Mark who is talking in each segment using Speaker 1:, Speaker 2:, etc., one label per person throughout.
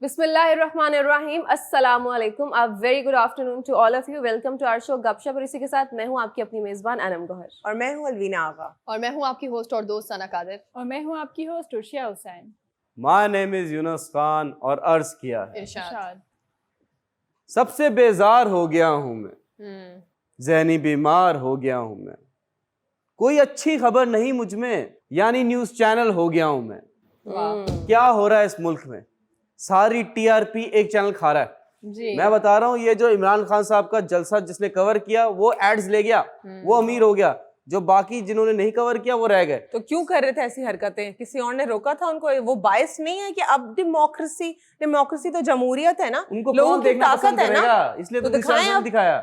Speaker 1: बिस्मिल्लाहिर्रहमानिर्रहीम, अस्सलामुअलैकुम, a very good afternoon to all of you. Welcome to our show Gupshup. और इसी के साथ मैं हूं आपकी अपनी मेजबान अनम गौहर
Speaker 2: और मैं हूं अलवीना आगा
Speaker 3: और मैं हूं आपकी होस्ट और दोस्त सना कादिर
Speaker 4: और मैं हूं आपकी host Urshia Hussain.
Speaker 5: My name is Yunus Khan और अर्ज किया है
Speaker 3: इरशाद।
Speaker 5: सबसे बेजार हो गया हूं मैं, ज़हनी बीमार हो गया हूं मैं, कोई अच्छी खबर नहीं मुझ में, यानी न्यूज़ चैनल हो गया हूं मैं। क्या हो रहा है इस मुल्क में? सारी टीआरपी एक चैनल खा रहा है
Speaker 3: जी।
Speaker 5: मैं बता रहा हूँ, ये जो इमरान खान साहब का जलसा जिसने कवर किया वो एड्स ले गया, वो अमीर हो गया, जो बाकी जिन्होंने नहीं कवर किया वो रह गए।
Speaker 2: तो क्यों कर रहे थे ऐसी हरकतें? किसी और ने रोका था उनको? वो बायस नहीं है कि अब डेमोक्रेसी तो जमहूरियत है ना,
Speaker 5: उनको
Speaker 2: लोगों
Speaker 5: कौन
Speaker 2: की
Speaker 5: देखना
Speaker 2: ताकत
Speaker 5: पसंद
Speaker 2: है ना,
Speaker 5: करेगा, इसलिए तो
Speaker 2: दिखाएं
Speaker 5: दिखाया।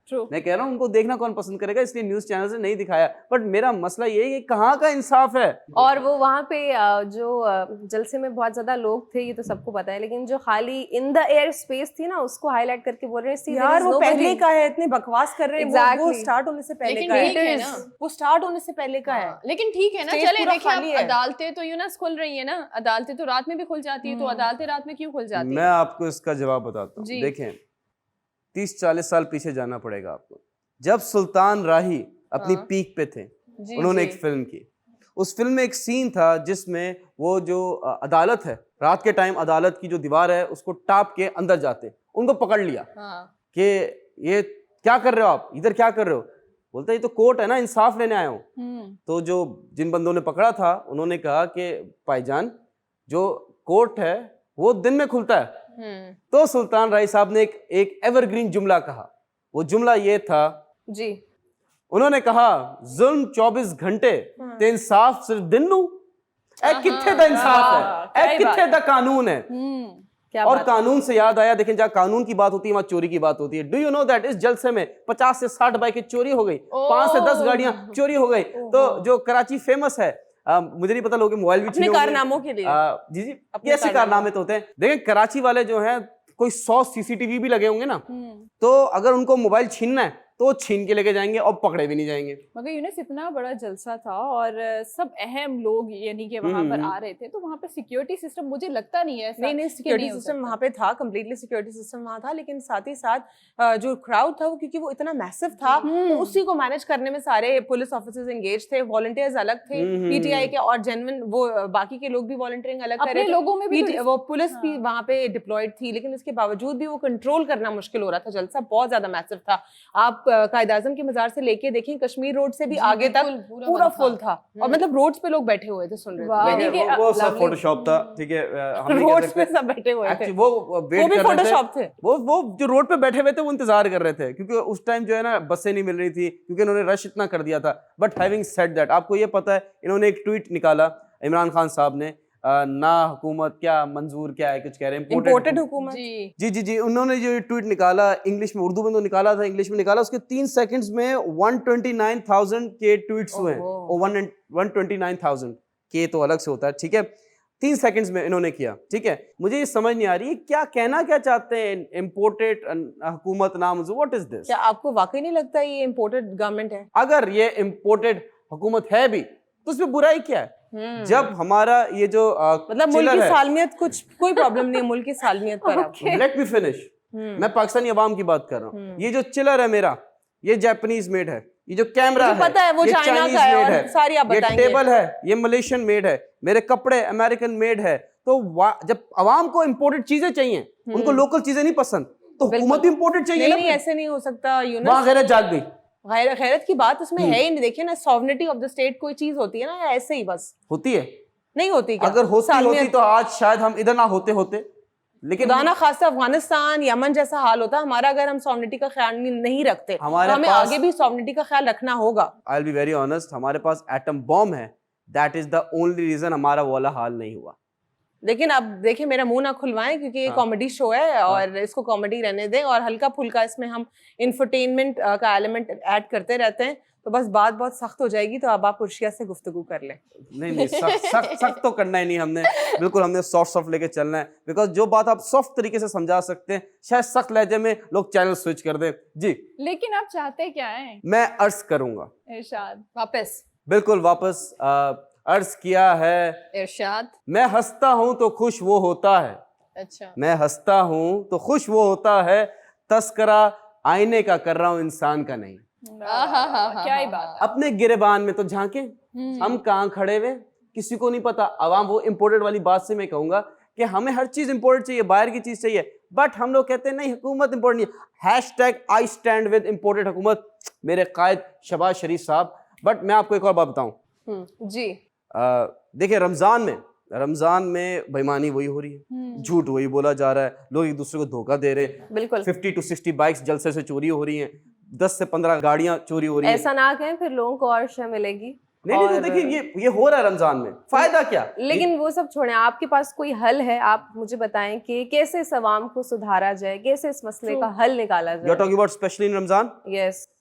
Speaker 4: True.
Speaker 5: मैं कह रहा हूँ उनको देखना कौन पसंद करेगा, इसलिए न्यूज चैनल से नहीं दिखाया। बट मेरा मसला ये है कि कहाँ का इंसाफ है।
Speaker 1: और वो वहाँ पे जो जलसे में बहुत ज्यादा लोग थे, ये तो सबको पता है, लेकिन जो खाली इन द एयर स्पेस थी ना, उसको हाईलाइट करके बोल रहे हैं
Speaker 2: यार वो पहले का है, इतने बकवास कर रहे हैं। वो स्टार्ट होने से पहले
Speaker 3: लेकिन
Speaker 2: का
Speaker 3: ठीक है ना,
Speaker 2: वो स्टार्ट होने से पहले का है।
Speaker 3: लेकिन ठीक है ना,
Speaker 2: Stage
Speaker 3: चले
Speaker 2: पूरा
Speaker 3: देखिए
Speaker 2: खाली
Speaker 3: अब
Speaker 2: है।
Speaker 3: अदालतें तो यूनस खुल रही है ना, अदालतें तो रात में भी खुल जाती है, तो अदालतें रात में क्यों खुल जाती
Speaker 5: मैं
Speaker 3: है?
Speaker 5: आपको इसका जवाब बताता हूँ।
Speaker 3: जी।
Speaker 5: देखें, 30-40 साल पीछे जाना पड़ेगा आपको, जब सुल्तान राही अपनी पीक पे थे। उन्होंने एक फिल्म की, उस फिल्म में एक सीन था जिसमें वो जो अदालत है, रात के टाइम अदालत की जो दीवार है उसको टाप के अंदर जाते, उनको पकड़ लिया कि ये क्या कर रहे हो आप, इधर क्या कर रहे हो? बोलते ये तो कोर्ट है ना, इंसाफ लेने आया हूँ। तो जो जिन बंदों ने पकड़ा था उन्होंने कहा कि भाईजान, जो कोर्ट है वो दिन में खुलता है। तो सुल्तान राही साहब ने एक एवरग्रीन जुमला कहा। वो जुमला ये था
Speaker 1: जी,
Speaker 5: उन्होंने कहा, जुल्म 24 घंटे ते इंसाफ सिर्फ दिन नू। किथे दा इंसाफ है, किथे दा कानून है।
Speaker 1: क्या
Speaker 5: और
Speaker 1: बात
Speaker 5: कानून से याद आया, देखें जहाँ कानून की बात होती है वहाँ चोरी की बात होती है। डू यू नो दैट इस जलसे में 50 से 60 बाइकें चोरी हो गई, 5 से 10 गाड़ियां चोरी हो गई। तो जो कराची फेमस है, मुझे नहीं पता, लोग मोबाइल भी
Speaker 2: अपने कारनामों के लिए।
Speaker 5: जी जी, कैसे कारनामे तो होते हैं। देखें कराची वाले जो हैं, कोई 100 सीसीटीवी भी लगे होंगे ना, तो अगर उनको मोबाइल छीनना है तो वो छीन के लेके जाएंगे और पकड़े भी नहीं जाएंगे।
Speaker 4: मगर यूनुस, इतना बड़ा जलसा था और सब अहम लोग यानी कि वहां पर आ रहे थे, तो वहां पे सिक्योरिटी सिस्टम मुझे लगता नहीं है।
Speaker 2: नहीं, सिक्योरिटी सिस्टम वहाँ पे था, कम्प्लीटली सिक्योरिटी सिस्टम वहाँ था, लेकिन साथ ही साथ जो क्राउड था वो, क्योंकि वो इतना मैसिव था, तो उसी को मैनेज करने में सारे पुलिस ऑफिसर्स एंगेज थे, वॉलंटियर्स अलग थे पीटीआई के, और जेन्युइन वो बाकी के लोग भी वॉलंटियरिंग अलग कर रहे थे।
Speaker 4: लोगों में भी
Speaker 2: वो पुलिस भी वहाँ पे डिप्लॉयड थी, लेकिन उसके बावजूद भी वो कंट्रोल करना मुश्किल हो रहा था। जलसा बहुत ज्यादा मैसिव था। आप कायद-ए-आज़म के मजार से लेके देखें, कश्मीर रोड से भी आगे तक पूरा फुल था, और मतलब रोड्स पे लोग बैठे हुए थे, सुन रहे थे।
Speaker 5: वो सब फोटोशॉप था, ठीक है।
Speaker 2: रोड्स पे सब बैठे हुए थे,
Speaker 5: वो
Speaker 2: भी फोटोशॉप थे।
Speaker 5: वो जो रोड पे बैठे हुए थे वो इंतजार कर रहे थे, क्योंकि उस टाइम जो है ना बसें नहीं मिल रही थी, क्योंकि इन्होंने रश इतना कर दिया था। बट हैविंग सेड दैट, आपको ये पता है, इन्होंने एक ट्वीट निकाला इमरान खान साहब ने, ना हुकूमत क्या मंजूर क्या है, कुछ कह रहे हैं
Speaker 2: इंपोर्टेड हुकूमत।
Speaker 5: जी, उन्होंने जो ट्वीट निकाला, इंग्लिश में, उर्दू में तो निकाला था, इंग्लिश में निकाला, उसके 3 सेकंड्स में 129,000 के ट्वीट्स हुए हैं। 129,000 के तो अलग से होता है, ठीक है। 3 सेकंड्स में इन्होंने किया, ठीक है। मुझे ये समझ नहीं आ रही क्या कहना क्या चाहते हैं, इम्पोर्टेड हुकूमत ना मंजूर, व्हाट इज दिस?
Speaker 2: क्या आपको वाकई नहीं लगता ये इम्पोर्टेड गवर्नमेंट है?
Speaker 5: अगर ये इम्पोर्टेड हुकूमत है भी तो उसमें बुराई क्या है? जब हमारा ये जो
Speaker 2: मतलब मुल्क की सालमियत, कोई प्रॉब्लम नहीं है मुल्क की सालमियत पर।
Speaker 5: Let me finish. मैं पाकिस्तानी अवाम की बात कर रहा हूँ। ये जो चिलर है मेरा, ये जापानीज मेड है। ये जो कैमरा है,
Speaker 2: पता है वो चाइना का है, और सारी आप बताएंगे।
Speaker 5: ये टेबल है, ये मलेशियन मेड है। मेरे कपड़े अमेरिकन मेड है। तो जब अवाम को इम्पोर्टेड चीजें चाहिए, उनको लोकल चीजें नहीं पसंद, तो हुकूमत भी इम्पोर्टेड चाहिए।
Speaker 2: नहीं, ऐसे नहीं हो सकता यूनुस।
Speaker 5: वहाँ गैरत जाग गई।
Speaker 2: गैरत की बात उसमें है ही नहीं। देखिए ना, सॉवरेनिटी ऑफ द स्टेट कोई चीज होती है ना, या ऐसे ही बस
Speaker 5: होती है?
Speaker 2: नहीं होती क्या?
Speaker 5: अगर होती तो आज शायद हम इधर ना होते। लेकिन
Speaker 2: खुदा ना खास्ता अफगानिस्तान, यमन जैसा हाल होता हमारा, अगर हम सॉवरेनिटी का ख्याल नहीं रखते, तो हमें आगे भी सॉवरेनिटी का ख्याल रखना होगा।
Speaker 5: I will be very honest, हमारे पास एटम बॉम्ब है। That is the only reason हमारा वाला हाल नहीं हुआ।
Speaker 2: लेकिन अब देखिए, मेरा मुंह ना खुलवाएं, क्योंकि ये कॉमेडी शो है, और इसको कॉमेडी रहने दें, और हल्का फुल्का इसमें हम इंफरटेनमेंट का एलिमेंट ऐड करते रहते हैं। तो बस बात बहुत सख्त हो जाएगी, तो अब आप उर्शिया से गुफ्तगू कर लें।
Speaker 5: नहीं, सख्त तो करना ही नहीं हमने, बिल्कुल हमने सॉफ्ट लेके चलना है। बिकॉज जो बात आप सॉफ्ट तरीके से समझा सकते हैं, शायद सख्त लहजे में लोग चैनल स्विच कर दें। जी,
Speaker 4: लेकिन आप चाहते क्या हैं?
Speaker 5: मैं अर्ज करूंगा
Speaker 4: इरशाद।
Speaker 3: वापस
Speaker 5: बिल्कुल वापस अर्ज किया है।
Speaker 3: इरशाद।
Speaker 5: मैं हंसता हूं तो खुश वो होता है,
Speaker 3: अच्छा
Speaker 5: मैं हंसता हूँ तो खुश वो होता है, तस्करा आईने का कर रहा हूँ इंसान का नहीं।
Speaker 4: क्या ही बात है।
Speaker 5: अपने गिरेबान में तो झांके, हम कहाँ खड़े हुए किसी को नहीं पता। अवाम, वो इम्पोर्टेड वाली बात से मैं कहूंगा कि हमें हर चीज इंपोर्टेड चाहिए, बाहर की चीज चाहिए, बट हम लोग कहते हैं नहीं हुकूमत इंपोर्टेंट नहीं। Hashtag I stand with imported हुकूमत, मेरे कायद शहबाज शरीफ साहब। बट मैं आपको एक और बात बताऊं,
Speaker 1: जी
Speaker 5: देखिए रमजान में बेईमानी वही हो रही है, झूठ वही बोला जा रहा है, लोग एक दूसरे को धोखा दे रहे हैं।
Speaker 1: बिल्कुल
Speaker 5: 50 to 60 बाइक्स जलसे से चोरी हो रही हैं, 10 से 15 गाड़ियां चोरी हो रही हैं।
Speaker 1: ऐसा ना कहें, फिर लोगों को और शय मिलेगी।
Speaker 5: नहीं तो देखिए ये हो रहा है रमजान में, फायदा क्या?
Speaker 1: लेकिन वो सब छोड़ें, आपके पास कोई हल है? आप मुझे बताएं कि कैसे इस अवाम को सुधारा जाए, कैसे इस मसले का हल निकाला
Speaker 5: यू आर
Speaker 1: जाए।
Speaker 5: Talking about specially in Ramzan?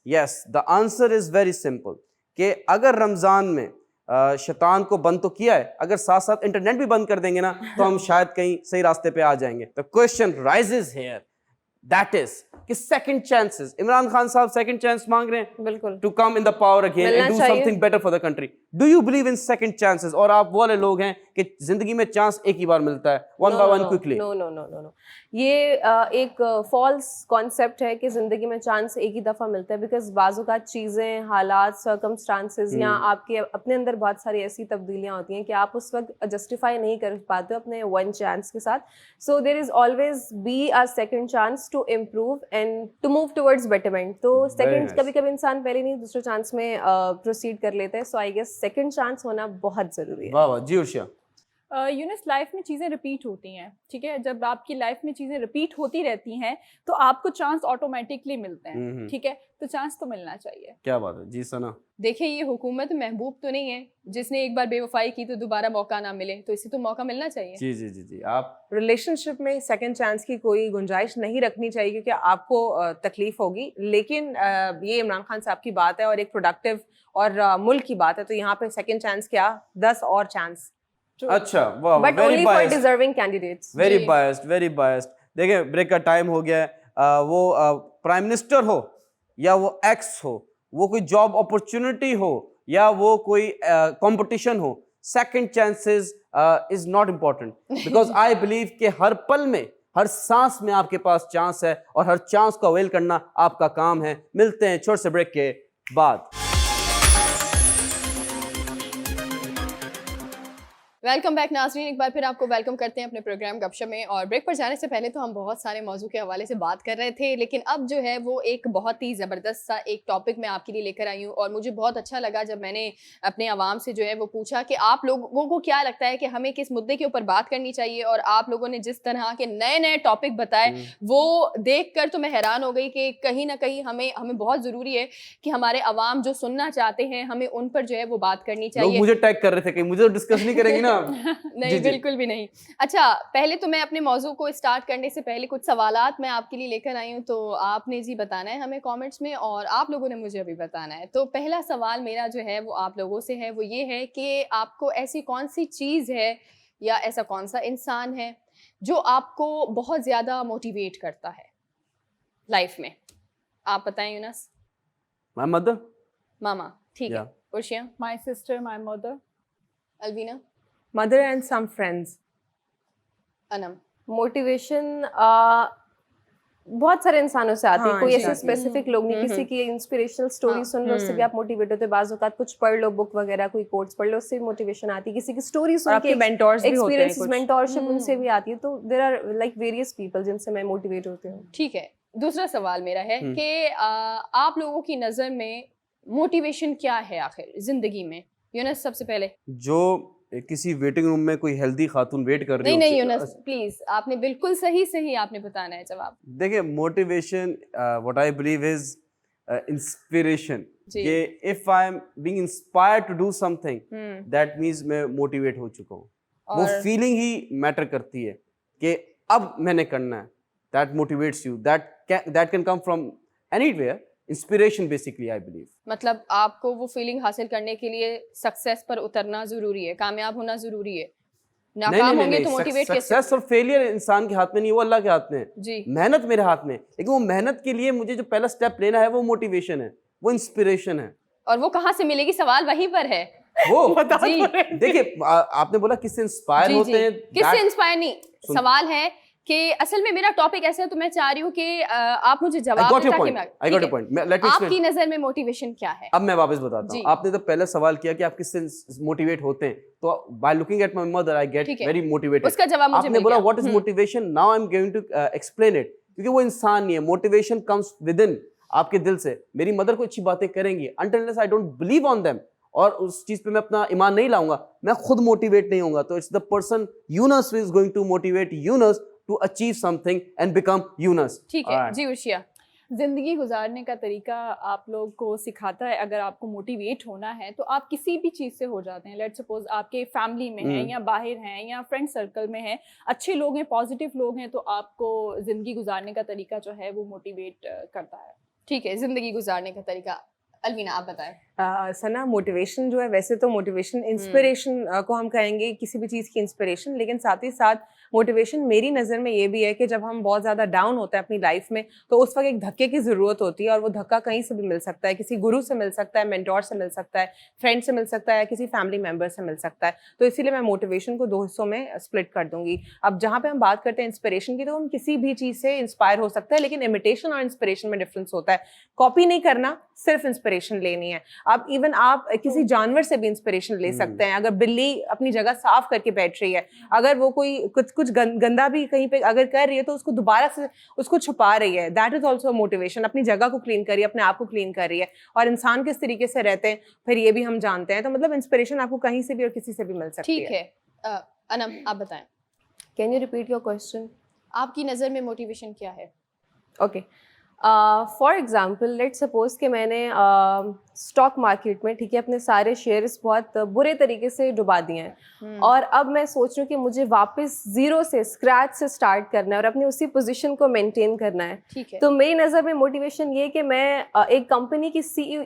Speaker 1: Yes
Speaker 5: the answer is very simple कि अगर रमजान में शैतान को बंद तो किया है, अगर साथ साथ इंटरनेट भी बंद कर देंगे ना तो हम शायद कहीं सही रास्ते पे आ जाएंगे। The question raises here, that is कि सेकंड चांसेस, इमरान खान साहब सेकंड चांस मांग रहे हैं
Speaker 1: बिल्कुल
Speaker 5: to come in the power again and do something better for the country. Do you believe in second chances? और आप वो वाले लोग हैं कि जिंदगी में चांस एक ही बार मिलता है, one by one quickly?
Speaker 1: No no no no no, ये एक फॉल्स कॉन्सेप्ट है कि जिंदगी में चांस एक ही दफा मिलता है। बिकॉज बाज़ चीजें, हालात, सर्कमस्टांसेस या आपके अपने अंदर बहुत सारी ऐसी तब्दीलियां होती हैं कि आप उस वक्त जस्टिफाई नहीं कर पाते हो अपने वन चांस के साथ। So there is always be a second chance to improve and to move towards betterment. तो सेकंड कभी कभी इंसान पहले नहीं दूसरे चांस में प्रोसीड कर लेते हैं। सो आई गेस सेकंड चांस होना बहुत जरूरी है।
Speaker 5: वाह वाह जी उर्शिया।
Speaker 4: यूनिस, लाइफ में चीज़ें रिपीट होती हैं, ठीक है? जब आपकी लाइफ में चीज़ें रिपीट होती रहती हैं तो आपको चांस ऑटोमेटिकली मिलते हैं, ठीक है? तो चांस तो मिलना चाहिए।
Speaker 5: क्या बात है जी सना।
Speaker 3: देखिए ये हुकूमत महबूब तो नहीं है, जिसने एक बार बेवफाई की तो दोबारा मौका ना मिले, तो इसे तो मौका मिलना चाहिए।
Speaker 5: जी जी जी जी। आप
Speaker 2: रिलेशनशिप में सेकंड चांस की कोई गुंजाइश नहीं रखनी चाहिए क्योंकि आपको तकलीफ होगी। लेकिन ये इमरान खान साहब की बात है और एक प्रोडक्टिव और मुल्क की बात है, तो यहाँ पे सेकंड चांस क्या, 10 और चांस।
Speaker 5: अच्छा वाह,
Speaker 1: but only for deserving candidates.
Speaker 5: Very biased. देखिए ब्रेक का टाइम हो गया है। वो प्राइम मिनिस्टर हो या वो एक्स हो, वो कोई जॉब अपॉर्चुनिटी हो या वो कोई कंपटीशन हो, second chances is not important because I believe कि हर पल में, हर सांस में आपके पास चांस है और हर चांस को अवेल करना आपका काम है। मिलते हैं छोटे से ब्रेक के बाद।
Speaker 3: वेलकम बैक नाज़रीन, एक बार फिर आपको वेलकम करते हैं अपने प्रोग्राम गपशप में। और ब्रेक पर जाने से पहले तो हम बहुत सारे मौजू के हवाले से बात कर रहे थे, लेकिन अब जो है वो एक बहुत ही ज़बरदस्त सा एक टॉपिक मैं आपके लिए लेकर आई हूँ। और मुझे बहुत अच्छा लगा जब मैंने अपने आवाम से जो है वो पूछा कि आप लोगों को क्या लगता है कि हमें किस मुद्दे के ऊपर बात करनी चाहिए। और आप लोगों ने जिस तरह के नए नए टॉपिक बताए वो देख कर तो मैं हैरान हो गई कि कहीं ना कहीं हमें बहुत ज़रूरी है कि हमारे अवाम जो सुनना चाहते हैं हमें उन पर जो है वो बात करनी चाहिए।
Speaker 5: लोग मुझे टैग कर रहे थे कि मुझे तो डिस्कस नहीं करेंगी ना।
Speaker 3: नहीं बिल्कुल भी नहीं। अच्छा, पहले तो मैं अपने मौजू को स्टार्ट करने से पहले कुछ सवालात मैं आपके लिए लेकर आई हूँ, तो आपने जी बताना है हमें कमेंट्स में और आप लोगों ने मुझे अभी बताना है। तो पहला सवाल मेरा जो है वो आप लोगों से है, वो ये है कि आपको ऐसी कौन सी चीज़ है या ऐसा कौन सा इंसान है जो आपको बहुत ज़्यादा मोटिवेट करता है लाइफ में? आप बताएं यूनस।
Speaker 5: My mother.
Speaker 3: मामा, ठीक है।
Speaker 5: Yeah.
Speaker 3: Urshia?
Speaker 4: My sister, my mother.
Speaker 3: Alvina?
Speaker 2: Mother and some friends.
Speaker 3: Anam?
Speaker 1: Motivation बहुत सारे इंसानों से आती है,
Speaker 2: हाँ,
Speaker 1: कोई ऐसे
Speaker 2: exactly.
Speaker 1: स्पेसिफिक लोग नहीं। किसी की इंस्पिरेशनल स्टोरी सुन लो उससे भी आप मोटिवेट होते हो। बाज़ औक़ात कुछ पढ़ लो, बुक वगैरह कोई कोट्स पढ़ लो, उससे भी मोटिवेशन आती है। किसी की स्टोरी सुन के
Speaker 2: मेंटोर्स भी होते हैं
Speaker 1: एक्सपीरियंसेस,
Speaker 2: कुछ।
Speaker 1: मेंटोरशिप उनसे भी आती है। तो there are like various people जिनसे मैं मोटिवेट होती हूँ।
Speaker 3: ठीक है। दूसरा सवाल मेरा है कि आप लोगों की नज़र में मोटिवेशन क्या है आखिर जिंदगी में? यूनस सबसे पहले।
Speaker 5: जो किसी वेटिंग रूम में कोई हेल्दी खातून वेट कर रही
Speaker 3: नहीं यूनस प्लीज, आपने बिल्कुल सही आपने बताना है जवाब।
Speaker 5: देखिए motivation what I believe is inspiration, कि if I am being inspired to do something that means मैं मोटिवेट हो चुका हूँ। वो फीलिंग ही मैटर करती है कि अब मैंने करना है। That motivates you, that can come from anywhere. Inspiration basically I believe.
Speaker 3: मतलब आपको वो फीलिंग हासिल करने के लिए सक्सेस पर उतरना जरूरी है, कामयाब होना जरूरी है। नाकाम होंगे तो मोटिवेट कैसे?
Speaker 5: सक्सेस और फेलियर इंसान के हाथ में नहीं, वो अल्लाह के हाथ में है
Speaker 3: जी।
Speaker 5: मेहनत मेरे हाथ में, लेकिन वो मेहनत के लिए मुझे जो पहला स्टेप लेना है वो मोटिवेशन है, वो इंस्पिरेशन है।
Speaker 3: और वो कहाँ से मिलेगी? सवाल वहीं पर है।
Speaker 5: वो
Speaker 3: जी।
Speaker 5: देखिए आपने बोला किससे इंस्पायर होते हैं,
Speaker 3: किससे इंस्पायर नहीं, सवाल है कि असल में मेरा टॉपिक ऐसा है, तो मैं चाह रही हूँ कि आप मुझे
Speaker 5: I
Speaker 3: जवाब
Speaker 5: got
Speaker 3: दें
Speaker 5: your
Speaker 3: ताकि
Speaker 5: point.
Speaker 3: मैं
Speaker 5: I got
Speaker 3: ठीक
Speaker 5: your
Speaker 3: है।
Speaker 5: point. Let me explain.
Speaker 3: आपकी नजर में मोटिवेशन क्या है?
Speaker 5: अब मैं वापस बताता
Speaker 3: जी।
Speaker 5: हूँ। आपने तो पहले सवाल किया कि आप किससे मोटिवेट होते हैं, तो by looking at my mother I get
Speaker 3: ठीक है।
Speaker 5: Very motivated.
Speaker 3: उसका जवाब मुझे
Speaker 5: आपने
Speaker 3: मिल
Speaker 5: बोला
Speaker 3: गया।
Speaker 5: What is motivation, now I am going to explain it, क्योंकि वो इंसान नहीं है, मोटिवेशन कम्स विद इन, आपके दिल से। मेरी मदर को अच्छी बातें करेंगी, until unless I don't believe on them, और उस चीज पे मैं अपना ईमान नहीं लाऊंगा, मैं खुद मोटिवेट नहीं होऊंगा। तो it's the person Yunus who is going to motivate Yunus to achieve something and become Yunus.
Speaker 3: ठीक है जी उर्शिया।
Speaker 4: ज़िंदगी गुजारने का तरीका आप लोग को सिखाता है। अगर आपको मोटिवेट होना है तो आप किसी भी चीज़ से हो जाते हैं। लेट्स सपोज आपके फैमिली में हैं या बाहर हैं या फ्रेंड सर्कल में हैं, अच्छे लोग हैं, पॉजिटिव लोग हैं, तो आपको ज़िंदगी गुजारने का तरीका जो है वो मोटिवेट करता है।
Speaker 3: ठीक है, जिंदगी गुजारने का तरीका। अलवीना आप बताएं।
Speaker 2: सना, मोटिवेशन जो है, वैसे तो मोटिवेशन इंस्पिरेशन को हम कहेंगे, किसी भी चीज़ की इंस्पिरेशन, लेकिन साथ ही साथ मोटिवेशन मेरी नज़र में ये भी है कि जब हम बहुत ज़्यादा डाउन होते हैं अपनी लाइफ में, तो उस वक्त एक धक्के की ज़रूरत होती है, और वो धक्का कहीं से भी मिल सकता है, किसी गुरु से मिल सकता है, मेंटोर से मिल सकता है, फ्रेंड से मिल सकता है, किसी फैमिली मेम्बर से मिल सकता है। तो इसीलिए मैं मोटिवेशन को 2 हिस्सों में स्प्लिट कर दूंगी। अब जहाँ पे हम बात करते हैं इंस्पिरेशन की, तो हम किसी भी चीज़ से इंस्पायर हो सकता है, लेकिन इमिटेशन और इंस्पिरेशन में डिफरेंस होता है। कॉपी नहीं करना, सिर्फ इंस्पिरेशन लेनी है। आप इवन आप किसी जानवर से भी इंस्पिरेशन ले सकते हैं। अगर बिल्ली अपनी जगह साफ करके बैठ रही है, अगर वो कोई कुछ गंदा भी कहीं पे अगर कर रही है, तो उसको दोबारा से उसको छुपा रही है, दैट इज ऑल्सो मोटिवेशन। अपनी जगह को क्लीन कर रही है, अपने आप को क्लीन कर रही है। और इंसान किस तरीके से रहते हैं फिर ये भी हम जानते हैं। तो मतलब इंस्पिरेशन आपको कहीं से भी और किसी से भी मिल सकती
Speaker 3: ठीक है। अनम आप बताएं,
Speaker 1: can you repeat your question?
Speaker 3: आपकी नज़र में मोटिवेशन क्या है?
Speaker 1: Okay, for example let suppose कि मैंने स्टॉक मार्केट में, ठीक है, अपने सारे शेयर्स बहुत बुरे तरीके से डुबा दिए हैं, और अब मैं सोच रही हूँ कि मुझे वापस जीरो से, स्क्रैच से स्टार्ट करना है और अपनी उसी पोजीशन को मेंटेन करना है।
Speaker 3: ठीक है।
Speaker 1: तो मेरी नज़र में मोटिवेशन ये कि मैं एक कंपनी की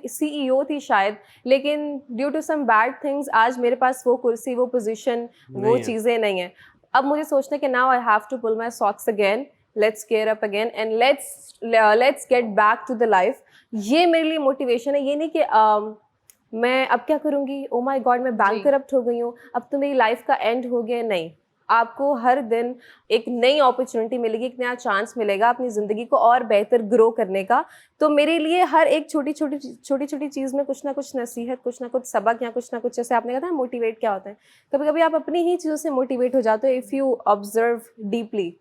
Speaker 1: CEO थी शायद, लेकिन due to some bad things आज मेरे पास वो कुर्सी, वो पोजीशन, वो चीज़ें नहीं है। अब मुझे सोचना है कि now I have to pull my socks again, let's gear up again and let's get back to the life। ये मेरे लिए मोटिवेशन है। ये नहीं कि मैं अब क्या करूँगी, ओ माय गॉड मैं बैंक करप्ट हो गई हूँ, अब तो मेरी लाइफ का एंड हो गया। नहीं, आपको हर दिन एक नई अपॉर्चुनिटी मिलेगी, एक नया चांस मिलेगा अपनी ज़िंदगी को और बेहतर ग्रो करने का। तो मेरे लिए हर एक छोटी छोटी चीज़ में कुछ ना कुछ नसीहत, कुछ ना कुछ सबक, या कुछ ना कुछ, जैसे आपने कहा था मोटिवेट क्या होता है, कभी कभी आप अपनी ही चीज़ों से मोटिवेट हो जाते हो इफ़ यू ऑब्जर्व डीपली।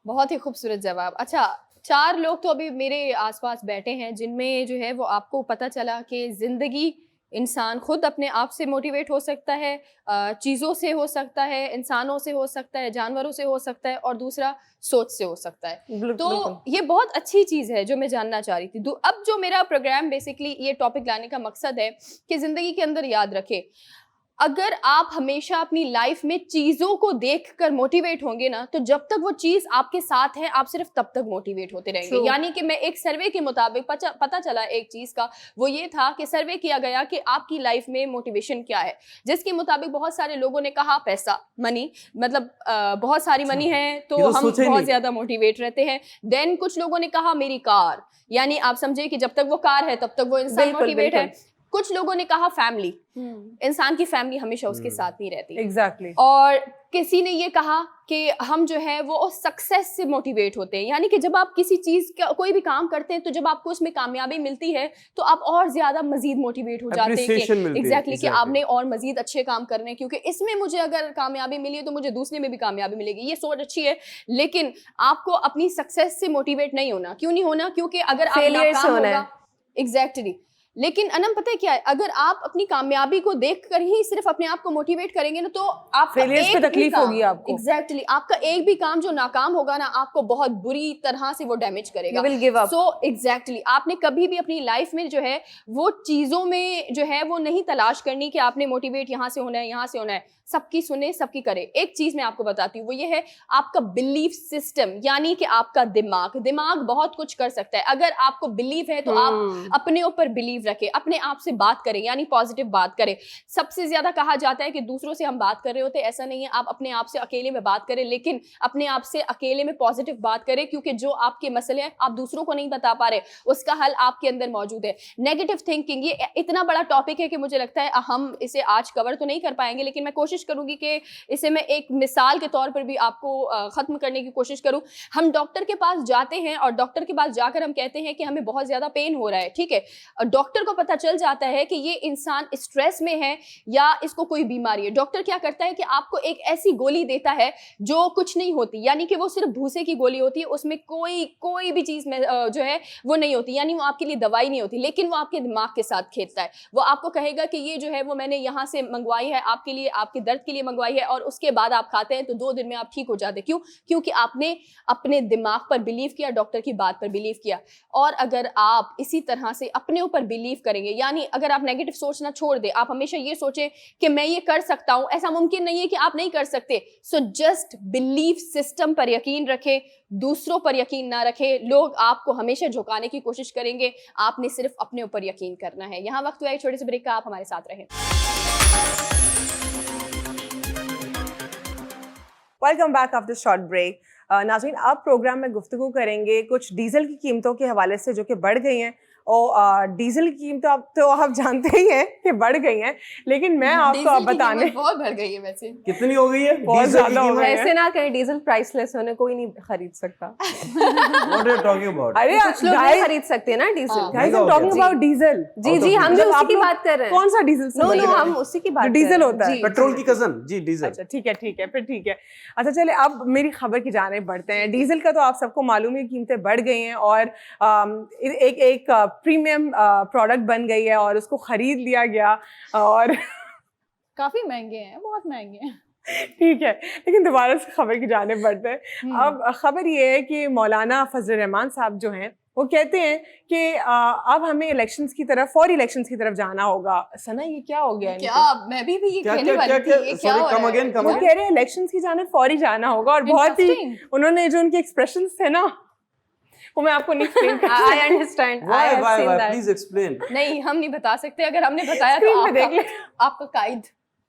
Speaker 3: बहुत ही खूबसूरत जवाब। अच्छा, 4 लोग तो अभी मेरे आसपास बैठे हैं जिनमें जो है वो आपको पता चला कि ज़िंदगी, इंसान खुद अपने आप से मोटिवेट हो सकता है, चीज़ों से हो सकता है, इंसानों से हो सकता है, जानवरों से हो सकता है, और दूसरा सोच से हो सकता है। तो ये बहुत अच्छी चीज़ है जो मैं जानना चाह रही थी। अब जो मेरा प्रोग्राम बेसिकली ये टॉपिक लाने का मकसद है कि ज़िंदगी के अंदर याद रखें, अगर आप हमेशा अपनी लाइफ में चीज़ों को देखकर मोटिवेट होंगे ना, तो जब तक वो चीज़ आपके साथ है, आप सिर्फ तब तक मोटिवेट होते रहेंगे। यानी कि मैं एक सर्वे के मुताबिक पता चला एक चीज़ का, वो ये था कि सर्वे किया गया कि आपकी लाइफ में मोटिवेशन क्या है, जिसके मुताबिक बहुत सारे लोगों ने कहा पैसा, मनी, मतलब बहुत सारी मनी है तो हम बहुत ज़्यादा मोटिवेट रहते हैं। देन कुछ लोगों ने कहा मेरी कार, यानी आप समझे कि जब तक वो कार है तब तक वो इंसान मोटिवेट है। कुछ लोगों ने कहा फैमिली, इंसान की फैमिली हमेशा उसके साथ नहीं रहती।
Speaker 2: एग्जैक्टली।
Speaker 3: और किसी ने ये कहा कि हम जो है वो सक्सेस से मोटिवेट होते हैं, यानी कि जब आप किसी चीज़ का कोई भी काम करते हैं तो जब आपको उसमें कामयाबी मिलती है तो आप और ज़्यादा मज़ीद मोटिवेट हो जाते हैं कि एग्जैक्टली कि आपने और मज़ीद अच्छे काम करने, क्योंकि इसमें मुझे अगर कामयाबी मिली है तो मुझे दूसरे में भी कामयाबी मिलेगी। ये सोच अच्छी है, लेकिन आपको अपनी सक्सेस से मोटिवेट नहीं होना। क्यों नहीं होना? क्योंकि अगर आप नाकाम होगा, एग्जैक्टली। लेकिन अनम पता है क्या है, अगर आप अपनी कामयाबी को देखकर ही सिर्फ अपने आप को मोटिवेट करेंगे ना, तो आपका
Speaker 2: फेलियर्स पे तकलीफ होगी आपको।
Speaker 3: एग्जैक्टली, आपका एक भी काम जो नाकाम होगा ना, आपको बहुत बुरी तरह से वो डैमेज करेगा।
Speaker 1: You will give up.
Speaker 3: So exactly, आपने कभी भी अपनी लाइफ में जो है वो चीजों में जो है वो नहीं तलाश करनी कि आपने मोटिवेट यहाँ से होना है, यहाँ से होना है। सबकी सुने, सबकी करे। एक चीज मैं आपको बताती हूँ, वो ये है आपका बिलीफ सिस्टम, यानी कि आपका दिमाग बहुत कुछ कर सकता है। अगर आपको बिलीव है तो आप अपने ऊपर बिलीव रखें, अपने आप से बात करें, यानी पॉजिटिव बात करें। सबसे ज्यादा कहा जाता है कि दूसरों से हम बात कर रहे होते, ऐसा नहीं है। आप अपने आप से अकेले में बात करें, लेकिन अपने आप से अकेले में पॉजिटिव बात करें, क्योंकि जो आपके मसले हैं आप दूसरों को नहीं बता पा रहे, उसका हल आपके अंदर मौजूद है। नेगेटिव थिंकिंग ये इतना बड़ा टॉपिक है कि मुझे लगता है हम इसे आज कवर तो नहीं कर पाएंगे, लेकिन मैं कोशिश करूंगी कि इसे मैं एक मिसाल के तौर पर भी आपको खत्म करने की कोशिश करूं। हम डॉक्टर के पास जाते हैं और डॉक्टर के पास जाकर हम कहते हैं कि हमें बहुत ज्यादा पेन हो रहा है, ठीक है। डॉक्टर को पता चल जाता है कि ये इंसान स्ट्रेस में है या इसको कोई बीमारी है। डॉक्टर क्या करता है कि आपको एक ऐसी गोली देता है जो कुछ नहीं होती, यानी कि वो सिर्फ भूसे की गोली होती है, उसमें कोई भी चीज में जो है वो नहीं होती, यानी वो आपके लिए दवाई नहीं होती, लेकिन वो आपके दिमाग के साथ खेलता है। वो आपको कहेगा कि ये जो है वो मैंने यहाँ से मंगवाई है आपके लिए, आपके दर्द के लिए मंगवाई है, और उसके बाद आप खाते हैं तो 2 दिन में आप ठीक हो जाते। क्यों? क्योंकि आपने अपने दिमाग पर बिलीव किया, डॉक्टर की बात पर बिलीव किया। और अगर आप इसी तरह से अपने ऊपर बिलीव करेंगे, यानी अगर आप नेगेटिव सोचना छोड़ दें, आप हमेशा ये सोचें कि मैं ये कर सकता हूं, ऐसा मुमकिन नहीं है कि आप नहीं कर सकते। सो जस्ट बिलीव सिस्टम पर यकीन रखें, दूसरों पर यकीन ना रखें। लोग आपको हमेशा झुकाने की कोशिश करेंगे, आपने सिर्फ अपने ऊपर यकीन करना है। यहाँ वक्त हुआ एक छोटे से ब्रेक का, आप हमारे साथ रहें।
Speaker 2: Welcome back after short break. नाज़रीन, अब प्रोग्राम में गुफ्तगू करेंगे कुछ डीजल की कीमतों के हवाले से जो कि बढ़ गई हैं। और डीजल की कीमतें अब तो आप जानते ही हैं कि बढ़ गई हैं, लेकिन मैं आपको अब बताने
Speaker 3: बहुत बढ़ गई है वैसे।
Speaker 5: कितनी हो गई है?
Speaker 2: बहुत
Speaker 5: डीजल की
Speaker 2: ज्यादा हो
Speaker 5: कीमत?
Speaker 2: गई है।
Speaker 1: ऐसे ना कहें, डीजल प्राइसलेस होने कोई नहीं खरीद सकता।
Speaker 5: What are you talking about?
Speaker 2: अरे
Speaker 1: कुछ लोग नहीं खरीद सकते हैं ना डीजल।
Speaker 3: हाँ।
Speaker 2: Guys, I am talking about diesel.
Speaker 1: जी जी, हम भी
Speaker 2: जब
Speaker 1: उसी
Speaker 2: आप
Speaker 1: की
Speaker 2: लोग
Speaker 1: बात कर रहे हैं।
Speaker 2: कौन सा डीजल से
Speaker 1: नो
Speaker 2: बन
Speaker 1: नो,
Speaker 2: रहा है?
Speaker 1: हम उसी की बात
Speaker 2: जो
Speaker 1: कर रहे
Speaker 2: डीजल
Speaker 1: हैं।
Speaker 2: होता है।
Speaker 1: जी,
Speaker 5: पेट्रोल की कजन जी, डीजल।
Speaker 2: अच्छा, ठीक है, फिर ठीक है। अच्छा चले, अब मेरी खबर की जाने बढ़ते हैं। डीजल का तो आप सबको मालूम है, कीमतें बढ़ गई हैं और एक प्रीमियम प्रोडक्ट बन गई है और उसको खरीद लिया गया और
Speaker 4: काफी महंगे हैं, बहुत महंगे हैं।
Speaker 2: ठीक है, लेकिन दोबारा से खबर की जाने बढ़ते हैं। अब खबर ये है कि मौलाना फजल रहमान साहब जो हैं वो कहते हैं कि अब हमें इलेक्शंस की तरफ, फॉर इलेक्शंस की तरफ जाना होगा। सना, ये क्या हो गया?
Speaker 3: क्या मैं भी ये कहने वाली थी, ये क्या हो रहा है?
Speaker 2: वो कह रहे हैं इलेक्शंस की जाने फौरी जाना होगा और बहुत ही उन्होंने जो उनके एक्सप्रेशंस थे ना, वो मैं आपको नहीं एक्सप्लेन कर
Speaker 1: I understand. I have seen that.
Speaker 5: Please explain.
Speaker 3: नहीं, हम नहीं बता सकते। अगर हमने बताया
Speaker 2: स्क्रीन
Speaker 3: तो
Speaker 2: पे देख ले।
Speaker 3: आपका कायद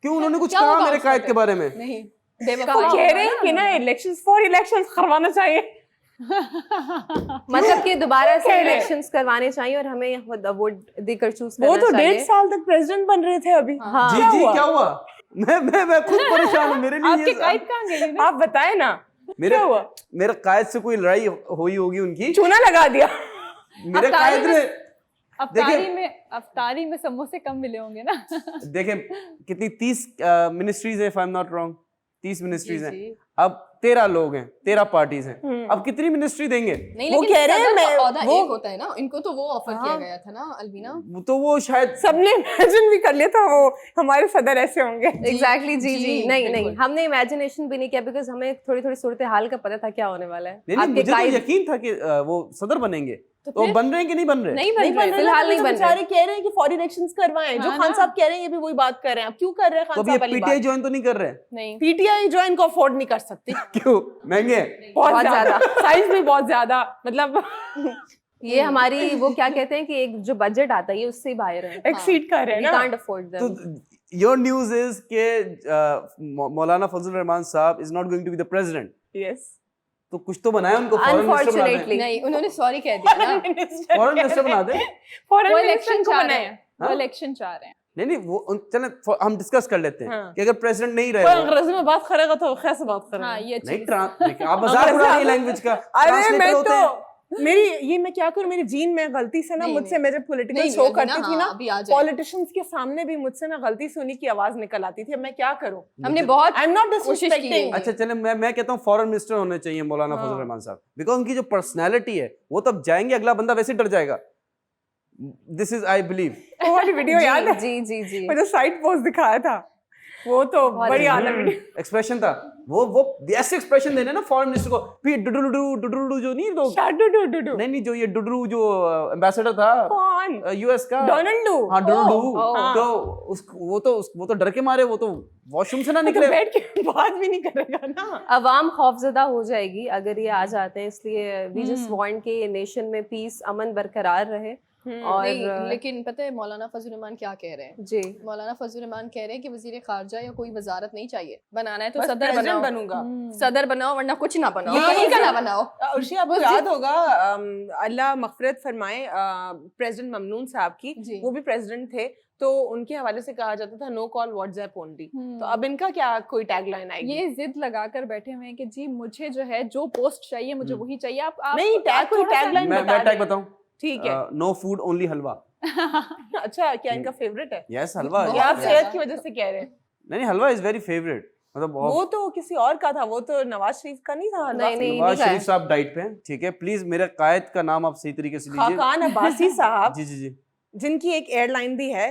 Speaker 5: क्यों उन्होंने कुछ
Speaker 3: क्या
Speaker 5: कहा
Speaker 3: होगा
Speaker 5: मेरे
Speaker 3: उसका
Speaker 5: कायद के
Speaker 3: फिर?
Speaker 5: बारे में?
Speaker 3: नहीं,
Speaker 2: वो
Speaker 3: बेवफा
Speaker 2: कह रहे हैं कि ना इलेक्शंस फॉर इलेक्शंस करवाना चाहिए।
Speaker 1: मतलब कि दोबारा से
Speaker 2: कह रहे हैं।
Speaker 1: इलेक्शंस करवाने चाहिए और हमें वो देकर चूज
Speaker 2: वो
Speaker 1: करना
Speaker 2: तो
Speaker 1: चाहिए।
Speaker 2: 1.5 साल तक प्रेसिडेंट बन रहे थे अभी।
Speaker 1: हाँ।
Speaker 5: जी जी, क्या हुआ? मैं खुद परेशान हूँ। मेरे लिए
Speaker 4: आपके
Speaker 5: ये
Speaker 4: कायद कहाँ गए?
Speaker 2: आप बताएं ना, क्या हुआ?
Speaker 5: मेरे कायद से कोई लड़ाई हुई होगी उनकी।
Speaker 2: चूना लगा दिया।
Speaker 5: मेरे कायद ने
Speaker 4: अफ्तारी में समोसे कम मिले होंगे ना।
Speaker 5: देखें कितनी 30 मिनिस्ट्रीज है, if I am not wrong, 30 ministries हैं।
Speaker 3: जी।
Speaker 5: अब 13 लोग हैं, 13 पार्टीज हैं। अब कितनी मिनिस्ट्री देंगे?
Speaker 3: नहीं,
Speaker 2: वो
Speaker 3: लेकिन
Speaker 2: कह रहे हैं
Speaker 3: सदर का
Speaker 2: मैं-
Speaker 3: औहदा
Speaker 2: वो-
Speaker 3: एक होता है ना, इनको तो वो ऑफर किया गया था ना, अलवीना।
Speaker 5: तो वो शायद
Speaker 2: सबने इमेजिन भी कर लिया था वो हमारे सदर ऐसे होंगे।
Speaker 1: एग्जैक्टली जी
Speaker 3: जी,
Speaker 1: जी, नहीं नहीं,
Speaker 3: बिल्कुल।
Speaker 1: हमने इमेजिनेशन भी नहीं किया, बिकॉज हमें थोड़ी थोड़ी सूरत हाल का पता था क्या होने वाला है।
Speaker 5: नहीं,
Speaker 1: आपके
Speaker 5: मुझे तो
Speaker 1: कायद
Speaker 5: यकीन था कि वो सदर बनेंगे।
Speaker 3: तो
Speaker 5: तो
Speaker 3: फिर?
Speaker 5: बन रहे हैं कि नहीं बन रहे?
Speaker 3: नहीं
Speaker 2: नहीं
Speaker 3: बन
Speaker 2: बन
Speaker 3: रहे,
Speaker 2: रहे,
Speaker 1: फिलहाल नहीं बन रहे।
Speaker 2: बेचारे कह रहे हैं कि फॉर इलेक्शंस करवाएं। जो
Speaker 4: हाँ
Speaker 2: खान
Speaker 4: ना।
Speaker 2: साहब कह रहे हैं ये भी वही बात कर रहे हैं। अब क्यों कर रहे हैं
Speaker 5: तो
Speaker 2: खान
Speaker 5: अभी ये
Speaker 2: साहब वाली
Speaker 5: पीटीआई
Speaker 2: बात?
Speaker 5: ज्वाइन तो नहीं कर रहे हैं?
Speaker 3: नहीं।
Speaker 2: पीटीआई जो है इनको अफोर्ड नहीं कर सकती।
Speaker 5: क्यों? महंगे हैं?
Speaker 2: बहुत ज्यादा साइज भी बहुत ज्यादा, मतलब
Speaker 1: ये हमारी वो क्या कहते हैं कि एक जो बजट आता है ये उससे ही बाहर है।
Speaker 2: एक्सीड कर रहे हैं
Speaker 1: We
Speaker 2: ना।
Speaker 1: can't afford them.
Speaker 5: तो योर न्यूज इज के मौलाना फजल रहमान साहब is not going to be the president.
Speaker 2: Yes,
Speaker 5: तो कुछ तो बनाया उनको, फॉरेन मिनिस्टर बना दें।
Speaker 1: Unfortunately.
Speaker 3: नहीं, उन्होंने सॉरी कह दिया ना।
Speaker 5: फॉरेन मिनिस्टर बना दें।
Speaker 2: फॉरेन
Speaker 4: वो
Speaker 2: मिनिस्टर
Speaker 4: इलेक्शन
Speaker 2: को
Speaker 4: चाह रहे
Speaker 2: बनाया।
Speaker 4: हैं, वो
Speaker 5: हाँ?
Speaker 4: इलेक्शन चाह रहे हैं।
Speaker 5: नहीं नहीं, वो चलें हम डिस्कस कर लेते हैं
Speaker 2: हाँ।
Speaker 5: कि अगर प्रेसिडेंट नहीं रहे
Speaker 2: कोई
Speaker 5: वो-
Speaker 2: अंग्रेजी में बात करेगा तो कैसे बात करेगा?
Speaker 4: हाँ, ये
Speaker 5: नहीं
Speaker 4: चीज।
Speaker 5: देखिए, आप मजाक उड़ा रही हैं लैंग्वेज का।
Speaker 2: अरे
Speaker 5: Translator
Speaker 2: मैं
Speaker 5: होते हैं।
Speaker 2: तो मैं क्या करूं, मेरी जीन में गलती से ना
Speaker 3: नहीं,
Speaker 2: मुझसे
Speaker 3: नहीं।
Speaker 2: मैं जब पॉलिटिकल
Speaker 3: नहीं,
Speaker 2: शो
Speaker 3: अभी
Speaker 2: करती
Speaker 3: ना,
Speaker 2: थी ना,
Speaker 3: हाँ, अभी आ जाए।
Speaker 2: पॉलिटिशियंस के सामने भी मुझसे ना गलती से उन्हीं की आवाज निकल आती थी। अब मैं क्या करूं?
Speaker 3: हमने बहुत
Speaker 2: आई एम नॉट
Speaker 3: कोशिश की
Speaker 2: डिसरिस्पेक्टिंग।
Speaker 3: है।
Speaker 5: अच्छा चले, मैं कहता हूँ फॉरेन मिनिस्टर होने चाहिए मौलाना
Speaker 2: हाँ।
Speaker 5: फजल रहमान साहब, बिकॉज उनकी जो पर्सनैलिटी है वो तब जाएंगे, अगला बंदा वैसे डर जाएगा। This is I believe.
Speaker 2: वो वाली वीडियो याद है?
Speaker 1: जी जी जी।
Speaker 2: वो जो साइड पोस्ट दिखाया था, वो तो
Speaker 1: बहुत
Speaker 2: बड़ी आला वीडियो।
Speaker 5: एक्सप्रेशन था वो ऐसे एक्सप्रेशन देने ना फॉरेन मिनिस्टर को। फिर डुडुडू जो नहीं लोग,
Speaker 2: डू
Speaker 5: नहीं जो ये डुडरू जो एम्बेसडर था
Speaker 2: कौन?
Speaker 5: यूएस का,
Speaker 2: डोनाल्ड डू।
Speaker 5: हाँ डुडरू,
Speaker 2: हाँ।
Speaker 5: तो वो तो डर के मारे वो तो वॉशरूम से ना
Speaker 2: तो
Speaker 5: निकले।
Speaker 2: बैठ के बात भी नहीं करेगा ना।
Speaker 1: अवाम खौफजदा हो जाएगी अगर ये आ जाते हैं, इसलिए वी जस्ट वांट के नेशन में पीस, अमन बरकरार रहे और
Speaker 3: नहीं, लेकिन पता है मौलाना फजल रहमान क्या कह रहे हैं?
Speaker 1: जी
Speaker 3: मौलाना फजल रहमान कह रहे हैं कि वजीर खारजा या कोई वजारत नहीं चाहिए, बनाना है तो
Speaker 2: बस
Speaker 3: सदर
Speaker 2: president
Speaker 3: बनाओ,
Speaker 2: बनूंगा।
Speaker 3: सदर बनाओ वरना कुछ ना बनाओ,
Speaker 2: ये
Speaker 3: कहीं का
Speaker 2: जो-
Speaker 3: ना बनाओ।
Speaker 2: अर्शी आपको याद होगा अल्लाह मगफिरत फरमाए प्रेसिडेंट ममनून साहब की,
Speaker 3: जी।
Speaker 2: वो भी प्रेसिडेंट थे, तो उनके हवाले से कहा जाता था नो कॉल व्हाट्सएप ओनली। तो अब इनका क्या कोई टैगलाइन आएगी?
Speaker 4: ये जिद लगाकर बैठे हुए हैं कि जी मुझे जो है जो पोस्ट चाहिए मुझे वही चाहिए। आप
Speaker 2: नहीं, टैग
Speaker 4: आप
Speaker 2: कोई
Speaker 4: थोड़ा सा-
Speaker 2: टैगलाइन
Speaker 5: मैं
Speaker 2: बता
Speaker 5: टैग
Speaker 2: दें।
Speaker 5: बताऊं?
Speaker 2: ठीक है।
Speaker 5: नो फूड ओनली हलवा।
Speaker 2: अच्छा, क्या इनका फेवरेट है?
Speaker 5: यस, हलवा।
Speaker 3: बहुत
Speaker 2: या आप
Speaker 3: ज्यादा।
Speaker 2: सेहत की वजह से कह रहे हैं?
Speaker 5: नहीं, हलवा इज वेरी फेवरेट। मतलब
Speaker 2: वो तो किसी और का था, वो तो नवाज शरीफ का नहीं था हलवा।
Speaker 1: नहीं,
Speaker 5: नवाज
Speaker 1: का है।
Speaker 5: शरीफ साहब डाइट पे हैं, ठीक है। प्लीज मेरे कायद का नाम आप सही तरीके से लीजिए।
Speaker 2: खाकान अब्बासी साहब,
Speaker 5: जी जी जी।
Speaker 2: जिनकी एक एयरलाइन भी है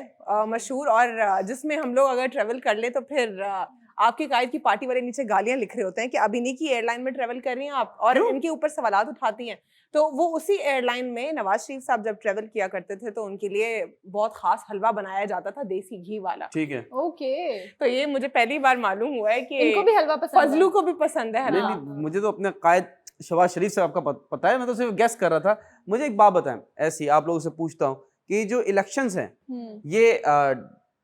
Speaker 2: मशहूर, और जिसमें हम लोग अगर ट्रेवल कर ले तो फिर आपके कायद की पार्टी वाले नीचे गालियां लिख रहे होते हैं कि अब इन्हीं की एयरलाइन में ट्रेवल कर रही हैं आप, और इनके ऊपर सवालात उठाती हैं। तो वो उसी एयरलाइन में नवाज शरीफ साहब जब ट्रेवल किया करते थे तो उनके लिए बहुत खास हलवा बनाया जाता था, देसी घी वाला।
Speaker 5: ठीक है।
Speaker 3: ओके,
Speaker 2: तो ये मुझे पहली बार मालूम हुआ है कि
Speaker 3: इनको भी हलवा पसंद है।
Speaker 2: फजलू को भी पसंद है
Speaker 5: नहीं
Speaker 2: हलवा।
Speaker 5: नहीं, मुझे तो अपने कायद शहबाज शरीफ साहब का पता है, मैं तो सिर्फ गेस कर रहा था। मुझे एक बात बताएं, ऐसी आप लोगों से पूछता हूँ कि जो इलेक्शंस हैं ये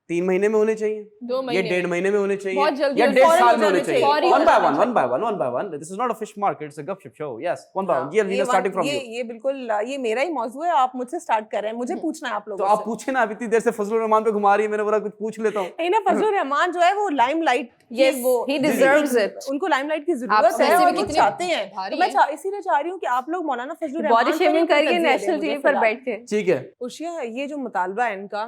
Speaker 5: 3 महीने में होने चाहिए,
Speaker 3: 2
Speaker 5: ये
Speaker 3: महीने
Speaker 5: 1.5 महीने में होने चाहिए,
Speaker 3: बहुत जल्दी
Speaker 5: या
Speaker 3: होने
Speaker 5: 1.5
Speaker 2: चाहिए।
Speaker 5: साल में होने
Speaker 2: फौरी
Speaker 5: चाहिए?
Speaker 2: होने
Speaker 5: वन बाय
Speaker 2: चाहिए।
Speaker 5: One by one. This is not a fish market, it's a gupshup show. Yes, one by one.
Speaker 2: हाँ,
Speaker 5: ये अल्वीना स्टार्टिंग फ्रॉम यू।
Speaker 2: ये बिल्कुल ये मेरा ही मौजू है, आप मुझसे स्टार्ट कर रहे हैं, मुझे पूछना है आप
Speaker 5: तो
Speaker 2: लोगों
Speaker 5: आप
Speaker 2: से।
Speaker 5: पूछे ना, अब इतनी देर से फजलुर रहमान पे घुमा रही है, मैंने बोला कुछ पूछ लेता हूँ।
Speaker 2: नहीं ना, फजलुर रहमान जो है वो limelight
Speaker 1: Yes, he deserves it.
Speaker 2: उनको लाइमलाइट की
Speaker 1: आप
Speaker 2: जरूरत है
Speaker 1: वैसे
Speaker 2: और
Speaker 1: भी
Speaker 2: वो
Speaker 3: कितने
Speaker 2: चाहते हैं।
Speaker 3: भारी
Speaker 2: तो मैं
Speaker 3: हैं।
Speaker 2: इसीलिए चाह रही हूँ कि आप लोग मौलाना फजलुर रहमान
Speaker 1: बॉडी
Speaker 2: पर
Speaker 1: शेमिंग
Speaker 2: ही
Speaker 1: करिए
Speaker 2: तज्जिया दें
Speaker 1: नेशनल
Speaker 2: मुझे
Speaker 1: टीवी पर
Speaker 2: फिलहाल।
Speaker 1: बैठ के।
Speaker 5: ठीक है।
Speaker 2: उशिया, ये जो मुतालबा है इनका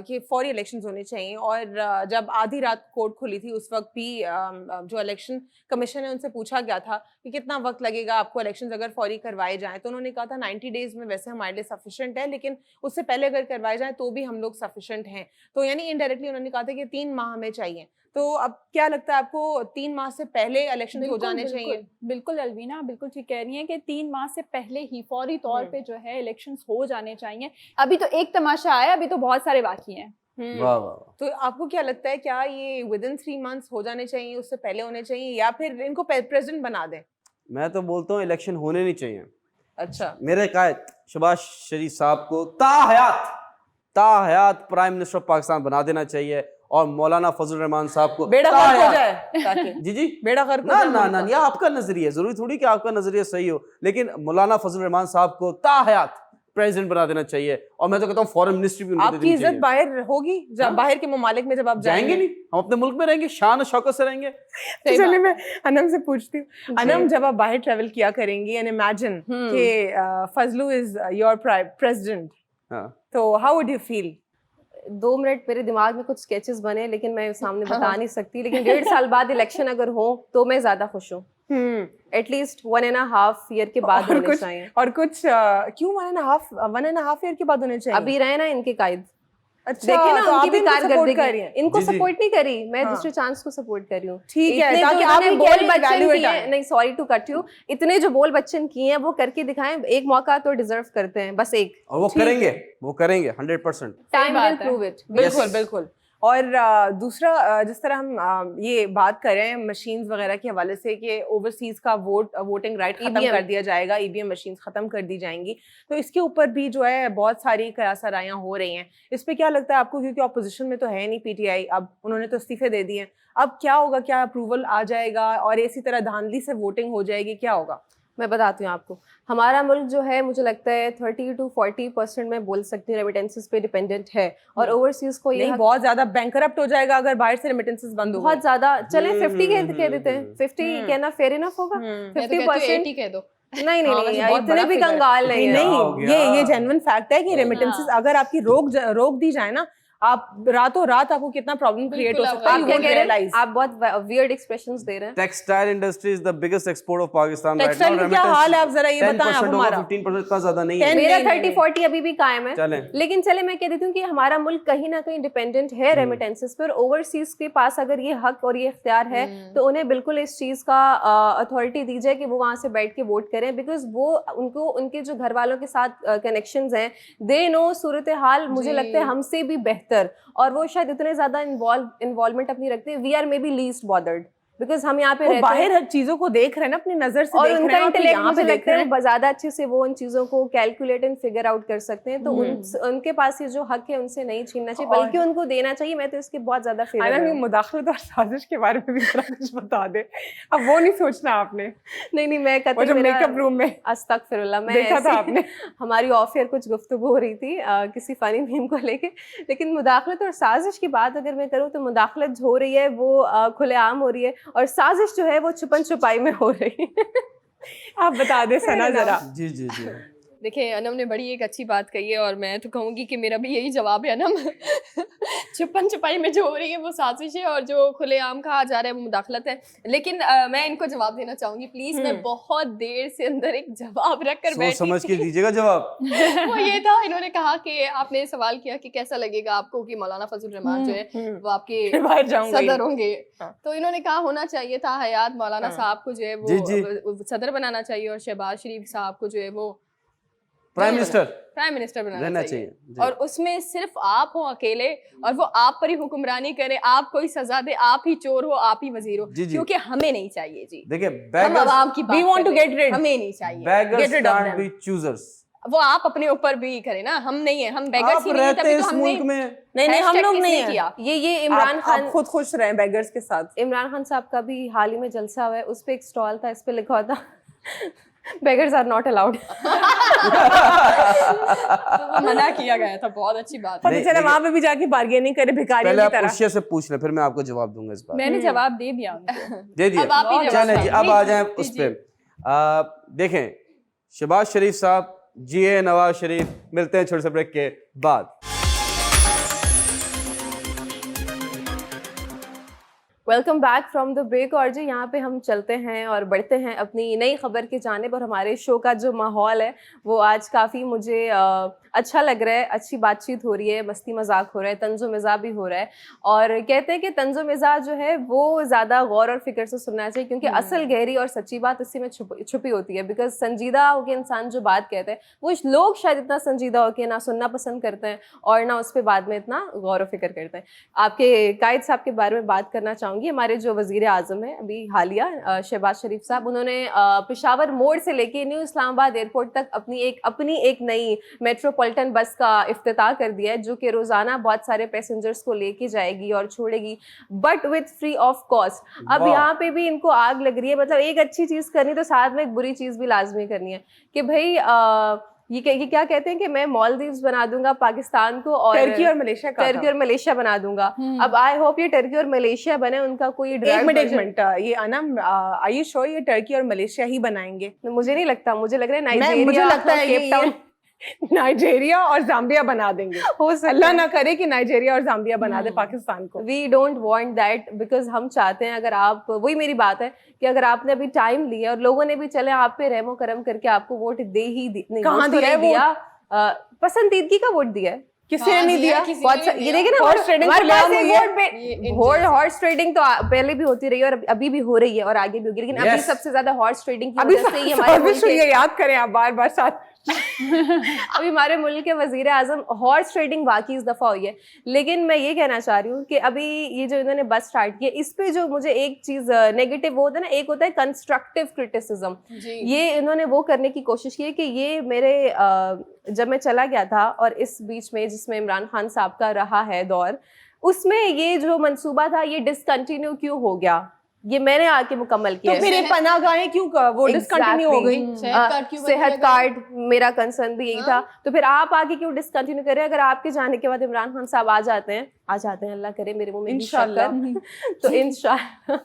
Speaker 2: कि फौरी इलेक्शंस होने चाहिए, और जब आधी रात कोर्ट खुली थी उस वक्त भी जो इलेक्शन कमीशन है उनसे पूछा गया था कि कितना वक्त लगेगा आपको इलेक्शंस अगर फौरी करवाए जाएं, तो उन्होंने कहा था 90 डेज में वैसे हमारे लिए सफिशिएंट है, लेकिन उससे पहले अगर करवाए जाएं तो भी हम लोग सफिशिएंट हैं। तो यानी इनडायरेक्टली उन्होंने कहा था कि 3 माह हमें चाहिए। तो अब क्या लगता है आपको, 3 माह से पहले इलेक्शन हो
Speaker 4: बिल्कुल,
Speaker 2: जाने
Speaker 4: बिल्कुल,
Speaker 2: चाहिए?
Speaker 4: बिल्कुल अलवीना बिल्कुल ठीक कह रही हैं कि 3 माह से पहले ही फौरी तौर पे जो है इलेक्शंस हो जाने चाहिए। अभी तो एक तमाशा आया, अभी तो बहुत सारे बाकी हैं।
Speaker 5: वाह वाह।
Speaker 2: तो आपको क्या लगता है, क्या ये विद इन 3 मंथ्स हो जाने चाहिए, उससे पहले होने चाहिए, या फिर इनको प्रेसिडेंट बना दें?
Speaker 5: मैं तो बोलता हूँ इलेक्शन होने नहीं चाहिए।
Speaker 2: अच्छा,
Speaker 5: मेरे कायद शहबाज शरीफ साहब को ताहयात प्राइम मिनिस्टर ऑफ पाकिस्तान बना देना चाहिए, और मौलाना फजल रहमान साहब को
Speaker 2: बेड़ा गर्क हो
Speaker 5: ताहयात-
Speaker 2: जाए ताकि
Speaker 5: जी जी,
Speaker 2: बेड़ा गर्क हो
Speaker 5: ना
Speaker 2: जाए
Speaker 5: ना
Speaker 2: मुल्क
Speaker 5: ना,
Speaker 2: का।
Speaker 5: ये आपका नजरिया, जरूरी थोड़ी कि आपका नजरिया सही हो, लेकिन मौलाना फजल रहमान साहब को ताहयात प्रेसिडेंट बना देना चाहिए। और मैं तो कहता हूँ फॉरेन मिनिस्ट्री भी उनको दे
Speaker 2: आपकी
Speaker 5: देनी
Speaker 2: इज्जत
Speaker 5: चाहिए।
Speaker 2: बाहर होगी जब
Speaker 5: हाँ?
Speaker 2: बाहर के ममालिक में जब आप
Speaker 5: जाएंगे नहीं, हम अपने मुल्क में रहेंगे, शान और शौकत से रहेंगे।
Speaker 2: तो चलिए मैं अनम से पूछती हूँ। अनम, जब आप बाहर ट्रेवल किया करेंगी एंड इमेजिन कि फजलू इज योर प्रेसिडेंट,
Speaker 5: हाँ।
Speaker 2: तो how would you feel?
Speaker 1: 2 minute मेरे दिमाग में कुछ स्केचेस बने, लेकिन मैं सामने बता नहीं सकती। लेकिन 1.5 साल बाद इलेक्शन अगर हो तो मैं ज्यादा खुश हूँ। एटलीस्ट 1.5 ईयर के बाद
Speaker 2: और
Speaker 1: होने
Speaker 2: कुछ
Speaker 1: चाहिए।
Speaker 2: और कुछ क्यों 1.5 ईयर के बाद होने चाहिए?
Speaker 1: अभी रहे ना इनके कायद,
Speaker 2: अच्छा,
Speaker 1: देखे ना
Speaker 2: तो आप
Speaker 1: उनकी भी
Speaker 2: इनको support
Speaker 1: कारकर्दगी।
Speaker 2: कर रही हैं।
Speaker 1: इनको
Speaker 5: जी, जी।
Speaker 1: सपोर्ट नहीं करी, मैं
Speaker 2: हाँ।
Speaker 1: दूसरे चांस को सपोर्ट कर रही हूँ।
Speaker 2: ठीक है,
Speaker 1: इतने
Speaker 2: ताकि
Speaker 1: जो
Speaker 2: आप
Speaker 1: इन्होंने
Speaker 2: इनके
Speaker 1: बोल
Speaker 2: लिए
Speaker 1: बच्चन
Speaker 2: evaluate
Speaker 1: किए
Speaker 2: आएं।
Speaker 1: हैं, नहीं सॉरी टू कट यू, इतने जो बोल बच्चन किए हैं वो करके दिखाएं। एक मौका तो डिजर्व करते हैं, बस एक।
Speaker 5: और वो करेंगे 100%।
Speaker 1: टाइम
Speaker 3: बात
Speaker 1: विल
Speaker 3: है।
Speaker 1: Prove it.
Speaker 2: बिल्कुल
Speaker 5: Yes.
Speaker 2: बिल्कुल। और दूसरा, जिस तरह हम ये बात कर रहे हैं मशीन्स वगैरह के हवाले से कि ओवरसीज का वोटिंग राइट खत्म
Speaker 1: EVM
Speaker 2: कर दिया जाएगा, ईवीएम मशीन्स खत्म कर दी जाएंगी, तो इसके ऊपर भी जो है बहुत सारी कयासराइयाँ हो रही हैं। इस पे क्या लगता है आपको, क्योंकि ऑपोजिशन में तो है नहीं पीटीआई, अब उन्होंने तो इस्तीफे दे दिए हैं, अब क्या होगा? क्या अप्रूवल आ जाएगा और इसी तरह धांधली से वोटिंग हो जाएगी? क्या होगा?
Speaker 1: मैं बताती हूँ आपको, हमारा मुल्क जो है मुझे लगता है 30 to 40% में बोल सकती हूँ रेमिटेंसेस पे डिपेंडेंट है, और ओवरसीज को ये
Speaker 2: नहीं, बहुत ज्यादा बैंकरप्ट हो जाएगा अगर बाहर से रेमिटेंसेस बंद हो
Speaker 1: बहुत ज्यादा। चलें 50 कह देते हैं,
Speaker 5: हम्म।
Speaker 1: 50 कहना फेयर इनफ होगा।
Speaker 3: मैं तो कहती हूँ
Speaker 1: 50%
Speaker 3: 80 कह दो।
Speaker 1: नहीं नहीं
Speaker 3: हाँ,
Speaker 1: नहीं,
Speaker 3: वैसे बहुत
Speaker 1: इतने
Speaker 3: बड़ा
Speaker 1: भी
Speaker 3: figure है।
Speaker 1: कंगाल नहीं है।
Speaker 5: क्या हो
Speaker 2: नहीं,
Speaker 5: गया?
Speaker 2: ये जेन्युइन फैक्ट है कि रेमिटेंसेस अगर आपकी रोक दी जाए ना, आप रातों रात आपको कितना प्रॉब्लम क्रिएट हो
Speaker 3: बिल्कुल
Speaker 2: सकता है,
Speaker 1: आप
Speaker 2: you
Speaker 1: क्या
Speaker 2: won't
Speaker 1: कह रहे
Speaker 2: realize।
Speaker 1: हैं? आप बहुत वियर्ड एक्सप्रेशंस दे रहे हैं।
Speaker 5: Textile industry is the biggest export of Pakistan right
Speaker 2: textile
Speaker 5: now.
Speaker 2: में क्या हाल है, आप जरा ये बताएं आप हमारा।
Speaker 5: 15% का ज्यादा नहीं है।
Speaker 2: 10
Speaker 1: मेरा
Speaker 2: नहीं, नहीं,
Speaker 1: 30-40 अभी भी कायम है।
Speaker 5: चलें।
Speaker 1: लेकिन चले मैं कह देती हूँ कि हमारा मुल्क कहीं ना कहीं डिपेंडेंट है रेमिटेंसेस पर। ओवरसीज के पास अगर ये हक और ये इख्तियार है तो उन्हें बिल्कुल इस चीज का अथॉरिटी दी जाए कि वो वहां से बैठ के वोट करें, बिकॉज वो उनको उनके जो घर वालों के साथ कनेक्शंस हैं, दे नो सूरत हाल मुझे लगता है हमसे भी बेहतर, और वो शायद इतने ज्यादा इन्वॉल्वमेंट अपनी रखते हैं। We are maybe least bothered, because हम यहाँ पे
Speaker 2: वो
Speaker 1: रहते
Speaker 2: बाहर
Speaker 1: हैं
Speaker 2: हर चीजों को देख रहे हैं ना, अपनी नजर से
Speaker 1: और
Speaker 2: देख रहे
Speaker 1: उनका
Speaker 2: हैं, और फिर
Speaker 1: इंटेलेक्ट
Speaker 2: यहाँ
Speaker 1: मुझे
Speaker 2: पे देख
Speaker 1: लगता
Speaker 2: रहे
Speaker 1: है
Speaker 2: हैं।
Speaker 1: ज्यादा अच्छे से वो उन चीजों को कैलकुलेट एंड फिगर आउट कर सकते हैं, तो उनके पास ये जो हक है उनसे नहीं छीनना चाहिए, बल्कि उनको देना चाहिए। मैं तो इसके बहुत ज्यादा फेवर
Speaker 2: आना
Speaker 1: हूँ।
Speaker 2: मुदाखलत और साजिश के बारे में भी थोड़ा कुछ बता दे, अब वो नहीं सोचना आपने,
Speaker 1: नहीं मैं
Speaker 2: वो
Speaker 1: कतई
Speaker 2: जो
Speaker 1: मेरा
Speaker 2: मेकअप रूम में
Speaker 1: अस्तगफिरुल्लाह, मैं
Speaker 2: देखा था
Speaker 1: ऐसी
Speaker 2: आपने।
Speaker 1: हमारी ऑफ एयर कुछ गुफ्तगू हो रही थी किसी फनी मीम को लेके, लेकिन मुदाखलत और साजिश की बात अगर मैं करूँ तो मुदाखलत हो रही है वो खुलेआम हो रही है, और साजिश जो है वो छुपन छुपाई में हो रही है।
Speaker 2: आप बता दे सना जरा।
Speaker 5: जी जी जी।
Speaker 3: देखिए अनम ने बड़ी एक अच्छी बात कही है और मैं तो कहूँगी कि मेरा भी यही जवाब है अनम। छुपन छुपाई में जो हो रही है वो साजिश है और जो खुलेआम कहा जा रहा है वो मुदाखलत है। लेकिन मैं इनको जवाब देना चाहूंगी प्लीज। मैं बहुत देर से अंदर एक जवाब रख कर
Speaker 5: सोच
Speaker 3: बैठी
Speaker 5: समझ के
Speaker 3: थी।
Speaker 5: दीजिएगा जवाब।
Speaker 3: वो ये था, इन्होंने कहा कि आपने सवाल किया कि कैसा लगेगा आपको कि मौलाना फजल रहमान जो है वो आपके
Speaker 2: बाहर जाऊंगा ही।
Speaker 3: सदर होंगे।
Speaker 2: हाँ।
Speaker 3: तो इन्होंने कहा होना चाहिए था हयात मौलाना साहब को जो है
Speaker 5: जी, जी।
Speaker 3: वो सदर बनाना चाहिए और शहबाज शरीफ साहब को जो है वो
Speaker 5: प्राइम मिनिस्टर
Speaker 3: प्राइम मिनिस्टर बनाना
Speaker 5: रहना
Speaker 3: चाहिए।
Speaker 5: चाहिए जी।
Speaker 3: और उसमें सिर्फ आप हो अकेले और वो आप पर ही हुक्मरानी करे, आप कोई सजा दे, आप ही चोर हो, आप ही वजीर हो,
Speaker 5: जी, जी।
Speaker 3: क्योंकि हमें नहीं चाहिए जी।
Speaker 5: देखिए
Speaker 3: हम
Speaker 5: beggars
Speaker 3: आवाम की बात
Speaker 2: We want to
Speaker 3: कर रहे
Speaker 2: get
Speaker 3: हैं,
Speaker 2: rid.
Speaker 3: हमें नहीं चाहिए।
Speaker 5: beggars
Speaker 2: Get rid of
Speaker 5: can't
Speaker 2: them.
Speaker 5: be choosers।
Speaker 3: वो आप अपने ऊपर भी करें ना, हम नहीं है, हम बेगर्स
Speaker 5: आप
Speaker 3: ही नहीं,
Speaker 5: रहते
Speaker 3: तभी
Speaker 5: इस
Speaker 3: तो हमने
Speaker 5: मुल्क में।
Speaker 2: नहीं हम
Speaker 3: hashtag
Speaker 2: लोग नहीं
Speaker 3: किसने
Speaker 2: है।
Speaker 3: किया।
Speaker 1: ये इमरान
Speaker 2: आप
Speaker 1: खान
Speaker 2: खुद खुश रहें बेगर्स के साथ।
Speaker 1: इमरान खान साहब का भी हाल ही में जलसा हुआ है, उस पे एक स्टॉल था, इस पे लिखा हुआ था बेगर्स आर नॉट अलाउड।
Speaker 3: तो वो मना किया गया था। बहुत अच्छी बात है।
Speaker 2: पता
Speaker 5: नहीं,
Speaker 2: चला
Speaker 5: लेकिन-
Speaker 2: वहां पे भी जाके बार्गेनिंग करे भिखारियों
Speaker 5: पहले
Speaker 2: की
Speaker 5: आप
Speaker 2: तरह।
Speaker 5: उशिया से पूछ लें, फिर मैं आपको जवाब दूंगा इस बार।
Speaker 4: मैंने जवाब दे दिया उनको।
Speaker 5: दे दिया।
Speaker 3: अब आप ही जवाब
Speaker 5: चलें जी,
Speaker 3: दें।
Speaker 5: अब आ जाएं
Speaker 3: जी,
Speaker 5: उस
Speaker 3: जी।
Speaker 5: पे। देखें शहबाज शरीफ साहब, जिए नवाज शरीफ। मिलते हैं छोटे से ब्रेक के बाद।
Speaker 1: Welcome back from the break. और जी यहाँ पे हम चलते हैं और बढ़ते हैं अपनी नई खबर की जानिब। और हमारे शो का जो माहौल है वो आज काफ़ी मुझे अच्छा लग रहा है, अच्छी बातचीत हो रही है, मस्ती मजाक हो रहा है, तंज़ो मिज़ाह भी हो रहा है। और कहते हैं कि तंज़ो मिज़ाह जो है वो ज़्यादा गौर और फिक्र से सुनना चाहिए, क्योंकि असल गहरी और सच्ची बात इसी में छुपी होती है। बिकॉज संजीदा होकर इंसान जो बात कहते हैं वो लोग शायद इतना संजीदा होकर ना सुनना पसंद करते हैं और ना उस पर बाद में इतना गौर और फिक्र करते हैं। आपके कायद साहब के बारे में बात करना चाहूँगी। हमारे जो वज़ीर आज़म है अभी हालिया शहबाज शरीफ साहब, उन्होंने पेशावर मोड़ से लेके न्यू इस्लामाबाद एयरपोर्ट तक अपनी एक नई मेट्रोपॉलिटन बस का इफ्तिताह कर दिया है, जो कि रोज़ाना बहुत सारे पैसेंजर्स को लेके जाएगी और छोड़ेगी, but with free of cost. अब
Speaker 5: वाह।
Speaker 1: यहाँ पे भी इनको आग लग रही है। मतलब एक अच्छी चीज़ करनी तो साथ में एक बुरी चीज़ भी लाजमी करनी है कि भाई ये क्या कहते हैं कि मैं मालदीव्स बना दूंगा पाकिस्तान को और
Speaker 2: टर्की और मलेशिया का
Speaker 1: टर्की और मलेशिया बना दूंगा। अब आई होप ये टर्की और मलेशिया बने, उनका कोई
Speaker 2: एक
Speaker 1: direct
Speaker 2: मिनट
Speaker 1: version-
Speaker 2: ये अनम आर यू श्योर ये टर्की और मलेशिया ही बनाएंगे?
Speaker 1: मुझे नहीं लगता, मुझे लग रहा है
Speaker 2: मुझे
Speaker 1: नाइजीरिया
Speaker 2: लगता है
Speaker 1: केप टाउन
Speaker 2: नाइजीरिया और जाम्बिया बना देंगे।
Speaker 1: हो सकता
Speaker 2: अल्लाह
Speaker 1: है।
Speaker 2: ना करे कि नाइजीरिया और जाम्बिया बना दे पाकिस्तान को।
Speaker 1: We don't want that, because हम चाहते हैं, अगर आप, वही मेरी बात है कि अगर आपने अभी टाइम लिया और लोगों ने भी चले आप पे रहमो करम करके आपको वोट दे ही नहीं,
Speaker 2: कहाँ
Speaker 1: वोट तो
Speaker 2: दिया है
Speaker 1: नहीं दिया, पसंदीदगी का वोट दिया है।
Speaker 2: किसी ने नहीं दिया।
Speaker 1: ये देखे ना,
Speaker 2: Horse trading
Speaker 1: हमारे
Speaker 2: खुलेआम
Speaker 1: पास एक
Speaker 2: हुई है।
Speaker 1: वोट पे हॉर्स ट्रेडिंग तो पहले भी होती रही है और अभी भी हो रही है और आगे भी होगी, लेकिन अभी
Speaker 5: Yes.
Speaker 1: सबसे ज्यादा हॉर्स ट्रेडिंग की
Speaker 2: अभी
Speaker 1: वजह से ही हमारे
Speaker 2: सर्विस
Speaker 1: मुल्क
Speaker 2: हुई
Speaker 1: के
Speaker 2: है, याद करें आप बार बार साथ।
Speaker 1: अभी हमारे मुल्क के वजीर आजम हॉर्स ट्रेडिंग वाकई इस दफ़ा हुई है। लेकिन मैं ये कहना चाह रही हूँ कि अभी ये जो इन्होंने बस स्टार्ट किया, इस पे जो मुझे एक चीज़ नेगेटिव वो होता है ना, एक होता है कंस्ट्रक्टिव क्रिटिसिज्म, ये इन्होंने वो करने की कोशिश की है कि ये मेरे जब मैं चला गया था और इस बीच में जिसमें इमरान खान साहब का रहा है दौर, उसमें ये जो मंसूबा था ये डिसकंटिन्यू क्यों हो गया, ये मैंने आके मुकम्मल किया।
Speaker 2: तो फिर ये पनाहगाहें क्यों वो डिसकंटिन्यू हो गई?
Speaker 1: सेहत कार्ड मेरा कंसर्न भी यही था। तो फिर आप आगे क्यों डिसकंटिन्यू करें? अगर आपके जाने के बाद इमरान खान साहब आ जाते हैं, अल्लाह करे मेरे मुंह में
Speaker 2: इंशाल्लाह।
Speaker 1: तो इंशाल्लाह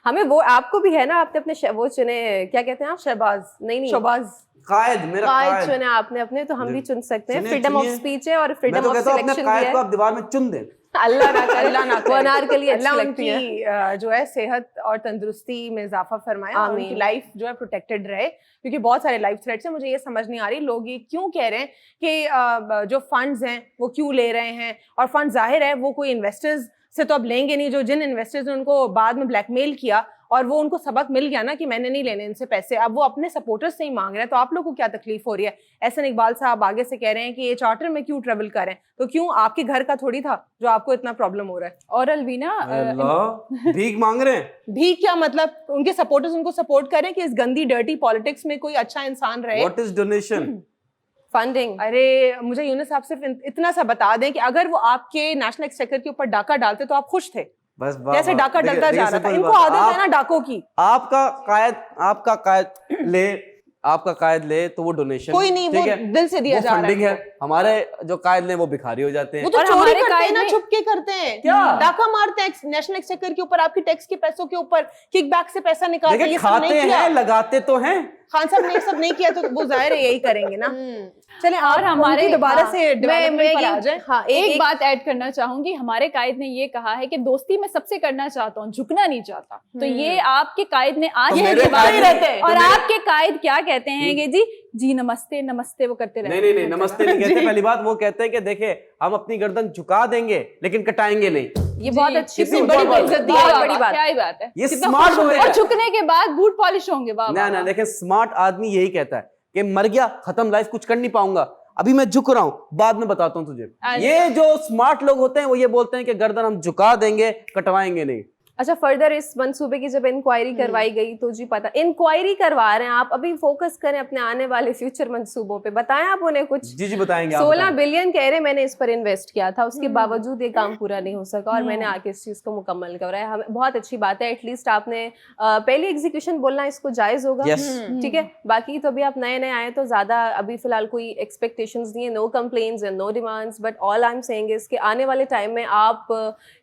Speaker 1: हमें वो, आपको भी है ना, आपने अपने वो चुने, क्या कहते हैं आप,
Speaker 2: शहबाज
Speaker 1: नहीं
Speaker 2: शहबाज
Speaker 5: कायद, मेरा
Speaker 1: कायद
Speaker 5: कायद
Speaker 1: चुने आपने अपने, तो हम भी चुन सकते हैं।
Speaker 5: चुनिए,
Speaker 1: फ्रीडम ऑफ
Speaker 5: चुनिए।
Speaker 1: स्पीच है और
Speaker 5: मैं
Speaker 1: फ्रीडम
Speaker 5: तो
Speaker 1: ऑफ
Speaker 5: कहता हूँ अपने
Speaker 1: सिलेक्शन भी
Speaker 5: कायद को
Speaker 1: है।
Speaker 5: आप दीवार में चुन दें।
Speaker 1: अल्लाह ना करे,
Speaker 2: अल्लाह ना
Speaker 1: वो
Speaker 2: करे।
Speaker 1: अनार के लिए अच्छी
Speaker 2: अल्लाह
Speaker 1: लगती है।
Speaker 2: उनकी जो है सेहत और तंदुरुस्ती में इजाफा फरमाए और
Speaker 1: आमीन।
Speaker 2: उनकी लाइफ जो है प्रोटेक्टेड रहे, क्योंकि बहुत सारे लाइफ थ्रेट्स हैं। मुझे ये समझ नहीं आ रही लोग ये क्यों कह रहे हैं कि जो फंड्स हैं वो क्यों ले रहे हैं, और फंड जाहिर है वो कोई इन्वेस्टर्स से तो अब लेंगे नहीं, जो जिन इन्वेस्टर्स ने उनको बाद में ब्लैकमेल किया और वो उनको सबक मिल गया ना कि मैंने नहीं लेने इनसे पैसे, अब वो अपने सपोर्टर्स से ही मांग रहे हैं, तो आप लोग को क्या तकलीफ हो रही है? एहसन इकबाल साहब आगे से कह रहे हैं कि ये चार्टर में क्यों ट्रेवल कर रहे हैं, तो क्यों आपके घर का थोड़ी था जो आपको इतना प्रॉब्लम हो रहा है?
Speaker 4: और अलवीना
Speaker 5: अल्लाह, भीख मांग रहे हैं।
Speaker 2: भी क्या मतलब, उनके सपोर्टर्स उनको सपोर्ट करें कि इस गंदी डर्टी पॉलिटिक्स में कोई अच्छा इंसान रहे।
Speaker 5: What is donation?
Speaker 1: फंडिंग।
Speaker 2: अरे मुझे यूनुस साहब सिर्फ इतना सा बता दें कि अगर वो आपके नेशनल एक्सचेकर के ऊपर डाका डालते तो आप खुश थे?
Speaker 5: बस
Speaker 2: कैसे डाका
Speaker 5: देखिए-
Speaker 2: डलता
Speaker 5: देखिए
Speaker 2: जा रहा था,
Speaker 5: सिंपल
Speaker 2: इनको
Speaker 5: बात,
Speaker 2: आदत है ना डाकों की।
Speaker 5: आपका कायद ले तो वो डोनेशन,
Speaker 2: कोई नहीं, वो
Speaker 5: ठीक है?
Speaker 2: दिल से दिया
Speaker 5: वो
Speaker 2: जा रहा
Speaker 5: फंडिंग
Speaker 2: है।
Speaker 5: है। हमारे जो कायद ले वो भिखारी हो जाते हैं।
Speaker 2: वो तो
Speaker 1: और
Speaker 2: चोरी
Speaker 1: हमारे
Speaker 2: करते हैं
Speaker 1: कायद
Speaker 2: ना,
Speaker 1: में-
Speaker 2: छुपके करते हैं,
Speaker 5: क्या?
Speaker 2: डाका मारते हैं नेशनल एक्सचेकर के ऊपर, आपके टैक्स के पैसों के ऊपर किकबैक से पैसा निकालते हैं।
Speaker 5: देखिए
Speaker 2: ये सब
Speaker 5: खाते
Speaker 2: नहीं किया।
Speaker 5: हैं, लगाते तो हैं।
Speaker 2: खान साहब ने ये सब नहीं किया तो वो जाहिर है यही करेंगे ना। चले
Speaker 4: और हमारे
Speaker 2: दोबारा
Speaker 1: हाँ,
Speaker 2: से डेवलपमेंट पर आ जाए।
Speaker 1: हाँ,
Speaker 4: एक बात ऐड करना चाहूंगी, हमारे कायद ने ये कहा है कि दोस्ती मैं सबसे करना चाहता हूँ, झुकना नहीं चाहता। तो ये आपके कायद ने आज
Speaker 5: तो
Speaker 4: ये
Speaker 5: मेरे
Speaker 4: जवाब
Speaker 5: कायद
Speaker 4: दिया।
Speaker 2: रहते हैं।
Speaker 4: और
Speaker 5: तो मेरे-
Speaker 4: आपके कायद क्या कहते हैं कि जी नमस्ते नमस्ते वो करते रहते
Speaker 5: नहीं
Speaker 4: हैं।
Speaker 5: नमस्ते नहीं कहते। पहली बात वो कहते हैं कि देखे हम अपनी गर्दन झुका देंगे लेकिन कटाएंगे नहीं।
Speaker 1: ये बहुत अच्छी
Speaker 5: कितनी
Speaker 1: सोच
Speaker 5: बड़ी
Speaker 1: है,
Speaker 5: बात है।
Speaker 1: बहुत
Speaker 4: बहुत
Speaker 1: बड़ी बात।
Speaker 4: क्या ही बात है।
Speaker 5: ये
Speaker 4: कितना
Speaker 5: स्मार्ट
Speaker 4: खुश हो
Speaker 5: बंदे
Speaker 4: रहे हैं।
Speaker 5: हैं।
Speaker 4: और झुकने के बाद बूट पॉलिश होंगे। वाह
Speaker 5: ना
Speaker 4: वाह,
Speaker 5: ना
Speaker 4: वाह।
Speaker 5: देखें, स्मार्ट आदमी यही कहता है कि मर गया, खत्म लाइफ, कुछ कर नहीं पाऊंगा, अभी मैं झुक रहा हूँ, बाद में बताता हूँ तुझे।
Speaker 4: अच्छा।
Speaker 5: ये जो स्मार्ट लोग होते हैं वो ये बोलते हैं कि गर्दन हम झुका देंगे, कटवाएंगे नहीं।
Speaker 1: अच्छा, फर्दर इस मंसूबे की जब इंक्वायरी करवाई गई तो जी पता, इंक्वायरी करवा रहे हैं आप, अभी फोकस करें अपने आने वाले फ्यूचर मंसूबों पे। बताएं आप उन्हें कुछ।
Speaker 5: जी बताएंगे आप
Speaker 1: 16
Speaker 5: बताएं।
Speaker 1: बिलियन कह रहे मैंने इस पर इन्वेस्ट किया था, उसके बावजूद ये काम पूरा नहीं हो सका और मैंने आके इस चीज को मुकम्मल कराया। हमें बहुत अच्छी बात है, एटलीस्ट आपने पहली एग्जीक्यूशन बोलना इसको जायज होगा।
Speaker 5: Yes.
Speaker 1: ठीक है, बाकी तो अभी आप नए नए आए तो ज्यादा अभी फिलहाल कोई एक्सपेक्टेशंस नहीं है, no complaints and no demands, but all I am saying is कि आने वाले टाइम में आप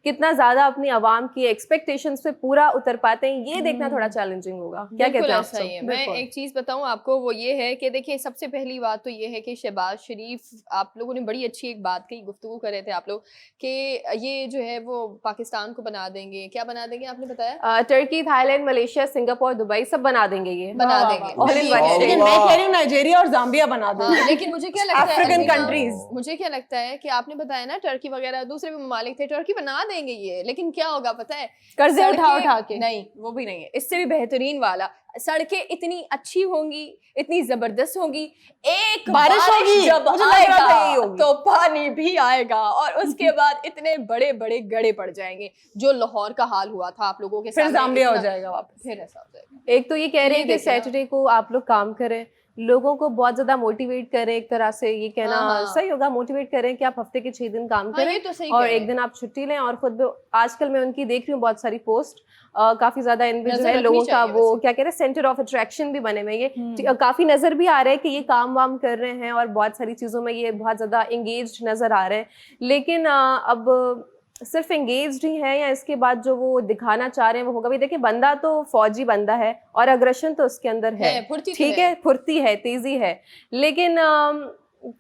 Speaker 1: कितना ज्यादा अपनी आवाम की एक्सपेक्टेशंस पे पूरा उतर पाते हैं, ये देखना थोड़ा चैलेंजिंग होगा। क्या
Speaker 3: बिल्कुल
Speaker 1: कहते हैं आप
Speaker 3: ऐसा
Speaker 1: सब?
Speaker 3: ही है। मैं एक चीज बताऊं आपको, वो ये है कि देखिए सबसे पहली बात तो ये है कि शहबाज शरीफ, आप लोगों ने बड़ी अच्छी एक बात कही, गुफ्तगू कर रहे थे आप लोग कि ये जो है वो पाकिस्तान को बना देंगे। क्या बना देंगे आपने बताया?
Speaker 1: Turkey, Thailand, Malaysia, Singapore, Dubai सब बना देंगे ये।
Speaker 3: बना
Speaker 4: वाह,
Speaker 3: देंगे।
Speaker 4: वाह,
Speaker 1: all in
Speaker 3: ठीक
Speaker 1: one
Speaker 3: है।
Speaker 1: shape।
Speaker 2: लेकिन मैं कह रही हूँ नाइजीरिया और जाम्बिया बना दो।
Speaker 3: हाँ, लेकिन मुझे क्या लगता है
Speaker 2: African
Speaker 3: अजीमा,
Speaker 2: countries।
Speaker 3: मुझे क्या लगता है कि आपने बताया ना टर्की वगैरह दूसरे भी ममालिक थे, टर्की बना देंगे ये, लेकिन क्या होगा पता है?
Speaker 4: कर्जे उठा
Speaker 3: सड़कें-
Speaker 4: उठा के।
Speaker 3: नहीं, वो भी नहीं है, इससे भी बेहतरीन वाला। सड़कें इतनी अच्छी होंगी, इतनी जबरदस्त होंगी, एक
Speaker 2: बारिश होगी,
Speaker 3: जब
Speaker 2: मुझे लग रहा था यही
Speaker 3: आएगा
Speaker 2: होगी।
Speaker 3: तो पानी भी आएगा और उसके बाद इतने बड़े बड़े गड्ढे पड़ जाएंगे, जो लाहौर का हाल हुआ था आप लोगों के
Speaker 2: फिर
Speaker 3: सामने।
Speaker 2: जाम्बिया हो
Speaker 3: इतना-
Speaker 2: जाएगा वापस।
Speaker 3: फिर ऐसा हो जाएगा।
Speaker 1: एक तो ये कह रहे
Speaker 3: ये
Speaker 1: हैं कि
Speaker 3: देखना।
Speaker 1: सैटरडे को आप लोग काम करें, लोगों को बहुत ज्यादा मोटिवेट करें, एक तरह से ये कहना
Speaker 3: हाँ।
Speaker 1: सही होगा, मोटिवेट करें कि आप हफ्ते के 6 दिन काम
Speaker 3: हाँ,
Speaker 1: करें
Speaker 3: ये तो सही
Speaker 1: और
Speaker 3: कह रहे
Speaker 1: एक
Speaker 3: हैं।
Speaker 1: दिन आप छुट्टी लें। और खुद भी आजकल मैं उनकी देख रही हूँ बहुत सारी पोस्ट, काफी ज्यादा इन पे जो
Speaker 3: नजर
Speaker 1: है
Speaker 3: रखनी
Speaker 1: लोगों का
Speaker 3: चाहिए
Speaker 1: वो
Speaker 3: वैसे।
Speaker 1: क्या कह रहे हैं सेंटर ऑफ अट्रैक्शन भी बने हुए हैं ये। काफी नजर भी आ रहा है कि ये काम वाम कर रहे हैं और बहुत सारी चीजों में ये बहुत ज्यादा एंगेज्ड नजर आ रहे हैं, लेकिन अब सिर्फ एंगेज्ड ही है या इसके बाद जो वो दिखाना चाह रहे हैं वो होगा भी। देखिए, बंदा तो फौजी बंदा है और अग्रेशन तो उसके अंदर है,
Speaker 3: फुर्ती तो
Speaker 1: ठीक है, फुर्ती है, तेजी है, लेकिन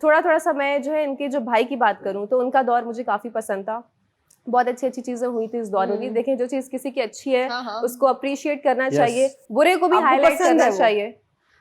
Speaker 1: थोड़ा थोड़ा सा मैं जो है इनके जो भाई की बात करूं तो उनका दौर मुझे काफी पसंद था। बहुत अच्छी अच्छी चीजें हुई थी इस दौर में भी। देखें, जो चीज किसी की अच्छी है
Speaker 3: हाँ, हाँ।
Speaker 1: उसको अप्रिशिएट करना
Speaker 5: Yes.
Speaker 1: चाहिए, बुरे को भी
Speaker 2: आपको
Speaker 1: हाईलाइट
Speaker 2: पसंद
Speaker 1: करना
Speaker 2: है वो?
Speaker 1: चाहिए।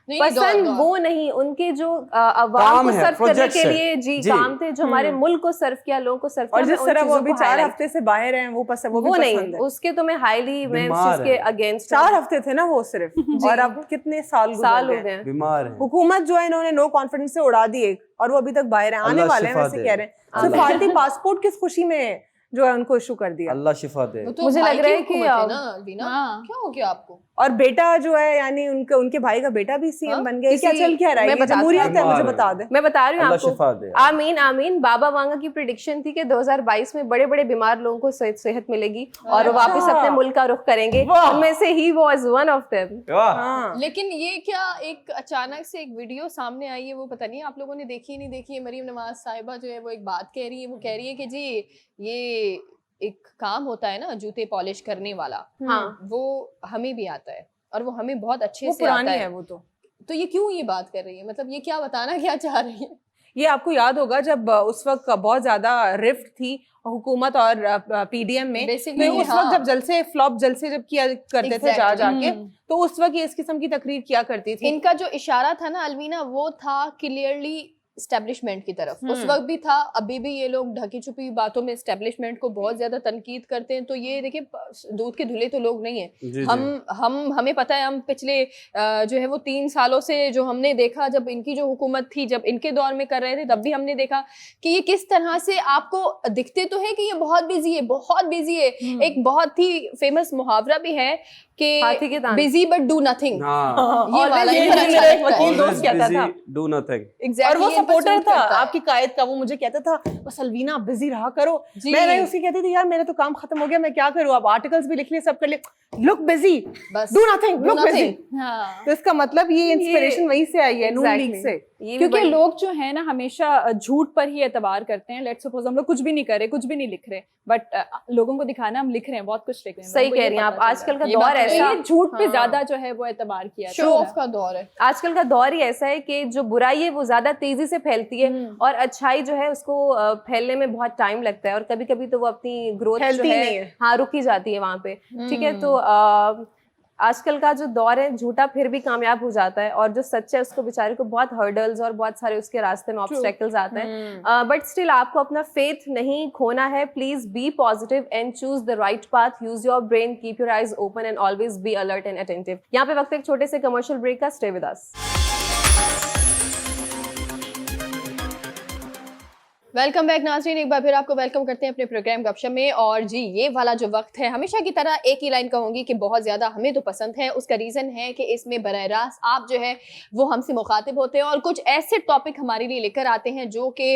Speaker 3: नहीं,
Speaker 1: पसंद
Speaker 3: दौर-
Speaker 1: वो नहीं, उनके जो अवाम
Speaker 5: काम
Speaker 1: को
Speaker 5: है,
Speaker 1: सर्व करने
Speaker 5: projects
Speaker 1: के
Speaker 5: है।
Speaker 1: लिए जी
Speaker 5: जी।
Speaker 1: काम थे, जो हमारे मुल्क को सर्व किया, लोगों को सर्व किया,
Speaker 2: और
Speaker 1: मैं
Speaker 2: जिस
Speaker 1: उन
Speaker 2: तरह वो
Speaker 1: चीजों
Speaker 2: अभी
Speaker 1: को
Speaker 2: 4
Speaker 1: highlight-
Speaker 2: हफ्ते से बाहर हैं वो पसंद, वो भी
Speaker 1: वो नहीं,
Speaker 2: पसंद है।
Speaker 1: उसके तो मैं हाईली मैं उस
Speaker 5: बीमार
Speaker 1: चीज के
Speaker 5: है।
Speaker 1: अगेंस्ट
Speaker 2: 4 हफ्ते थे ना वो सिर्फ, और अब कितने साल
Speaker 1: साल
Speaker 2: गुजर
Speaker 1: हो
Speaker 2: गए।
Speaker 1: गए।
Speaker 5: बीमार है।
Speaker 2: हुकूमत जो है इन्होंने नो कॉन्फिडेंस से उड़ा दी एक, और वो अभी तक बाहर है, आने
Speaker 5: अल्लाह
Speaker 2: वाले हैं
Speaker 5: शिफा
Speaker 2: वैसे
Speaker 5: दे।
Speaker 2: कह रहे हैं। सफारती पासपोर्ट किस खुशी में जो है उनको इशू कर दिया।
Speaker 5: अल्लाह शिफा दे।
Speaker 3: वो तो
Speaker 1: मुझे
Speaker 3: भाई
Speaker 1: लग रहा
Speaker 3: की
Speaker 1: है कि
Speaker 3: हुकूमत है ना अलवीना,
Speaker 4: हाँ।
Speaker 3: क्या हो गया आपको?
Speaker 2: और बेटा जो है यानी उनके भाई का बेटा भी सीएम
Speaker 3: हाँ?
Speaker 2: बन गया। क्या
Speaker 1: किसी-
Speaker 2: चल क्या रहा है?
Speaker 1: मैं
Speaker 2: ये
Speaker 1: बताती
Speaker 2: जमहूरियत है,
Speaker 5: हूँ।
Speaker 2: मुझे बता दे।
Speaker 1: मैं बता रही हूँ
Speaker 5: अल्लाह
Speaker 1: आपको।
Speaker 5: शिफा दे।
Speaker 1: आमीन आमीन। बाबा वांगा की प्रिडिक्शन थी कि 2022 में बड़े बड़े बीमार लोगों को सेहत मिलेगी और वो वापस अपने मुल्क का रुख करेंगे।
Speaker 2: वाह।
Speaker 1: उनमें से he was one of them.
Speaker 5: वाह।
Speaker 2: हाँ।
Speaker 3: लेकिन ये क्या एक अचानक से एक वीडियो सामने आई है, वो पता नहीं आप लोगों ने देखी नहीं देखी है। मरीम नवाज साहिबा जो है वो एक बात कह रही है, वो कह रही है कि जी ये एक काम होता है ना जूते पॉलिश करने वाला,
Speaker 1: हाँ,
Speaker 3: वो हमें भी आता है और वो हमें बहुत अच्छे
Speaker 2: वो
Speaker 3: से आता
Speaker 2: पुरानी
Speaker 3: है।
Speaker 2: है वो
Speaker 3: तो ये क्यों ये बात कर रही है, मतलब ये क्या बताना क्या चाह रही है?
Speaker 2: ये आपको याद होगा जब उस वक्त बहुत ज्यादा रिफ्ट थी हुकूमत और पीडीएम में,
Speaker 3: Basically,
Speaker 2: तो उस
Speaker 3: हाँ।
Speaker 2: वक्त जब जलसे जब किया करते थे जा
Speaker 3: Exactly.
Speaker 2: जाके, तो उस वक्त ये इस किस्म की तकरीर किया करती थी।
Speaker 3: इनका जो इशारा था ना अलवीना, वो था क्लियरली एस्टेब्लिशमेंट की तरफ। उस वक्त भी था, अभी भी ये लोग ढकी छुपी बातों में एस्टेब्लिशमेंट को बहुत ज्यादा तनकीद करते हैं। तो ये देखिए, दूध के धुले तो लोग नहीं है।
Speaker 5: जी,
Speaker 3: हमें पता है, हम पिछले जो है वो 3 सालों से जो हमने देखा, जब इनकी जो हुकूमत थी, जब इनके दौर में कर रहे थे, तब भी हमने देखा कि ये किस तरह से आपको दिखते तो है कि ये बहुत बिजी है, बहुत बिजी है। एक बहुत ही फेमस मुहावरा भी है
Speaker 1: हाथी के
Speaker 3: कि
Speaker 1: दांत।
Speaker 3: Busy but do nothing.
Speaker 5: हाँ,
Speaker 3: ये वाला
Speaker 2: ये
Speaker 3: ही
Speaker 2: मेरा
Speaker 3: अच्छा
Speaker 2: एक
Speaker 3: लगता है।
Speaker 2: वकील दोस्त कहता था।
Speaker 5: Do nothing.
Speaker 3: Exactly,
Speaker 2: और वो
Speaker 3: ये
Speaker 2: सपोर्टर
Speaker 3: पसंद
Speaker 2: था
Speaker 3: करता है।
Speaker 2: आपकी कायद का, वो मुझे कहता था बस अलवीना बिजी रहा करो।
Speaker 3: जी।
Speaker 2: मैं उसकी कहती थी यार मेरा तो काम खत्म हो गया, मैं क्या करूँ, अब आर्टिकल्स भी लिख लिए, सब कर लिए, लुक बिजी,
Speaker 3: बस
Speaker 2: डू नथिंग, लुक बिजी।
Speaker 4: हाँ।
Speaker 2: तो इसका मतलब ये इंस्पिरेशन वहीं से आई है, नून लीग
Speaker 1: Exactly.
Speaker 2: से।
Speaker 1: ये भी
Speaker 4: क्योंकि
Speaker 1: बड़ी-
Speaker 4: लोग जो है ना हमेशा झूठ पर ही एतबार करते हैं। लेट्स सपोज हम लोग कुछ भी नहीं कर रहे, कुछ भी नहीं लिख रहे, बट लोगों को दिखाना हम लिख रहे हैं, बहुत कुछ लिख रहे हैं।
Speaker 1: सही
Speaker 4: लोगों को
Speaker 1: कह
Speaker 4: ये
Speaker 1: रही हैं आप,
Speaker 4: पता चल
Speaker 1: आजकल का
Speaker 3: ये
Speaker 1: दौर
Speaker 3: बात तो
Speaker 4: रहा है।
Speaker 1: ऐसा,
Speaker 4: तो ये झूठ पे
Speaker 1: हाँ।
Speaker 4: ज्यादा जो है वो एतबार किया
Speaker 3: शो
Speaker 4: जाता
Speaker 3: ऑफ
Speaker 4: है।
Speaker 3: का दौर है।
Speaker 1: आजकल का दौर ही ऐसा है कि जो बुराई है वो ज्यादा तेजी से फैलती है और अच्छाई जो है उसको फैलने में बहुत टाइम लगता है, और कभी कभी तो वो अपनी ग्रोथ जो
Speaker 2: फैलती नहीं
Speaker 1: है
Speaker 2: है।
Speaker 1: हाँ रुकी जाती है वहां पे। ठीक है, तो आजकल का जो दौर है, झूठा फिर भी कामयाब हो जाता है, और जो सच्चा है उसको बेचारे को बहुत हर्डल्स और बहुत सारे उसके रास्ते में ऑब्स्टेकल्स आते हैं, बट स्टिल आपको अपना फेथ नहीं खोना है। Please be positive and choose the right path, use your brain, keep your eyes open and always be alert and attentive. यहाँ पे वक्त एक छोटे से कमर्शियल ब्रेक का, stay with us.
Speaker 3: Welcome back नाज़रीन, एक बार फिर आपको वेलकम करते हैं अपने प्रोग्राम गपशप में। और जी, ये वाला जो वक्त है, हमेशा की तरह एक ही लाइन कहूंगी कि बहुत ज़्यादा हमें तो पसंद है। उसका रीज़न है कि इसमें बराह रास्त आप जो है वो हमसे मुखातिब होते हैं और कुछ ऐसे टॉपिक हमारे लिए लेकर आते हैं जो कि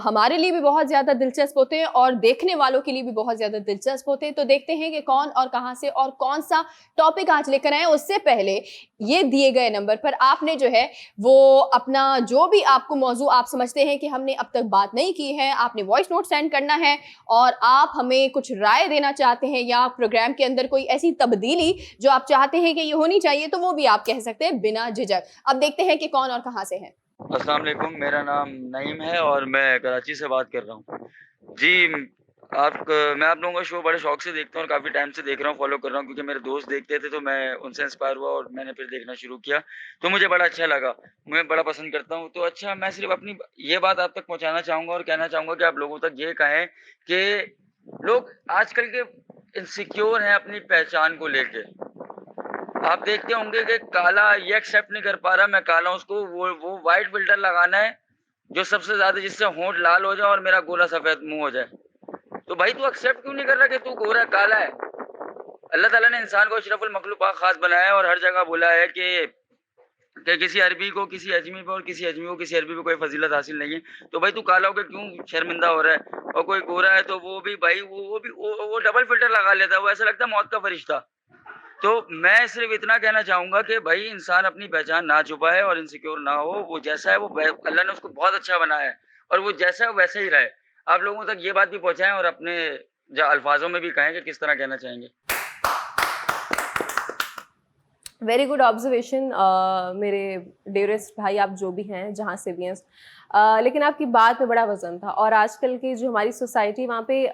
Speaker 3: हमारे लिए भी बहुत ज़्यादा दिलचस्प होते हैं और देखने वालों के लिए भी बहुत ज़्यादा दिलचस्प होते हैं। तो देखते हैं कि कौन और कहाँ से और कौन सा टॉपिक आज लेकर आए। उससे पहले ये दिए गए नंबर पर आपने जो है वो अपना जो भी आपको मौजू आप समझते हैं कि हमने अब तक बात नहीं की है, आपने वॉइस नोट सेंड करना है और आप हमें कुछ राय देना चाहते हैं या प्रोग्राम के अंदर कोई ऐसी तब्दीली जो आप चाहते हैं कि ये होनी चाहिए, तो वो भी आप कह सकते हैं बिना झिझक। अब देखते हैं कि कौन और कहां से है।
Speaker 6: अस्सलाम वालेकुम, मेरा नाम नईम है और मैं कराची से बात कर रहा हूँ। जी, मैं आप लोगों का शो बड़े शौक से देखता हूँ और काफ़ी टाइम से देख रहा हूँ, फॉलो कर रहा हूँ, क्योंकि मेरे दोस्त देखते थे तो मैं उनसे इंस्पायर हुआ और मैंने फिर देखना शुरू किया, तो मुझे बड़ा अच्छा लगा, मैं बड़ा पसंद करता हूँ। तो अच्छा, मैं सिर्फ अपनी ये बात आप तक पहुँचाना चाहूँगा और कहना चाहूँगा कि आप लोगों तक ये कहें कि लोग आजकल के इनसिक्योर हैं अपनी पहचान को लेके। आप देखते होंगे कि काला ये एक्सेप्ट नहीं कर पा रहा मैं काला हूँ, उसको वो वाइट फिल्टर लगाना है जो सबसे ज्यादा, जिससे होंठ लाल हो जाए और मेरा गोरा सफेद मुंह हो जाए। तो भाई तू एक्सेप्ट क्यों नहीं कर रहा कि तू गोरा काला है? अल्लाह ताला ने इंसान को अशरफुल मखलूक़ात खास बनाया है और हर जगह बोला है कि किसी अरबी को किसी अजमी पे और किसी अजमी को किसी अरबी पे कोई फजीलत हासिल नहीं है। तो भाई तू काला होकर क्यों शर्मिंदा हो रहा है? और कोई गोरा है तो वो भी भाई वो डबल फिल्टर लगा लेता है, वो ऐसा लगता है मौत का फरिश्ता। तो मैं सिर्फ इतना कहना चाहूँगा कि भाई इंसान अपनी पहचान ना छुपाए और इनसिक्योर ना हो। वो जैसा है वो अल्लाह ने उसको बहुत अच्छा बनाया है और वो जैसा है वैसे ही रहे। आप लोगों तक ये बात भी पहुँचाएं और अपने अल्फाजों में भी कहें कि किस तरह कहना चाहेंगे।
Speaker 1: वेरी गुड ऑब्जर्वेशन मेरे डेरेस्ट भाई, आप जो भी हैं जहाँ से भी हैं, लेकिन आपकी बात में बड़ा वजन था। और आजकल की जो हमारी सोसाइटी, वहाँ पे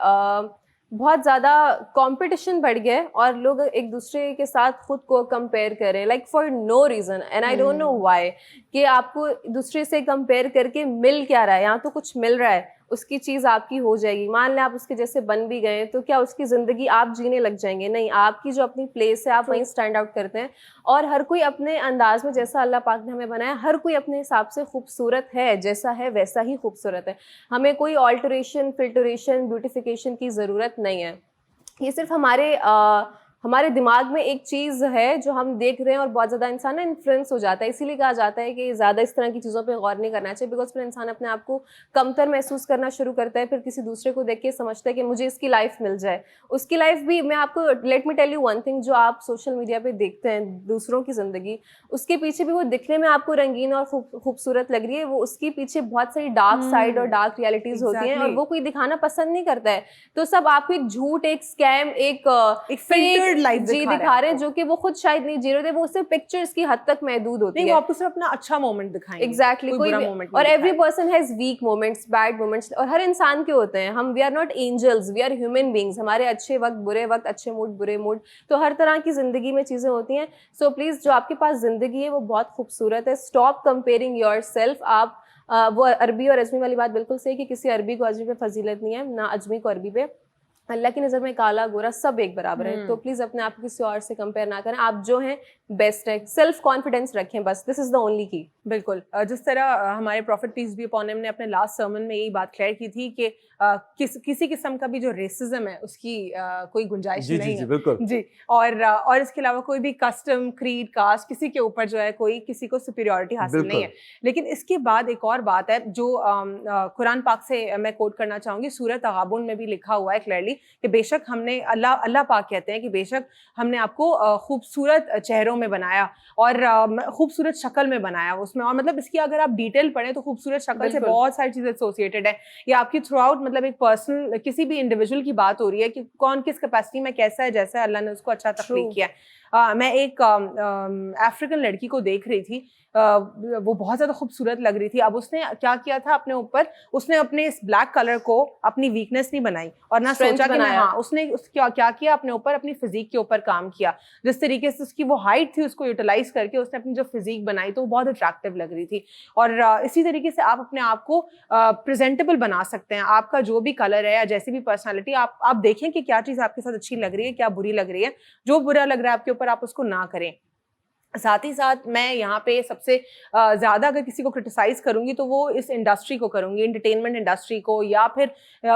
Speaker 1: बहुत ज़्यादा कंपटीशन बढ़ गया है और लोग एक दूसरे के साथ खुद को कंपेयर करें, like for no reason, and I don't know why, कि आपको दूसरे से कंपेयर करके मिल क्या रहा है? यहाँ तो कुछ मिल रहा है, उसकी चीज़ आपकी हो जाएगी। मान लें आप उसके जैसे बन भी गए तो क्या उसकी ज़िंदगी आप जीने लग जाएंगे? नहीं, आपकी जो अपनी प्लेस है आप वहीं स्टैंड आउट करते हैं। और हर कोई अपने अंदाज में, जैसा अल्लाह पाक ने हमें बनाया, हर कोई अपने हिसाब से खूबसूरत है, जैसा है वैसा ही खूबसूरत है। हमें कोई ऑल्टरेशन, फिल्टरेशन, ब्यूटिफिकेशन की ज़रूरत नहीं है। ये सिर्फ हमारे दिमाग में एक चीज़ है जो हम देख रहे हैं और बहुत ज़्यादा इंसान ना इन्फ्लुएंस हो जाता है। इसीलिए कहा जाता है कि ज़्यादा इस तरह की चीज़ों पे गौर नहीं करना चाहिए, बिकॉज फिर इंसान अपने आप को कमतर महसूस करना शुरू करता है। फिर किसी दूसरे को देख के समझता है कि मुझे इसकी लाइफ मिल जाए, उसकी लाइफ भी। मैं आपको let me tell you one thing, जो आप सोशल मीडिया पे देखते हैं दूसरों की ज़िंदगी, उसके पीछे भी वो दिखने में आपको रंगीन और खूबसूरत लग रही है, वो उसके पीछे बहुत सारी डार्क साइड और डार्क रियलिटीज़ होती हैं और वो कोई दिखाना पसंद नहीं करता है। तो सब आपको एक झूठ, एक स्कैम, एक
Speaker 2: फिल्टर्ड लाइफ
Speaker 1: दिखा रहे हैं जो कि वो खुद शायद नहीं जी रहे थे। वो सिर्फ पिक्चर्स की हद तक महदूद होती है।
Speaker 2: वो आपको सिर्फ अपना अच्छा मोमेंट दिखाएंगे।
Speaker 1: एग्जैक्टली, कोई
Speaker 2: बुरा
Speaker 1: भी,
Speaker 2: मोमेंट
Speaker 1: और every person has weak moments, bad moments, और हर इंसान के होते हैं। हम we are not angels, we are human beings. हमारे अच्छे वक्त, बुरे वक्त, अच्छे मूड, बुरे मूड, तो हर तरह की जिंदगी में चीजें होती हैं। सो प्लीज, जो आपके पास जिंदगी है वो बहुत खूबसूरत है। Stop comparing your self. आप वो अरबी और अजमी वाली बात बिल्कुल सही कि किसी अरबी को अजमी पे फजीलत नहीं है, ना अजमी को अरबी पे। अल्लाह की नज़र में काला गोरा सब एक बराबर है, तो प्लीज़ अपने आप को किसी और से कंपेयर ना करें। आप जो हैं बेस्ट है, सेल्फ कॉन्फिडेंस रखें, बस दिस इज़ द ओनली की।
Speaker 2: बिल्कुल जिस तरह हमारे prophet peace be upon him ने अपने लास्ट सर्मन में यही बात क्लियर की थी कि किसी किस्म का भी जो रेसिज्म है उसकी कोई गुंजाइश नहीं है।
Speaker 5: बिल्कुल
Speaker 2: जी, और इसके अलावा कोई भी कस्टम, क्रीड, कास्ट किसी के ऊपर जो है कोई किसी को सुपीरियॉरिटी हासिल नहीं है। लेकिन इसके बाद एक और बात है जो कुरान पाक से मैं कोट करना चाहूँगी, सूरत तगाबुन में भी लिखा हुआ है क्लियरली कि बेशक हमने अल्लाह पाक कहते हैं कि बेशक हमने आपको खूबसूरत चेहरों में बनाया और खूबसूरत शक्ल में बनाया उसमें। और मतलब इसकी अगर आप डिटेल पढ़ें तो खूबसूरत शक्ल से बहुत सारी चीज़ें एसोसिएटेड है। या आपकी थ्रू आउट मतलब एक पर्सनल किसी भी इंडिविजुअल की बात हो रही है कि कौन किस कैपेसिटी में कैसा है, जैसा अल्लाह ने उसको अच्छा तख्लीक किया है। मैं एक अफ्रीकन लड़की को देख रही थी, वो बहुत ज़्यादा खूबसूरत लग रही थी। अब उसने क्या किया था अपने ऊपर, उसने अपने इस ब्लैक कलर को अपनी वीकनेस नहीं बनाई और ना सोचा कि मैं उसने क्या किया अपने ऊपर, अपनी फिजिक के ऊपर काम किया। जिस तरीके से उसकी वो हाइट थी उसको यूटिलाइज करके उसने अपनी जो फिजिक बनाई तो वो बहुत अट्रैक्टिव लग रही थी। और इसी तरीके से आप अपने आप को प्रेजेंटेबल बना सकते हैं। आपका जो भी कलर है या जैसी भी पर्सनैलिटी, आप देखें कि क्या चीज़ आपके साथ अच्छी लग रही है, क्या बुरी लग रही है। जो बुरा लग रहा है आपके ऊपर आप उसको ना करें। साथ ही साथ मैं यहाँ पे सबसे ज़्यादा अगर किसी को क्रिटिसाइज़ करूँगी तो वो इस इंडस्ट्री को करूँगी, एंटरटेनमेंट इंडस्ट्री को या फिर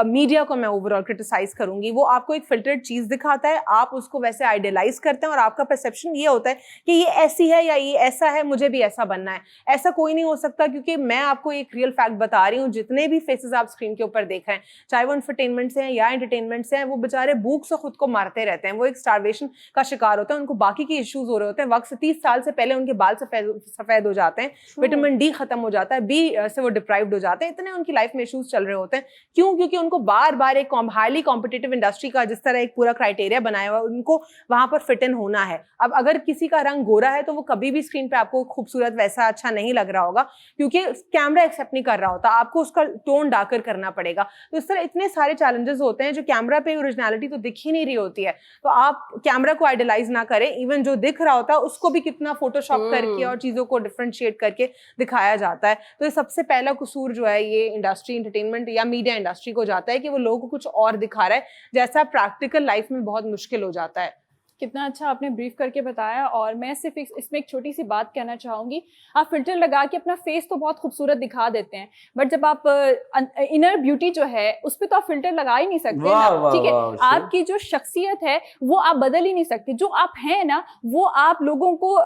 Speaker 2: मीडिया को मैं ओवरऑल क्रिटिसाइज़ करूँगी। वो आपको एक फिल्टर्ड चीज़ दिखाता है, आप उसको वैसे आइडियलाइज करते हैं और आपका परसेप्शन ये होता है कि ये ऐसी है या ये ऐसा है, मुझे भी ऐसा बनना है। ऐसा कोई नहीं हो सकता, क्योंकि मैं आपको एक रियल फैक्ट बता रही हूँ। जितने भी फेसेस आप स्क्रीन के ऊपर देख रहे हैं, चाहे वो इंटरटेनमेंट से हैं या एंटरटेनमेंट से हैं, वो बेचारे भूख से खुद को मारते रहते हैं। वो एक स्टारवेशन का शिकार होता है, उनको बाकी के इश्यूज हो रहे होते हैं। वक्त से 30 साल से पहले उनके बाल सफेद हो जाते हैं, विटामिन डी खत्म हो जाता है, बी से वो डिप्राइव्ड हो जाते हैं। इतने उनकी लाइफ में इश्यूज चल रहे होते हैं। क्यों? क्योंकि उनको बार बार एक हाईली कॉम्पिटिटिव इंडस्ट्री का जिस तरह एक पूरा क्राइटेरिया बनाया हुआ है, उनको वहां पर फिट इन होना है। अब अगर किसी का रंग गोरा है तो वो कभी भी स्क्रीन पे आपको खूबसूरत वैसा अच्छा नहीं लग रहा होगा, क्योंकि कैमरा एक्सेप्ट नहीं कर रहा होता। आपको उसका टोन डार्कर करना पड़ेगा। तो इस तरह इतने सारे चैलेंजेस होते हैं जो कैमरा पे ओरिजिनलिटी तो दिख ही नहीं रही होती है। तो आप कैमरा को आइडलाइज ना करें। इवन जो दिख रहा होता है उसको भी कितना फोटोशॉप करके और चीजों को डिफरेंशिएट करके दिखाया जाता है। तो ये सबसे पहला कसूर जो है ये इंडस्ट्री, एंटरटेनमेंट या मीडिया इंडस्ट्री को जाता है कि वो लोगों को कुछ और दिखा रहा है, जैसा प्रैक्टिकल लाइफ में बहुत मुश्किल हो जाता है।
Speaker 4: कितना अच्छा आपने ब्रीफ करके बताया। और मैं सिर्फ इसमें एक छोटी सी बात कहना चाहूँगी, आप फिल्टर लगा के अपना फेस तो बहुत खूबसूरत दिखा देते हैं, बट जब आप इनर ब्यूटी जो है उस पर तो आप फिल्टर लगा ही नहीं सकते ना, ठीक है। आपकी जो शख्सियत है वो आप बदल ही नहीं सकते। जो आप हैं ना वो आप लोगों को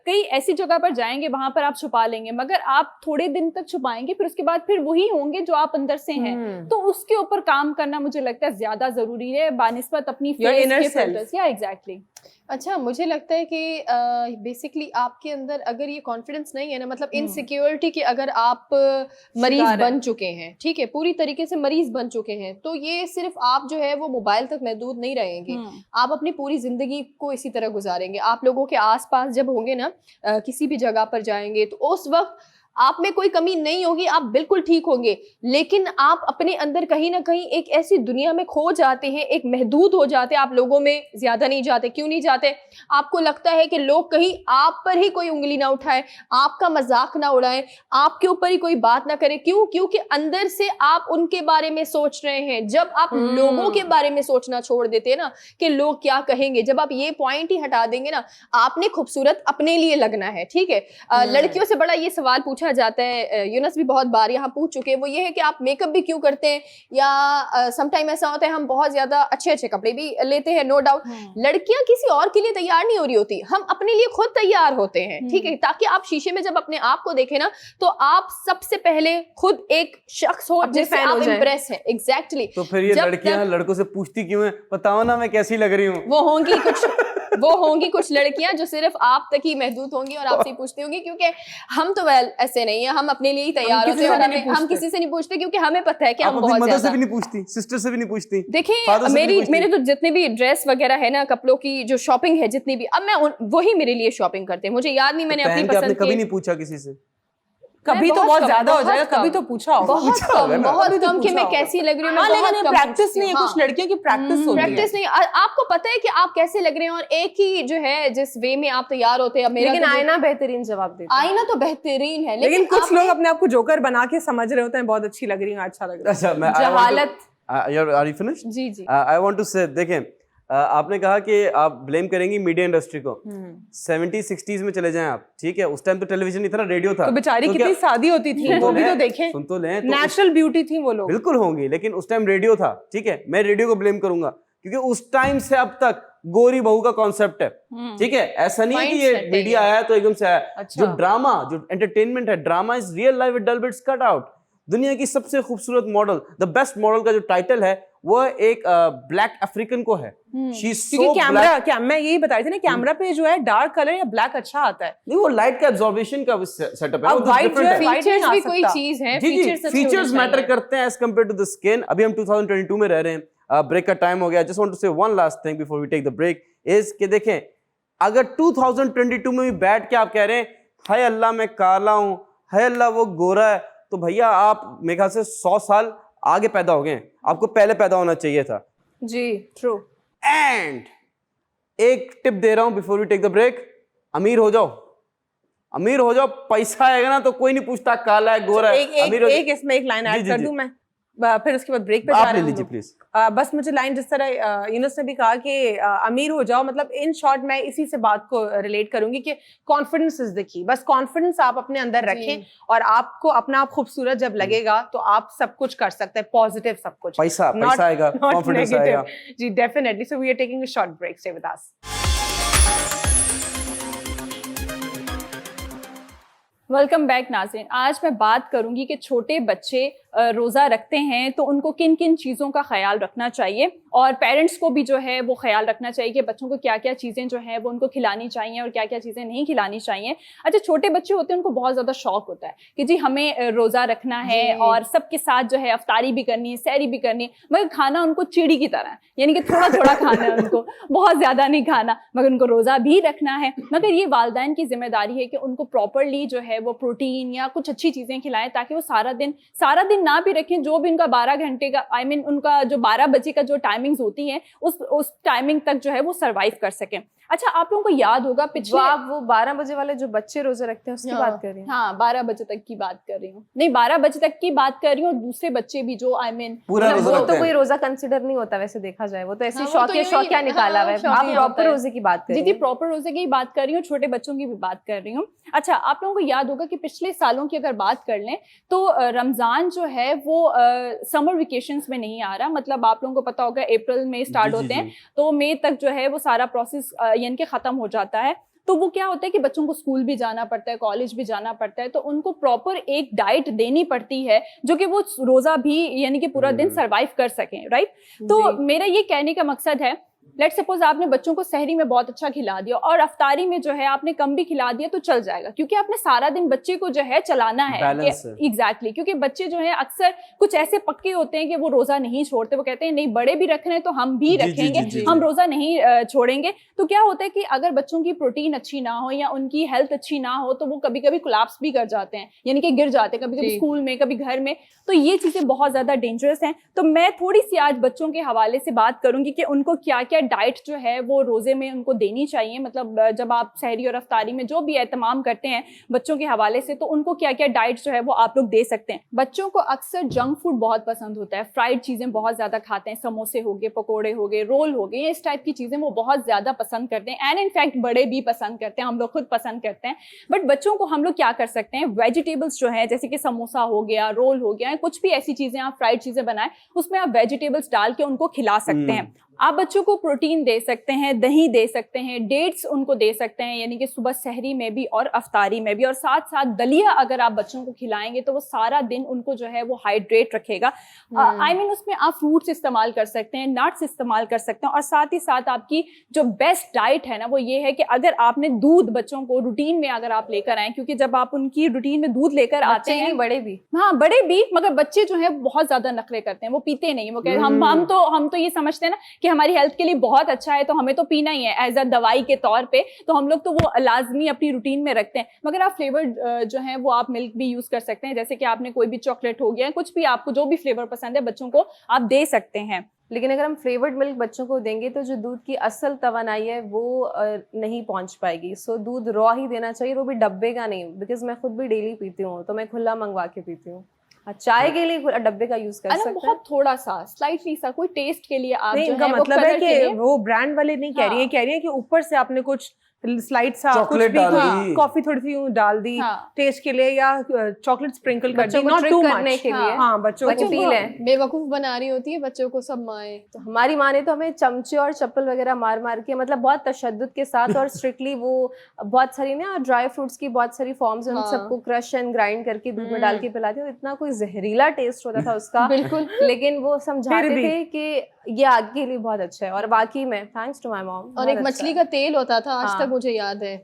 Speaker 4: कई ऐसी जगह पर जाएंगे वहां पर आप छुपा लेंगे, मगर आप थोड़े दिन तक छुपाएंगे, फिर उसके बाद फिर वही होंगे जो आप अंदर से हैं। तो उसके ऊपर काम करना मुझे लगता है ज्यादा जरूरी है बानिस्बत अपनी फेस के फिल्टर्स। या एग्जैक्टली।
Speaker 3: अच्छा, मुझे लगता है कि बेसिकली आपके अंदर अगर ये कॉन्फिडेंस नहीं है ना, मतलब इनसिक्योरिटी कि अगर आप मरीज बन चुके हैं, ठीक है, पूरी तरीके से मरीज बन चुके हैं, तो ये सिर्फ आप जो है वो मोबाइल तक महदूद नहीं रहेंगे। आप अपनी पूरी जिंदगी को इसी तरह गुजारेंगे। आप लोगों के आसपास जब होंगे ना, किसी भी जगह पर जाएंगे तो उस वक्त आप में कोई कमी नहीं होगी, आप बिल्कुल ठीक होंगे, लेकिन आप अपने अंदर कहीं ना कहीं एक ऐसी दुनिया में खो जाते हैं, एक महदूद हो जाते हैं। आप लोगों में ज्यादा नहीं जाते। क्यों नहीं जाते? आपको लगता है कि लोग कहीं आप पर ही कोई उंगली ना उठाए, आपका मजाक ना उड़ाए, आपके ऊपर ही कोई बात ना करे। क्यों? क्योंकि अंदर से आप उनके बारे में सोच रहे हैं। जब आप लोगों के बारे में सोचना छोड़ देते हैं ना कि लोग क्या कहेंगे, जब आप ये पॉइंट ही हटा देंगे ना, आपने खूबसूरत अपने लिए लगना है, ठीक है। लड़कियों से बड़ा ये सवाल पूछा जाता है, यूनस भी बहुत बार यहाँ पूछ चुके हैं, वो ये है कि आप मेकअप भी क्यों करते हैं, या समटाइम ऐसा होता है हम बहुत ज्यादा अच्छे अच्छे कपड़े भी लेते हैं, नो डाउट। लड़कियां किसी और के लिए तैयार नहीं हो रही होती, हम अपने लिए खुद तैयार होते हैं, ठीक है, ताकि आप शीशे में जब अपने आप को देखें ना तो आप सबसे पहले खुद एक शख्स हो जिससे आप इम्प्रेस हैं। एग्जैक्टली।
Speaker 5: तो फिर ये लड़कियां लड़कों से पूछती क्यों है, बताओ ना मैं कैसी लग रही हूँ?
Speaker 3: वो होंगी कुछ लड़कियां जो सिर्फ आप तक ही महदूद होंगी और आपसे पूछती होंगी, क्योंकि हम तो ऐसे नहीं है, हम अपने लिए ही तैयार होते हैं और हम किसी से नहीं पूछते, क्योंकि हमें पता है कि हम बहुत
Speaker 5: मदर से भी नहीं पूछती, सिस्टर से भी नहीं पूछती।
Speaker 3: देखिए मेरे तो जितने भी ड्रेस वगैरह है ना, कपड़ों की जो शॉपिंग है जितनी भी, अब मैं वही मेरे लिए शॉपिंग करते हैं। मुझे याद नहीं मैंने अपनी पसंद
Speaker 5: कभी नहीं पूछा किसी से?
Speaker 2: कभी तो
Speaker 3: बहुत
Speaker 2: बहुत
Speaker 3: कम,
Speaker 2: ज्यादा हो
Speaker 3: बहुत
Speaker 2: जाएगा, कभी
Speaker 3: कम।
Speaker 2: तो पूछा होगा।
Speaker 3: बहुत कम कि मैं कैसी लग रही हूँ, मैं बहुत
Speaker 2: लेकिन
Speaker 3: कम
Speaker 2: प्रैक्टिस
Speaker 3: पूछती
Speaker 2: नहीं है,
Speaker 3: हूँ,
Speaker 2: कुछ लड़कियों की प्रैक्टिस होती है।
Speaker 3: प्रैक्टिस नहीं आपको पता है कि आप कैसे लग रहे हैं और एक ही जो है जिस वे में आप तैयार होते हैं। अब मेरा
Speaker 1: लेकिन
Speaker 3: तो
Speaker 1: आईना बेहतरीन जवाब देता है।
Speaker 3: आईना तो बेहतरीन है,
Speaker 2: लेकिन कुछ
Speaker 3: आपने-
Speaker 2: लोग अपने आप को जोकर बना के समझ रहे होते हैं, बहुत अच्छी लग रही है, अच्छा लग रहा है।
Speaker 5: अच्छा मैं
Speaker 1: जहालत।
Speaker 5: Are you finished?
Speaker 3: जी जी
Speaker 5: आई वांट टू से देखें, आपने कहा कि आप ब्लेम करेंगी मीडिया इंडस्ट्री को। 70s 60s में चले जाएं आप, ठीक है, उस टाइम तो टेलीविजन नहीं था ना, रेडियो था।
Speaker 2: तो बेचारी
Speaker 5: क्या-
Speaker 2: कितनी शादी होती थी, वो भी तो देखें।
Speaker 5: सुन तो लें, तो
Speaker 2: नेचुरल ब्यूटी थी वो लोग।
Speaker 5: बिल्कुल होंगी, लेकिन उस टाइम रेडियो था, ठीक है, मैं रेडियो को ब्लेम करूंगा क्योंकि उस टाइम से अब तक गोरी बहू का कॉन्सेप्ट है, ठीक है, ऐसा नहीं है कि ये
Speaker 3: Mindset है
Speaker 5: मीडिया
Speaker 3: ये।
Speaker 5: आया तो एकदम से आया।
Speaker 2: अच्छा।
Speaker 5: जो ड्रामा, जो एंटरटेनमेंट है, drama is real life with dull bits cut out. दुनिया की सबसे खूबसूरत मॉडल, द बेस्ट मॉडल का जो टाइटल है वो एक ब्लैक अफ्रीकन को है। शी इज
Speaker 2: क्योंकि
Speaker 5: सो
Speaker 2: कैमरा
Speaker 5: ब्लैक।
Speaker 2: मैं यही बता रही थी ना, कैमरा पे जो है डार्क कलर या ब्लैक अच्छा आता है।
Speaker 5: नहीं, वो लाइट का एब्जॉर्बेशन का सेटअप है,
Speaker 2: अब
Speaker 5: वो तो
Speaker 2: white
Speaker 5: different
Speaker 2: जो है,
Speaker 5: है।
Speaker 2: white नहीं
Speaker 3: फीचर्स
Speaker 2: आ
Speaker 3: भी कोई
Speaker 2: सकता।
Speaker 3: चीज है,
Speaker 5: जी जी,
Speaker 3: फीचर्स अच्छे
Speaker 5: फीचर्स
Speaker 3: होने
Speaker 5: मैटर
Speaker 3: चाहिए।
Speaker 5: करते हैं as compared to the skin. अभी हम 2022 में रह रहे हैं, ब्रेक का टाइम हो गया। Just want to say one last thing before we take the break is कि देखें, अगर 2022 में भी बैठ के आप कह रहे हैं हाय अल्लाह मैं काला हूं, हाय अल्लाह वो गोरा है, तो भैया आप मेरे ख्याल से 100 साल आगे पैदा हो गए, आपको पहले पैदा होना चाहिए था।
Speaker 1: जी ट्रू।
Speaker 5: एंड एक टिप दे रहा हूं before we take the break, अमीर हो जाओ, अमीर हो जाओ, पैसा आएगा ना तो कोई नहीं पूछता काला है गोरा है, अमीर हो
Speaker 2: एक इसमें एक लाइन
Speaker 5: जी,
Speaker 2: ऐड
Speaker 5: जी,
Speaker 2: कर
Speaker 5: जी।
Speaker 2: दूं मैं, फिर उसके बाद ब्रेक पे जा
Speaker 5: आप
Speaker 2: रहे
Speaker 5: ले
Speaker 2: हैं हम
Speaker 5: लीजिए
Speaker 2: लोग।
Speaker 5: प्लीज।
Speaker 2: बस मुझे लाइन जिस तरह यूनुस ने भी कहा कि अमीर हो जाओ, मतलब इन शॉर्ट मैं इसी से बात को रिलेट करूंगी कि कॉन्फिडेंस इज द की। बस कॉन्फिडेंस आप अपने अंदर रखें और आपको अपना आप खूबसूरत जब लगेगा तो आप सब कुछ कर सकते हैं, पॉजिटिव सब कुछ।
Speaker 5: पैसा
Speaker 2: Not-
Speaker 5: पैसा आएगा,
Speaker 2: not
Speaker 5: कॉन्फिडेंस
Speaker 2: negative.
Speaker 5: आएगा।
Speaker 2: जी definitely. So we are taking a short break, stay with us.
Speaker 4: Welcome back नाज़रीन। आज मैं बात करूंगी कि छोटे बच्चे रोज़ा रखते हैं तो उनको किन किन चीज़ों का ख्याल रखना चाहिए और पेरेंट्स को भी जो है वो ख्याल रखना चाहिए कि बच्चों को क्या क्या चीज़ें जो है वो उनको खिलानी चाहिए और क्या क्या चीज़ें नहीं खिलानी चाहिए। अच्छा, छोटे बच्चे होते हैं उनको बहुत ज़्यादा शौक होता है कि जी हमें रोज़ा रखना है और सबके साथ जो है अफ्तारी भी करनी है, सहरी भी करनी है, मगर खाना उनको चिड़ी की तरह है, यानी कि थोड़ा थोड़ा खाना है उनको, बहुत ज़्यादा नहीं खाना, मगर उनको रोज़ा भी रखना है। मगर ये वालिदैन की जिम्मेदारी है कि उनको प्रॉपरली जो है वो प्रोटीन या कुछ अच्छी चीज़ें खिलाएं ताकि वो सारा दिन ना भी रखें, जो भी उनका 12 घंटे का उनका जो 12 बजे का जो टाइमिंग्स होती हैं उस टाइमिंग तक जो है वो सरवाइव कर सकें। अच्छा, आप लोगों को याद होगा पिछले
Speaker 1: आप वो 12 बजे वाले जो बच्चे रोजे रखते हैं उसकी बात कर रही हैं?
Speaker 4: हाँ, 12 बजे तक की बात कर रही हूँ, नहीं 12 बजे तक की बात कर रही हूँ, और दूसरे बच्चे भी जो
Speaker 5: पूरा
Speaker 1: मतलब
Speaker 5: रोजा
Speaker 1: वो
Speaker 5: रखते
Speaker 1: तो
Speaker 5: हैं।
Speaker 1: कोई रोजा कंसिडर नहीं होता वैसे देखा जाए, वो तो ऐसी
Speaker 3: हाँ, वो तो यूं ही-
Speaker 1: शौकिया निकाला हुआ है।
Speaker 3: हाँ,
Speaker 1: आप
Speaker 3: शौकिया
Speaker 1: प्रॉपर
Speaker 3: होता है।
Speaker 1: रोजे की बात कर
Speaker 4: जी
Speaker 1: रही
Speaker 4: जी,
Speaker 1: हैं।
Speaker 4: प्रॉपर रोजे की बात कर रही हूँ, छोटे बच्चों की भी बात कर रही हूँ। अच्छा, आप लोगों को याद होगा कि पिछले सालों की अगर बात कर लें तो रमज़ान जो है वो समर वेकेशंस में नहीं आ रहा, मतलब आप लोगों को पता होगा अप्रैल में स्टार्ट
Speaker 5: जी, जी,
Speaker 4: होते हैं
Speaker 5: जी।
Speaker 4: तो मई तक जो है वो सारा प्रोसेस यानी कि ख़त्म हो जाता है। तो वो क्या होता है कि बच्चों को स्कूल भी जाना पड़ता है, कॉलेज भी जाना पड़ता है, तो उनको प्रॉपर एक डाइट देनी पड़ती है जो कि वो रोज़ा भी यानी कि पूरा दिन सरवाइव कर सकें, राइट। तो मेरा ये कहने का मकसद है, लेट्स सपोज आपने बच्चों को सहरी में बहुत अच्छा खिला दिया और अफ्तारी में जो है आपने कम भी खिला दिया तो चल जाएगा, क्योंकि आपने सारा दिन बच्चे को जो है चलाना है।
Speaker 5: Balance है।
Speaker 4: एग्जैक्टली, क्योंकि बच्चे जो है अक्सर कुछ ऐसे पक्के होते हैं कि वो रोजा नहीं छोड़ते, वो कहते हैं नहीं बड़े भी रख रहे हैं तो हम भी
Speaker 5: जी, जी,
Speaker 4: रखेंगे,
Speaker 5: जी, जी,
Speaker 4: हम
Speaker 5: जी।
Speaker 4: रोजा नहीं छोड़ेंगे। तो क्या होता है कि अगर बच्चों की प्रोटीन अच्छी ना हो या उनकी हेल्थ अच्छी ना हो तो वो कभी कभी कोलैप्स भी कर जाते हैं, यानी कि गिर जाते हैं, कभी कभी स्कूल में, कभी घर में। तो ये चीजें बहुत ज्यादा डेंजरस हैं। तो मैं थोड़ी सी आज बच्चों के हवाले से बात करूंगी कि उनको क्या क्या डाइट जो है वो रोजे में उनको देनी चाहिए, मतलब जब आप सहरी और अफ्तारी में जो भी एहतमाम करते हैं बच्चों के हवाले से, तो उनको क्या क्या डाइट जो है वो आप लोग दे सकते हैं। बच्चों को अक्सर जंक फूड बहुत पसंद होता है, फ्राइड चीजें बहुत ज्यादा खाते हैं, समोसे हो गए, पकोड़े हो गए, रोल हो गए, इस टाइप की चीजें वो बहुत ज्यादा पसंद करते हैं, एंड इनफैक्ट बड़े भी पसंद करते हैं, हम लोग खुद पसंद करते हैं। बट बच्चों को हम लोग क्या कर सकते हैं, वेजिटेबल्स जो है जैसे कि समोसा हो गया, रोल हो गया, कुछ भी ऐसी चीजें आप फ्राइड चीजें बनाएं उसमें आप वेजिटेबल्स डाल के उनको खिला सकते हैं। आप बच्चों को प्रोटीन दे सकते हैं, दही दे सकते हैं, डेट्स उनको दे सकते हैं, यानी कि सुबह सहरी में भी और अफ्तारी में भी, और साथ साथ दलिया अगर आप बच्चों को खिलाएंगे तो वो सारा दिन उनको जो है वो हाइड्रेट रखेगा। उसमें आप फ्रूट्स इस्तेमाल कर सकते हैं, नट्स इस्तेमाल कर सकते हैं, और साथ ही साथ आपकी जो बेस्ट डाइट है ना वो ये है कि अगर आपने दूध बच्चों को रूटीन में अगर आप लेकर आए, क्योंकि जब आप उनकी रूटीन में दूध लेकर आते हैं,
Speaker 1: बड़े भी,
Speaker 4: हाँ बड़े भी, मगर बच्चे जो है बहुत ज्यादा नखरे करते हैं, वो पीते नहीं, वो कहते हम तो ये समझते हैं ना कि हमारी हेल्थ के लिए बहुत अच्छा है तो हमें तो पीना ही है एज अ दवाई के तौर पे, तो हम लोग तो वो लाजमी अपनी रूटीन में रखते हैं। मगर आप फ्लेवर्ड जो है वो आप मिल्क भी यूज कर सकते हैं, जैसे कि आपने कोई भी चॉकलेट हो गया, कुछ भी आपको जो भी फ्लेवर पसंद है बच्चों को आप दे सकते हैं।
Speaker 1: लेकिन अगर हम फ्लेवर्ड मिल्क बच्चों को देंगे तो जो दूध की असल तवानाई है वो नहीं पहुंच पाएगी। सो दूध रॉ ही देना चाहिए, वो भी डब्बे का नहीं, बिकॉज मैं खुद भी डेली पीती हूँ तो मैं खुला मंगवा के पीती हूँ। चाय के लिए डब्बे का यूज कर सकते हैं,
Speaker 4: बहुत थोड़ा सा स्लाइटली सा कोई टेस्ट के लिए आप
Speaker 2: नहीं,
Speaker 4: जो
Speaker 2: इनका
Speaker 4: है वो
Speaker 2: मतलब है
Speaker 4: कलर के
Speaker 2: कि
Speaker 4: लिए
Speaker 2: वो ब्रांड वाले नहीं कह रही है, कह रही है कि ऊपर से आपने कुछ स्लाइड सा कुछ
Speaker 5: चॉकलेट
Speaker 2: भी
Speaker 5: डाल दी।
Speaker 2: कॉफी थोड़ी सी यूं डाल दी
Speaker 4: हाँ।
Speaker 2: टेस्ट के लिए, या चॉकलेट स्प्रिंकल कर दी,
Speaker 1: बच्चों को
Speaker 2: नॉट
Speaker 1: ट्रिक
Speaker 2: टू
Speaker 1: करने
Speaker 2: मच
Speaker 1: के लिए।
Speaker 2: हाँ बच्चों
Speaker 1: बच्चे
Speaker 2: को
Speaker 1: पी लें।
Speaker 3: बेवकूफ बना रही होती है बच्चों को सब माएं।
Speaker 1: तो हमारी माँ ने तो हमें चमचे और चप्पल वगैरह मार मार के, मतलब बहुत तशद्दुद के साथ और स्ट्रिक्टली वो बहुत सारी ना ड्राई फ्रूट्स की बहुत सारी फॉर्म्स हैं, उन
Speaker 3: हाँ।
Speaker 1: सबको क्रश एंड ग्राइंड करके दूध में डाल के पिलाती, और इतना कोई जहरीला टेस्ट होता था उसका
Speaker 3: बिल्कुल।
Speaker 1: लेकिन वो समझाते
Speaker 2: फिर भी।
Speaker 1: थे कि ये आगे के लिए बहुत अच्छा है, और बाकी में थैंक्स टू माय मॉम।
Speaker 3: और एक मछली का तेल होता था, आज
Speaker 1: हाँ।
Speaker 3: तक मुझे याद है,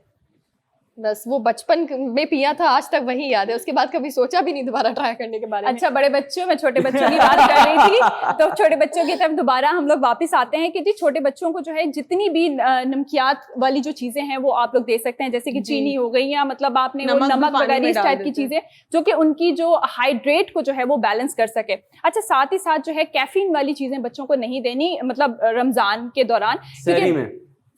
Speaker 3: बस वो बचपन में पिया था, आज तक वही याद है, उसके बाद कभी सोचा भी नहीं दोबारा ट्राई करने के बारे में।
Speaker 4: अच्छा, बड़े बच्चों में छोटे बच्चों की बात कर रही थी तो छोटे बच्चों की तरफ दोबारा हम लोग वापस आते हैं कि जी छोटे बच्चों को जो है जितनी भी नमकियात वाली जो चीजें हैं वो आप लोग दे सकते हैं, जैसे कि चीनी हो गई, या मतलब आपने वो
Speaker 2: नमक भी
Speaker 4: नमक
Speaker 2: पानी
Speaker 4: वगैरह
Speaker 2: में
Speaker 4: इस
Speaker 2: डाल
Speaker 4: टाइप की
Speaker 2: देते हैं।
Speaker 4: चीजें जो कि उनकी जो हाइड्रेट को जो है वो बैलेंस कर सके। अच्छा, साथ ही साथ जो है कैफीन वाली चीजें बच्चों को नहीं देनी, मतलब रमजान के दौरान,
Speaker 5: सहरी में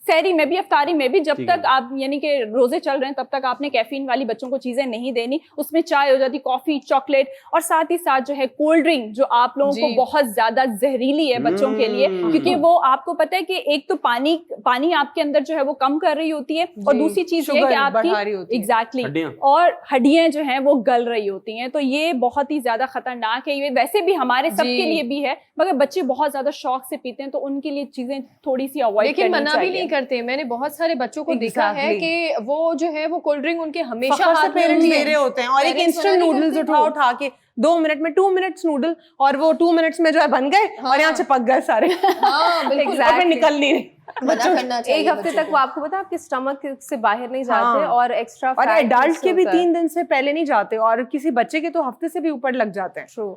Speaker 4: सहरी में भी, अफ्तारी में भी, जब
Speaker 5: ठीक है।
Speaker 4: तक आप यानी कि रोजे चल रहे हैं तब तक आपने कैफीन वाली बच्चों को चीजें नहीं देनी। उसमें चाय हो जाती, कॉफी, चॉकलेट, और साथ ही साथ जो है कोल्ड ड्रिंक जो आप लोगों को
Speaker 3: जी।
Speaker 4: बहुत ज्यादा जहरीली है बच्चों के लिए, क्योंकि वो आपको पता है कि एक तो पानी आपके अंदर जो है वो कम कर रही होती है, और
Speaker 2: जी,
Speaker 4: दूसरी चीज ये कि
Speaker 2: शुगर
Speaker 4: आपकी
Speaker 2: बढ़ा रही होती है।
Speaker 4: एग्जैक्टली
Speaker 5: हड्डियां।
Speaker 4: और हड्डियां जो हैं वो गल रही होती हैं, तो ये बहुत ही ज्यादा खतरनाक है। ये वैसे भी हमारे सबके
Speaker 3: जी।
Speaker 4: लिए भी है, मगर बच्चे बहुत ज्यादा शौक से पीते हैं तो उनके लिए चीजें थोड़ी सी अवॉइड
Speaker 3: लेकिन
Speaker 4: करनी
Speaker 3: मना भी
Speaker 4: चाहिए।
Speaker 3: नहीं करते। मैंने बहुत सारे बच्चों को देखा है
Speaker 2: Exactly.
Speaker 3: कि वो जो है वो कोल्ड ड्रिंक उनके हमेशा
Speaker 2: फखर से
Speaker 3: हाथ में
Speaker 2: पेरेंट्स
Speaker 3: होती
Speaker 2: दे
Speaker 3: है।
Speaker 2: रहे होते हैं, और एक
Speaker 3: Parents
Speaker 2: इंस्टेंट
Speaker 3: मना नहीं
Speaker 2: नूडल्स
Speaker 3: करते।
Speaker 2: उठा उठा के 2 मिनट में 2 मिनट्स नूडल, और वो 2 मिनट्स में जो है बन गए और यहाँ चिपक गए सारे
Speaker 3: हाँ बिल्कुल।
Speaker 2: और फिर निकल नहीं रहे।
Speaker 3: मना करना चाहिए
Speaker 1: एक हफ्ते
Speaker 3: बच्चों
Speaker 1: तक
Speaker 3: को।
Speaker 1: वो आपको पता है आपके स्टमक से बाहर नहीं जाते,
Speaker 2: हाँ।
Speaker 1: और एक्स्ट्रा
Speaker 2: और एडल्ट के भी 3 दिन से पहले नहीं जाते, और किसी बच्चे के तो हफ्ते से भी ऊपर लग जाते हैं।
Speaker 1: ट्रू।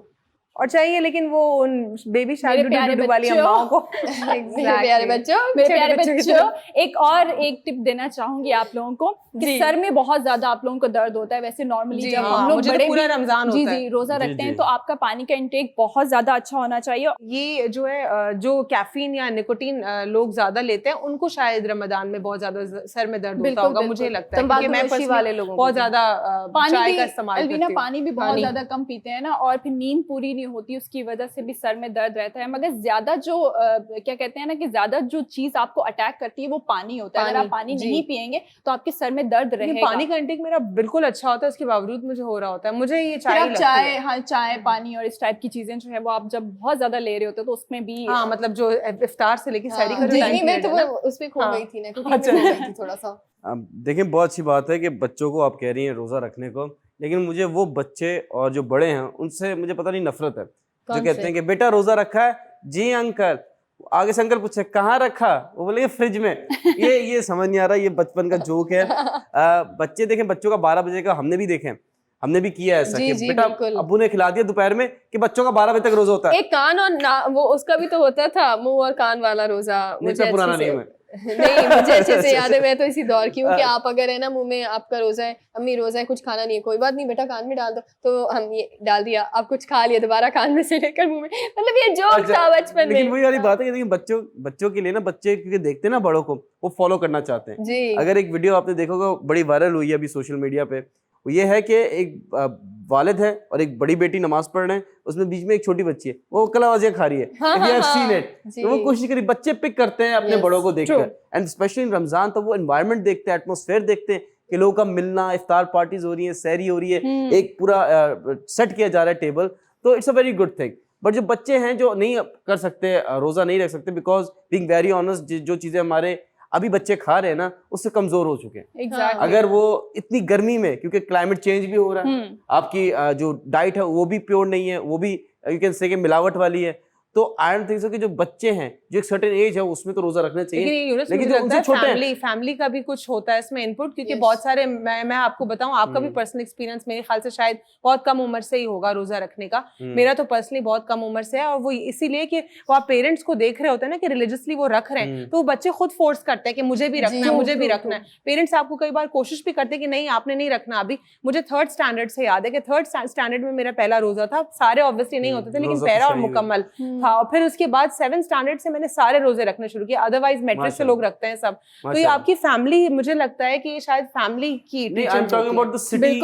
Speaker 2: और चाहिए, लेकिन वो बेबी
Speaker 4: मेरे प्यारे
Speaker 2: शायद वाली
Speaker 4: बच्चों।
Speaker 2: अम्माओं को
Speaker 3: मेरे प्यारे बच्चों,
Speaker 4: मेरे
Speaker 2: छोटे
Speaker 4: प्यारे
Speaker 2: बच्चों की
Speaker 4: बच्चों, एक और एक टिप देना चाहूंगी आप लोगों को कि
Speaker 3: जी।
Speaker 4: सर में बहुत ज्यादा आप लोगों को दर्द होता है, वैसे नॉर्मली
Speaker 3: जी,
Speaker 4: जब
Speaker 2: हाँ,
Speaker 4: हम लोग
Speaker 2: मुझे तो
Speaker 4: बड़े
Speaker 2: पूरा
Speaker 4: भी
Speaker 2: रमजान
Speaker 4: जी
Speaker 2: होता
Speaker 4: जी
Speaker 2: है।
Speaker 4: रोजा
Speaker 5: जी,
Speaker 4: रखते हैं
Speaker 5: जी।
Speaker 4: तो आपका पानी का इंटेक बहुत ज्यादा अच्छा होना चाहिए।
Speaker 2: ये जो है जो कैफीन या निकोटीन लोग ज्यादा लेते हैं उनको शायद रमजान में बहुत ज्यादा सर में दर्द होता
Speaker 4: बिल्कुल,
Speaker 2: होगा,
Speaker 4: बिल्कुल।
Speaker 2: मुझे लगता है,
Speaker 1: तंबाकू
Speaker 2: क्योंकि मैं
Speaker 1: नोशी
Speaker 2: personally
Speaker 1: वाले लोगों को
Speaker 2: बहुत
Speaker 1: भी।
Speaker 2: ज्यादा
Speaker 4: पानी
Speaker 2: चाय
Speaker 4: भी
Speaker 2: का इस्तेमाल
Speaker 4: अलवीना
Speaker 2: करती हूँ।
Speaker 4: पानी भी बहुत
Speaker 2: पानी।
Speaker 4: ज्यादा कम पीते हैं ना, और फिर नींद पूरी नहीं होती, उसकी वजह से भी सर में दर्द रहता है। मगर ज्यादा जो क्या कहते हैं ना कि ज्यादा जो चीज आपको अटैक करती है वो पानी होता है। अगर आप पानी
Speaker 3: जी।
Speaker 4: नहीं पिएंगे तो आपके सर में दर्द
Speaker 2: लेकिन
Speaker 4: रहेगा।
Speaker 2: पानी का इंटेक मेरा बिल्कुल अच्छा होता है, उसके बावजूद मुझे हो रहा होता है, मुझे ये
Speaker 4: फिर
Speaker 2: चाय
Speaker 4: आप
Speaker 2: लगती
Speaker 4: चाय,
Speaker 2: है।
Speaker 4: हाँ चाय, पानी और इस टाइप की चीजें जो है वो आप जब बहुत ज्यादा ले रहे होते हो तो उसमें भी
Speaker 2: हाँ, मतलब जो इफ्तार से लेके सहरी का जो
Speaker 3: जी,
Speaker 2: टाइम
Speaker 3: नहीं, मैं तो
Speaker 2: पीरियड है ना,
Speaker 3: वो उस पे खो
Speaker 2: हाँ।
Speaker 3: गई थी ना, क्योंकि
Speaker 2: अच्छा।
Speaker 3: मैं खो गई थी थोड़ा सा।
Speaker 5: अब देखिए, बहुत अच्छी बात है कि बच्चों को आप कह रही हैं रोज़ा रखने को, लेकिन मुझे वो बच्चे और जो बड़े हैं उनसे मुझे पता नहीं नफरत है, जो
Speaker 3: कौन
Speaker 5: कहते
Speaker 3: से?
Speaker 5: हैं कि बेटा रोज़ा रखा है। जी अंकल। आगे से अंकल पूछे कहाँ रखा, वो बोले फ्रिज में। ये समझ नहीं आ रहा, ये बचपन का जोक है। बच्चे देखें, बच्चों का 12 बजे का हमने भी देखे, हमने भी किया ऐसा
Speaker 3: जी,
Speaker 5: कि
Speaker 3: जी,
Speaker 5: बेटा
Speaker 3: बिल्कुल।
Speaker 5: अब्बू ने खिला दिया दोपहर में कि बच्चों का 12 बजे तक रोजा होता है।
Speaker 3: एक कान और वो उसका भी तो होता था, मुंह और कान वाला रोजा।
Speaker 5: नहीं, इतना पुराना नहीं है।
Speaker 3: नहीं, मुझे अच्छे से याद है, मैं तो इसी दौर की हूँ कि आप अगर है ना मुंह में आपका रोजा है, अम्मी रोजा है, कुछ खाना नहीं है, कोई बात नहीं बेटा कान में डाल दो, तो हम ये डाल दिया, आप कुछ खा लिया, दोबारा कान में से लेकर मुंह में, मतलब ये जोक
Speaker 5: अच्छा,
Speaker 3: था बचपन
Speaker 5: लेकिन
Speaker 3: में।
Speaker 5: वही वाली बात है कि देखिए बच्चों के लिए ना, बच्चे क्योंकि देखते हैं ना बड़ों को, वो फॉलो करना चाहते हैं।
Speaker 3: जी।
Speaker 5: अगर एक वीडियो आपने देखोगे, बड़ी वायरल हुई है अभी सोशल मीडिया पे, वो ये है कि एक वालिद है और एक बड़ी बेटी नमाज पढ़ रहे हैं, उसमें बीच में एक छोटी बच्ची है, वो कलावाजियां खा रही है।
Speaker 3: हाँ,
Speaker 5: If you have
Speaker 3: हाँ,
Speaker 5: seen it,
Speaker 3: जी।
Speaker 5: तो वो कोशिश करी, बच्चे पिक करते हैं अपने
Speaker 3: Yes,
Speaker 5: बड़ों को देखकर, एंड स्पेशली इन रमजान, तो वो एनवायरनमेंट देखते हैं, एटमॉस्फेयर देखते हैं कि लोगों का मिलना, इफ्तार पार्टीज हो रही है, सहरी हो रही है, एक पूरा सेट किया जा रहा है टेबल, तो it's a very good thing. But जो बच्चे हैं जो नहीं कर सकते, रोजा नहीं रख सकते, बिकॉज बीइंग वेरी ऑनेस्ट, जो चीजें हमारे अभी बच्चे खा रहे हैं ना, उससे कमजोर हो चुके हैं।
Speaker 4: Exactly.
Speaker 5: अगर वो इतनी गर्मी में, क्योंकि क्लाइमेट चेंज भी हो रहा है, आपकी जो डाइट है वो भी प्योर नहीं है, वो भी यू कैन से कि मिलावट वाली है, तो आई डोंट थिंक सो कि जो बच्चे हैं जो एक सर्टेन एज है उसमें तो रोजा रखना चाहिए।
Speaker 2: लेकिन यूनुस,
Speaker 5: लेकिन
Speaker 2: मुझे
Speaker 5: जो
Speaker 2: लगता है
Speaker 5: उनसे छोटे हैं,
Speaker 2: फैमिली का भी कुछ होता है इसमें इनपुट, क्योंकि
Speaker 3: Yes.
Speaker 2: बहुत सारे मैं आपको बताऊं, आपका भी पर्सनल एक्सपीरियंस मेरे ख्याल से शायद बहुत कम उम्र से ही होगा रोजा रखने का। मेरा तो पर्सनली बहुत कम उम्र से है, और वो इसीलिए कि वो आप पेरेंट्स को देख रहे होते हैं ना कि रिलीजियसली वो रख रहे हैं, तो वो बच्चे खुद फोर्स करते हैं कि मुझे भी रखना है, मुझे भी रखना है। पेरेंट्स आपको कई बार कोशिश भी करते हैं कि नहीं आपने नहीं रखना अभी। मुझे 3rd स्टैंडर्ड से याद है कि 3rd स्टैंडर्ड में मेरा पहला रोजा था, सारे ऑब्वियसली नहीं होते थे लेकिन
Speaker 5: रोजा तो
Speaker 2: पहला और
Speaker 5: सही है।
Speaker 2: मुकम्मल था। और फिर उसके बाद 7th स्टैंडर्ड से मैंने सारे रोजे रखने शुरू किए, अदरवाइज मैट्रिक से लोग रखते हैं सब। तो ये
Speaker 5: माशाल्लाह।
Speaker 2: आपकी फैमिली, मुझे लगता है कि ये शायद फैमिली की
Speaker 5: नहीं, आई am talking about the city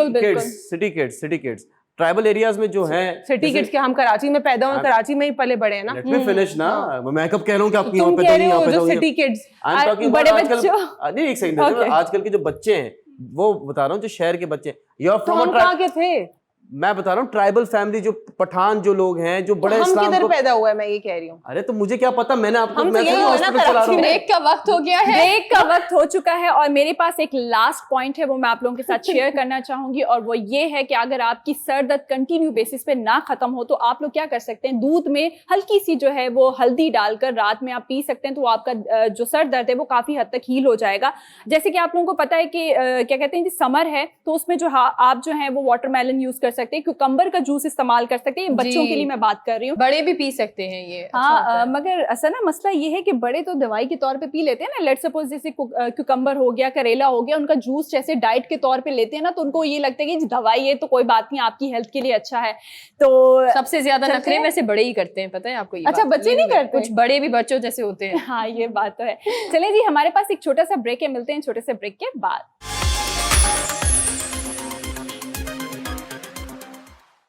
Speaker 5: kids tribal areas में जो है
Speaker 2: सिटी किड्स के। हम कराची में पैदा हुए, कराची में ही पले बड़े हैं ना।
Speaker 5: लेट मी फिनिश ना, मैं कब कह रहा हूँ कि आपकी यहाँ
Speaker 2: तुम
Speaker 5: पैदा
Speaker 2: कह
Speaker 5: हुई,
Speaker 2: रहे
Speaker 5: यहाँ
Speaker 2: हो
Speaker 5: पैदा
Speaker 2: जो
Speaker 5: हुई।
Speaker 2: City kids,
Speaker 5: I am talking
Speaker 4: बड़े
Speaker 5: अबाउट आजकल,
Speaker 4: बच्चों।
Speaker 5: नहीं एक सेकंड, आजकल के जो बच्चे हैं वो बता रहा हूँ, जो शहर के बच्चे, यू आर
Speaker 2: तो
Speaker 5: फ्रॉम
Speaker 2: हम कहाँ के थे?
Speaker 5: मैं बता रहा हूँ ट्राइबल फैमिली, जो पठान जो लोग हैं, जो बड़े
Speaker 2: हम
Speaker 5: इस्लाम
Speaker 2: किधर
Speaker 5: को,
Speaker 2: पैदा हुआ है, मैं ये कह रही हूँ।
Speaker 5: अरे तो मुझे क्या पता, मैंने आपको,
Speaker 2: हम तो
Speaker 5: मैं
Speaker 2: यही
Speaker 5: थोड़ी
Speaker 2: हुआ ना
Speaker 5: हॉस्पिटल चला रहा
Speaker 2: कराची
Speaker 5: हूँ।
Speaker 2: में।
Speaker 3: ब्रेक का वक्त हो गया है।
Speaker 4: ब्रेक का वक्त हो चुका है और मेरे पास एक लास्ट पॉइंट है, वो मैं आप लोगों के साथ शेयर करना चाहूंगी, और वो ये है कि अगर आपकी सर दर्द कंटिन्यू बेसिस पे ना खत्म हो तो आप लोग क्या कर सकते हैं, दूध में हल्की सी जो है वो हल्दी डालकर रात में आप पी सकते हैं, तो आपका जो सर दर्द है वो काफी हद तक हील हो जाएगा। जैसे कि आप लोगों को पता है कि क्या कहते हैं, समर है तो उसमें जो आप जो है वो वाटरमेलन यूज कर सकते हैं, क्यूकम्बर का जूस इस्तेमाल कर सकते हैं। ये बच्चों के लिए मैं बात कर रही हूँ।
Speaker 3: बड़े भी पी सकते हैं ये, अच्छा
Speaker 4: हाँ,
Speaker 3: होता है।
Speaker 4: मगर असल ना मसला ये है कि बड़े तो दवाई के तौर पे पी लेते हैं ना। लेट सपोज जैसे क्यूकम्बर हो गया, करेला हो गया, उनका जूस जैसे डाइट के तौर पे लेते हैं ना, तो उनको ये लगता है कि दवाई है तो कोई बात नहीं, आपकी हेल्थ के लिए अच्छा है। तो
Speaker 3: सबसे ज्यादा
Speaker 4: चलते
Speaker 3: नखरे
Speaker 4: हैं?
Speaker 3: वैसे बड़े ही करते हैं, पता है आपको ये
Speaker 4: अच्छा,
Speaker 3: बात?
Speaker 4: बच्चे नहीं
Speaker 3: Living में
Speaker 4: करते?
Speaker 3: कुछ बड़े भी बच्चों जैसे होते हैं।
Speaker 4: हाँ, ये बात तो है। चलें जी, हमारे पास एक छोटा सा ब्रेक है, मिलते हैं छोटे से ब्रेक के बाद।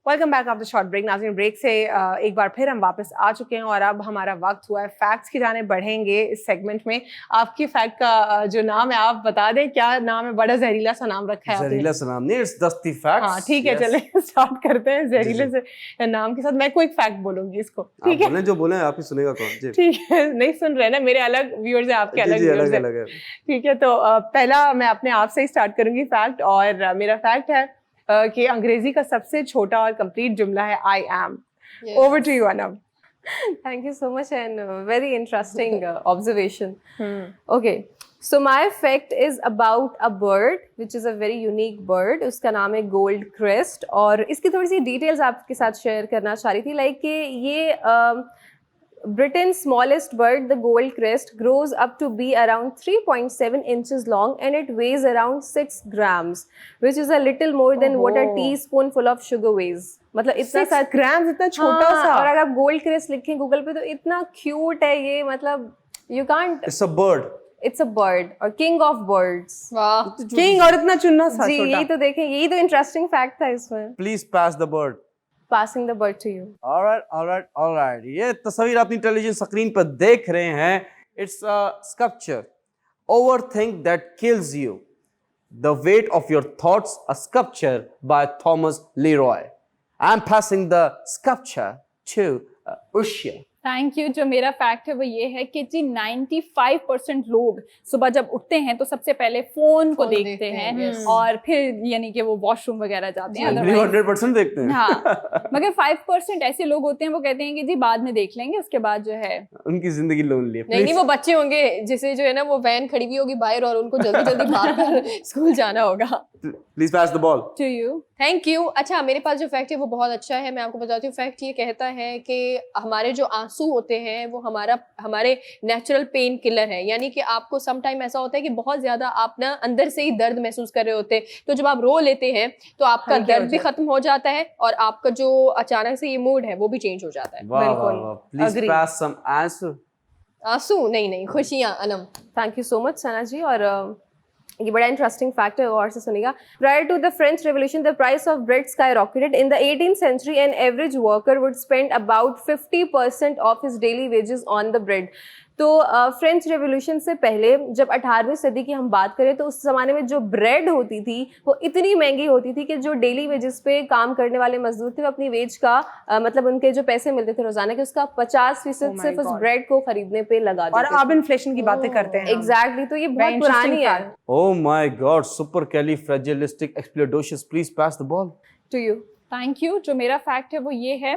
Speaker 2: Welcome back after short break. नाज़रीन, ब्रेक से एक बार फिर हम वापस आ चुके हैं और अब हमारा वक्त हुआ है फैक्ट्स की जाने बढ़ेंगे इस सेगमेंट में। आपके फैक्ट का जो नाम है आप बता दें, क्या नाम है? बड़ा जहरीला सा नाम रखा है आपने।
Speaker 5: जहरीला सा नाम नहीं, इट्स दस्ती फैक्ट्स।
Speaker 2: हाँ ठीक है, चले स्टार्ट करते हैं जहरीले से नाम के साथ। मैं कोई फैक्ट बोलूंगी इसको, ठीक है?
Speaker 5: बोले जो बोले आप ही सुनेगा कौन जी।
Speaker 2: ठीक है, नहीं सुन रहे ना, मेरे अलग व्यूअर्स है, आपके अलग व्यूअर्स है।
Speaker 5: अलग है।
Speaker 2: ठीक है, तो पहला मैं अपने आप से ही स्टार्ट करूंगी फैक्ट, और मेरा फैक्ट है कि अंग्रेजी का सबसे छोटा और कंप्लीट जुमला है I am. Over to you Anam.
Speaker 1: Thank you so much, and very interesting observation. Okay, so my fact is about a bird which is a very unique bird. उसका नाम है गोल्ड क्रेस्ट, और इसकी थोड़ी सी डिटेल्स आपके साथ शेयर करना चाह रही थी। लाइक कि ये Britain's smallest bird, the gold crest, grows up to be around 3.7 inches long, and it weighs around 6 grams, which is a little more than what a teaspoonful of sugar weighs. मतलब इतना
Speaker 2: 6 ग्राम, इतना छोटा सा।
Speaker 1: और अगर आप गोल्ड क्रेस्ट लिखें Google पे तो इतना क्यूट है ये, मतलब you can't,
Speaker 5: it's a bird,
Speaker 1: it's a bird और king of birds।
Speaker 3: वाह,
Speaker 2: किंग, और इतना चुन्ना सा
Speaker 1: जी,
Speaker 2: छोटा।
Speaker 1: यही तो देखें, यही तो इंटरेस्टिंग फैक्ट था इसमें।
Speaker 5: Please pass the bird.
Speaker 1: Passing the bird to you।
Speaker 5: Alright. ये तस्वीर अपनी टेलीविजन स्क्रीन पर देख रहे हैं। It's a sculpture, overthink that kills you, the weight of your thoughts, a sculpture by Thomas Leroy. I am passing the sculpture to Urshia.
Speaker 4: Thank you. जो मेरा fact है वो ये है कि जी 95% लोग सुबह जब उठते हैं तो सबसे पहले फोन को देखते हैं,
Speaker 3: yes।
Speaker 4: और फिर यानी कि वो वॉशरूम वगैरह जाते हैं।
Speaker 5: 100% देखते हैं।
Speaker 4: हाँ, मगर 5% ऐसे लोग होते हैं वो कहते हैं कि जी बाद में देख लेंगे, उसके बाद जो है
Speaker 5: उनकी जिंदगी लोनली है।
Speaker 3: नहीं, वो बच्चे होंगे जिसे जो है ना वो वैन खड़ी हुई होगी बाहर और उनको जल्दी जल्दी भागकर स्कूल जाना होगा।
Speaker 5: Please pass the ball
Speaker 4: to you.
Speaker 3: Thank you. अच्छा, मेरे पास जो फैक्ट है वो बहुत अच्छा है, मैं आपको बताती हूँ। फैक्ट ये कहता है कि हमारे जो आंसू होते हैं वो हमारे नेचुरल पेन किलर है। यानी कि आपको सम टाइम ऐसा होता है कि बहुत ज्यादा आप ना अंदर से ही दर्द महसूस कर रहे होते हैं, तो जब आप रो लेते हैं तो आपका दर्द भी खत्म हो जाता है और आपका जो अचानक से ये मूड है वो भी चेंज हो जाता है।
Speaker 5: प्लीज पास सम आंसू।
Speaker 3: आंसू नहीं, खुशियां। Anam,
Speaker 1: thank you so much Sana ji. और ये बड़ा इंटरेस्टिंग फैक्ट है, और से सुनिएगा। Prior to the French revolution the price of bread skyrocketed in the 18th century. An average worker would spend about 50% of his daily wages on the bread. तो French revolution से पहले जब 18वीं सदी की हम बात करें तो उस जमाने में जो ब्रेड होती थी वो इतनी महंगी होती थी कि जो डेली वेजेस पे काम करने वाले मजदूर थे वो अपनी वेज का मतलब उनके जो पैसे मिलते थे रोजाना के उसका 50% सिर्फ उस ब्रेड को खरीदने पे लगा देते
Speaker 2: और अब इन्फ्लेशन की बातें करते हैं।
Speaker 1: एग्जैक्टली, तो ये बहुत पुरानी है।
Speaker 5: Oh my God, supercalifragilisticexpialidocious. Please pass the ball
Speaker 1: to you.
Speaker 4: Thank you. जो मेरा फैक्ट है वो ये है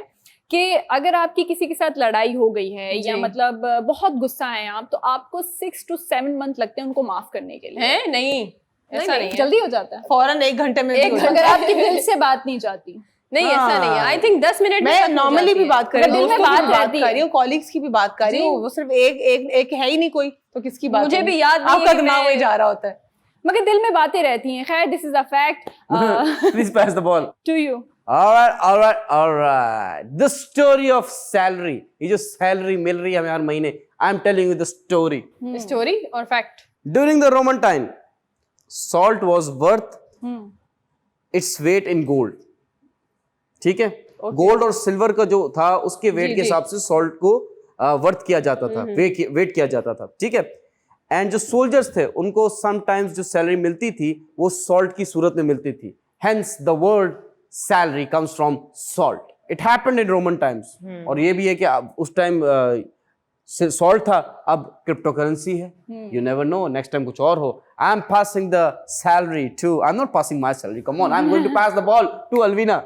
Speaker 4: कि अगर आपकी किसी के साथ लड़ाई हो गई है या
Speaker 2: जी।
Speaker 4: मतलब बहुत गुस्सा है आप, तो आपको 6 to 7 मंथ लगते हैं उनको माफ करने के लिए?
Speaker 2: है नहीं, ऐसा नहीं है।
Speaker 4: जल्दी हो जाता है।
Speaker 2: फौरन 1 घंटे में भी हो
Speaker 4: अगर
Speaker 2: जाता है।
Speaker 4: आपके दिल से बात नहीं जाती,
Speaker 3: नहीं ऐसा नहीं है, आई थिंक 10 मिनट
Speaker 2: मैं नॉर्मली भी बात कर रही हूँ,
Speaker 4: दिल में
Speaker 2: दोस्तों की
Speaker 4: बात
Speaker 2: भी बात
Speaker 4: रहती
Speaker 2: कर
Speaker 4: है।
Speaker 2: रही हूँ, कॉलीग्स की भी बात कर रही हूँ, वो सिर्फ एक है ही नहीं कोई, तो किसकी बात
Speaker 3: मुझे
Speaker 2: होगी?
Speaker 3: भी याद नहीं है
Speaker 2: आपका
Speaker 3: कि
Speaker 2: दिमाग
Speaker 3: मैं-
Speaker 2: वही जा रहा होता है।
Speaker 4: मगर दिल में बातें रहती हैं। खैर, this is a fact
Speaker 5: please pass the ball.
Speaker 4: To you.
Speaker 5: all right. The story of salary. ये जो सैलरी मिल रही है हमें हर महीने, I am telling you the story.
Speaker 3: Story और fact.
Speaker 5: During the Roman time, salt was worth its weight in gold. ठीक है? Gold और सिल्वर का जो था उसके वेट के हिसाब से सॉल्ट को वर्थ किया जाता था, वेट किया जाता था. ठीक है? एंड जो सोल्जर्स थे उनको समटाइम्स जो सैलरी मिलती थी वो सॉल्ट की सूरत में मिलती थी. Hence the word salary comes from salt. It happened in Roman times. और ये भी है कि उस टाइम सॉल्ट था, अब क्रिप्टो करेंसी है. You never know, next time कुछ और हो. I am passing the salary to, I am not passing my salary, come on, I am going to pass the ball to Alvina.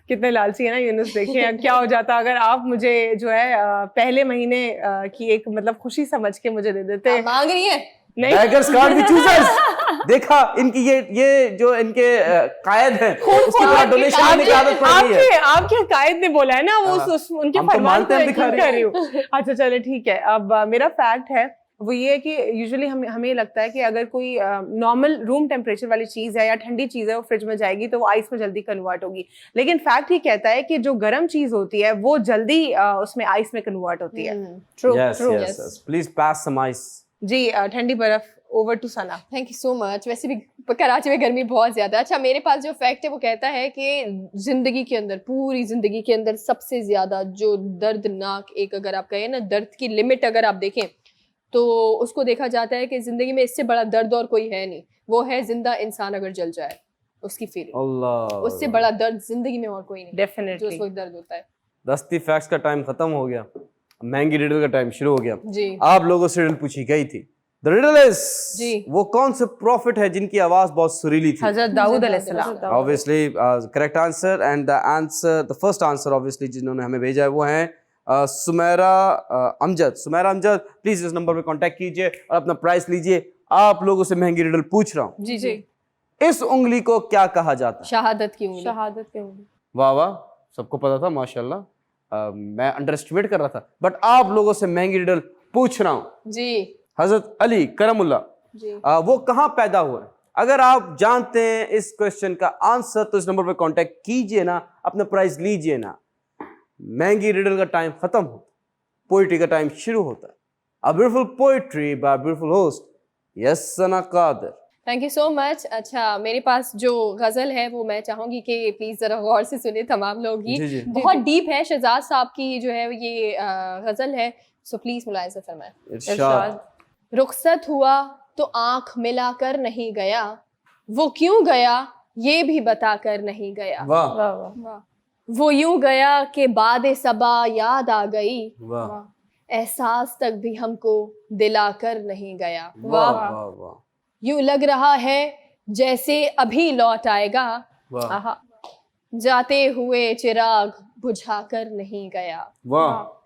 Speaker 2: कितने लालची है ना यूनुस, देखिए क्या हो जाता अगर आप मुझे जो है पहले महीने की एक मतलब खुशी समझ के मुझे दे देते.
Speaker 3: मांग रही है
Speaker 2: नहीं,
Speaker 5: Beggars can't be choosers. देखा इनकी ये जो इनके कायद हैं उसके बाद डोनेशन देने की आदत पड़ गई है.
Speaker 2: आपके कायद ने बोला है ना, वो उनके
Speaker 5: हम तो
Speaker 2: फरमान
Speaker 5: मानते
Speaker 2: पे
Speaker 5: हैं, दिखा
Speaker 2: यकीन
Speaker 5: रहे
Speaker 2: कर रही हूँ. अच्छा चले ठीक है. अब मेरा फैक्ट है वो ये है कि यूजुअली हमें ये लगता है कि अगर कोई नॉर्मल रूम टेम्परेचर वाली चीज है या ठंडी चीज है वो फ्रिज में जाएगी तो वो आइस में जल्दी कन्वर्ट होगी, लेकिन फैक्ट ही कहता है कि जो गर्म चीज होती है वो जल्दी उसमें आइस में कन्वर्ट होती है.
Speaker 3: True
Speaker 5: Yes, yes, yes. Please pass some ice.
Speaker 2: जी ठंडी बर्फ. Over to Sana.
Speaker 3: Thank you so much. वैसे भी कराची में गर्मी बहुत ज्यादा है. अच्छा, मेरे पास जो फैक्ट है वो कहता है कि जिंदगी के अंदर, पूरी जिंदगी के अंदर सबसे ज्यादा जो दर्दनाक, एक अगर आप कहें ना दर्द की लिमिट अगर आप देखें तो उसको देखा जाता है कि जिंदगी में इससे बड़ा दर्द और कोई है नहीं. वो है जिंदा इंसान अगर जल जाए, उसकी फीलिंग.
Speaker 5: अल्लाह.
Speaker 3: उससे बड़ा दर्द जिंदगी में और कोई नहीं जो उस
Speaker 2: डेफिनेटली.
Speaker 3: वक्त दर्द होता है.
Speaker 5: दस्ती फैक्ट्स का टाइम खत्म हो गया, महंगी रिडल का टाइम शुरू हो गया.
Speaker 3: जी
Speaker 5: आप लोगों से रिडल पूछी गई थी. द रिडल इज,
Speaker 3: जी.
Speaker 5: वो कौन से प्रॉफिट है जिनकी आवाज बहुत सुरीली थी?
Speaker 2: हजरत दाऊद अलैहिस्सलाम.
Speaker 5: Obviously, correct answer, and the first answer obviously जिन्होंने हमें भेजा है वो है सुमेरा अमजद. सुमेरा अमजद, प्लीज इस नंबर पे कांटेक्ट कीजिए और अपना प्राइस लीजिए. आप लोगों से महंगी रिडल पूछ रहा हूँ.
Speaker 3: जी जी.
Speaker 5: इस उंगली को क्या कहा जाता है?
Speaker 3: शहादत की उंगली.
Speaker 1: शहादत के उंगली.
Speaker 5: वाह वाह, सबको पता था माशाल्लाह. मैं अंडर एस्टिमेट कर रहा था, बट आप लोगों से महंगी रिडल पूछ रहा हूँ.
Speaker 3: जी
Speaker 5: हजरत अली करमुल्ला
Speaker 3: जी.
Speaker 5: वो कहाँ पैदा हुए? अगर आप जानते हैं इस क्वेश्चन का आंसर तो इस नंबर पे कांटेक्ट कीजिए ना, अपना प्राइस लीजिए ना. महंगी रिडल का टाइम खत्म होता, पोइट्री का टाइम शुरू होता है. A beautiful poetry by beautiful host yes Sana Qadir.
Speaker 3: Thank you so much. अच्छा, मेरे पास जो गजल है वो मैं चाहूंगी कि प्लीज जरा गौर से सुने तमाम लोग ही.
Speaker 5: जी, जी.
Speaker 3: बहुत डीप है. शहजाद साहब की जो है ये गजल है, सो प्लीज मुलाहिजा फरमाएं.
Speaker 5: इरशाद.
Speaker 3: रुखसत हुआ तो आंख मिलाकर नहीं गया, वो क्यों गया ये भी बताकर नहीं गया.
Speaker 5: वाह
Speaker 1: वाह वाह.
Speaker 3: वो यूं गया कि बाद सबा याद आ गई,
Speaker 5: वाह
Speaker 3: एहसास तक भी हमको दिलाकर नहीं गया.
Speaker 5: वाह वाह वाह
Speaker 3: यूं लग रहा है जैसे अभी लौट आएगा,
Speaker 5: वाह
Speaker 3: आहा, जाते हुए चिराग बुझाकर नहीं गया.
Speaker 5: वाह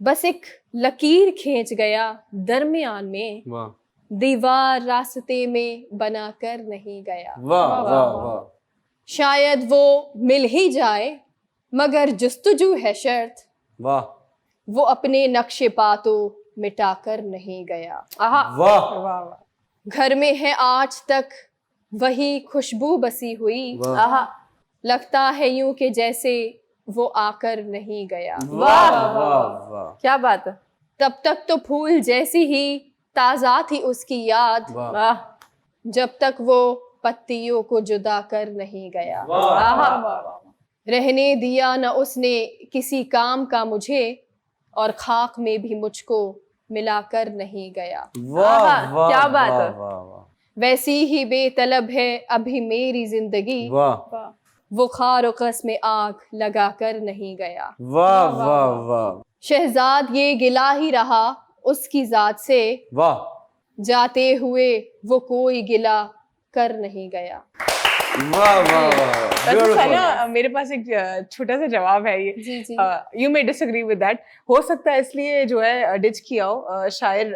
Speaker 3: बस एक लकीर खींच गया दरमियान में,
Speaker 5: वाह
Speaker 3: दीवार रास्ते में बनाकर नहीं गया.
Speaker 5: वाह वाह वाह.
Speaker 3: शायद वो मिल ही जाए मगर जुस्तजू है शर्त,
Speaker 5: वाह
Speaker 3: वो अपने नक्शे पातो मिटाकर नहीं गया. आहा,
Speaker 5: वाह
Speaker 3: घर में है आज तक वही खुशबू बसी हुई,
Speaker 5: वाह.
Speaker 3: आहा, लगता है यूं कि जैसे वो आकर नहीं गया.
Speaker 5: वाह वाह वाह.
Speaker 1: क्या बात है.
Speaker 3: तब तक तो फूल जैसी ही ताजा थी उसकी याद,
Speaker 5: वाह
Speaker 1: वाह.
Speaker 3: जब तक वो पत्तियों को जुदा कर नहीं गया.
Speaker 5: वाह.
Speaker 3: रहने दिया न उसने किसी काम का मुझे, और खाक में भी मुझको मिलाकर नहीं गया.
Speaker 5: वाह वाह.
Speaker 1: क्या बात
Speaker 5: वाह,
Speaker 1: है.
Speaker 5: वाह वाह.
Speaker 3: वैसी ही बेतलब है अभी मेरी जिंदगी,
Speaker 5: वाह
Speaker 3: वो खार कस में आग लगा कर नहीं गया.
Speaker 5: वाह वाह वाह.
Speaker 3: शहजाद ये गिला ही रहा उसकी जात से,
Speaker 5: वाह.
Speaker 3: जाते हुए वो कोई गिला कर नहीं गया.
Speaker 5: वाह वाह वाह,
Speaker 2: वैसे
Speaker 5: beautiful.
Speaker 2: सानिया, मेरे पास एक छोटा सा जवाब है ये।
Speaker 3: जी जी
Speaker 2: you may disagree with that. हो सकता है इसलिए जो है डिच किया हो शायर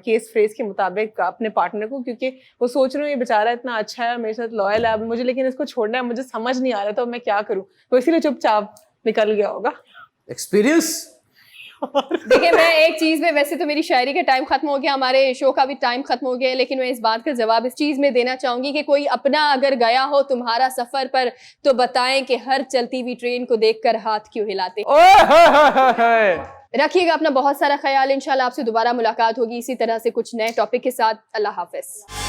Speaker 2: केस फ्रेज के मुताबिक अपने पार्टनर को, क्योंकि वो सोच रहे हो ये बेचारा इतना अच्छा है, मेरे साथ लॉयल है, अब मुझे लेकिन इसको छोड़ना है, मुझे समझ नहीं आ रहा तो मैं क्या करूं, तो इसीलिए चुपचाप निकल गया होगा।
Speaker 5: एक्सपीरियंस।
Speaker 3: देखिए, मैं एक चीज में, वैसे तो मेरी शायरी का टाइम खत्म हो गया, हमारे शो का भी टाइम खत्म हो गया, लेकिन मैं इस बात का जवाब इस चीज में देना चाहूंगी कि कोई अपना अगर गया हो तुम्हारा सफर पर तो बताएं कि हर चलती हुई ट्रेन को देखकर हाथ क्यों हिलाते। रखिएगा अपना बहुत सारा ख्याल, इंशाल्लाह आपसे दोबारा मुलाकात होगी इसी तरह से कुछ नए टॉपिक के साथ। अल्लाह हाफिज।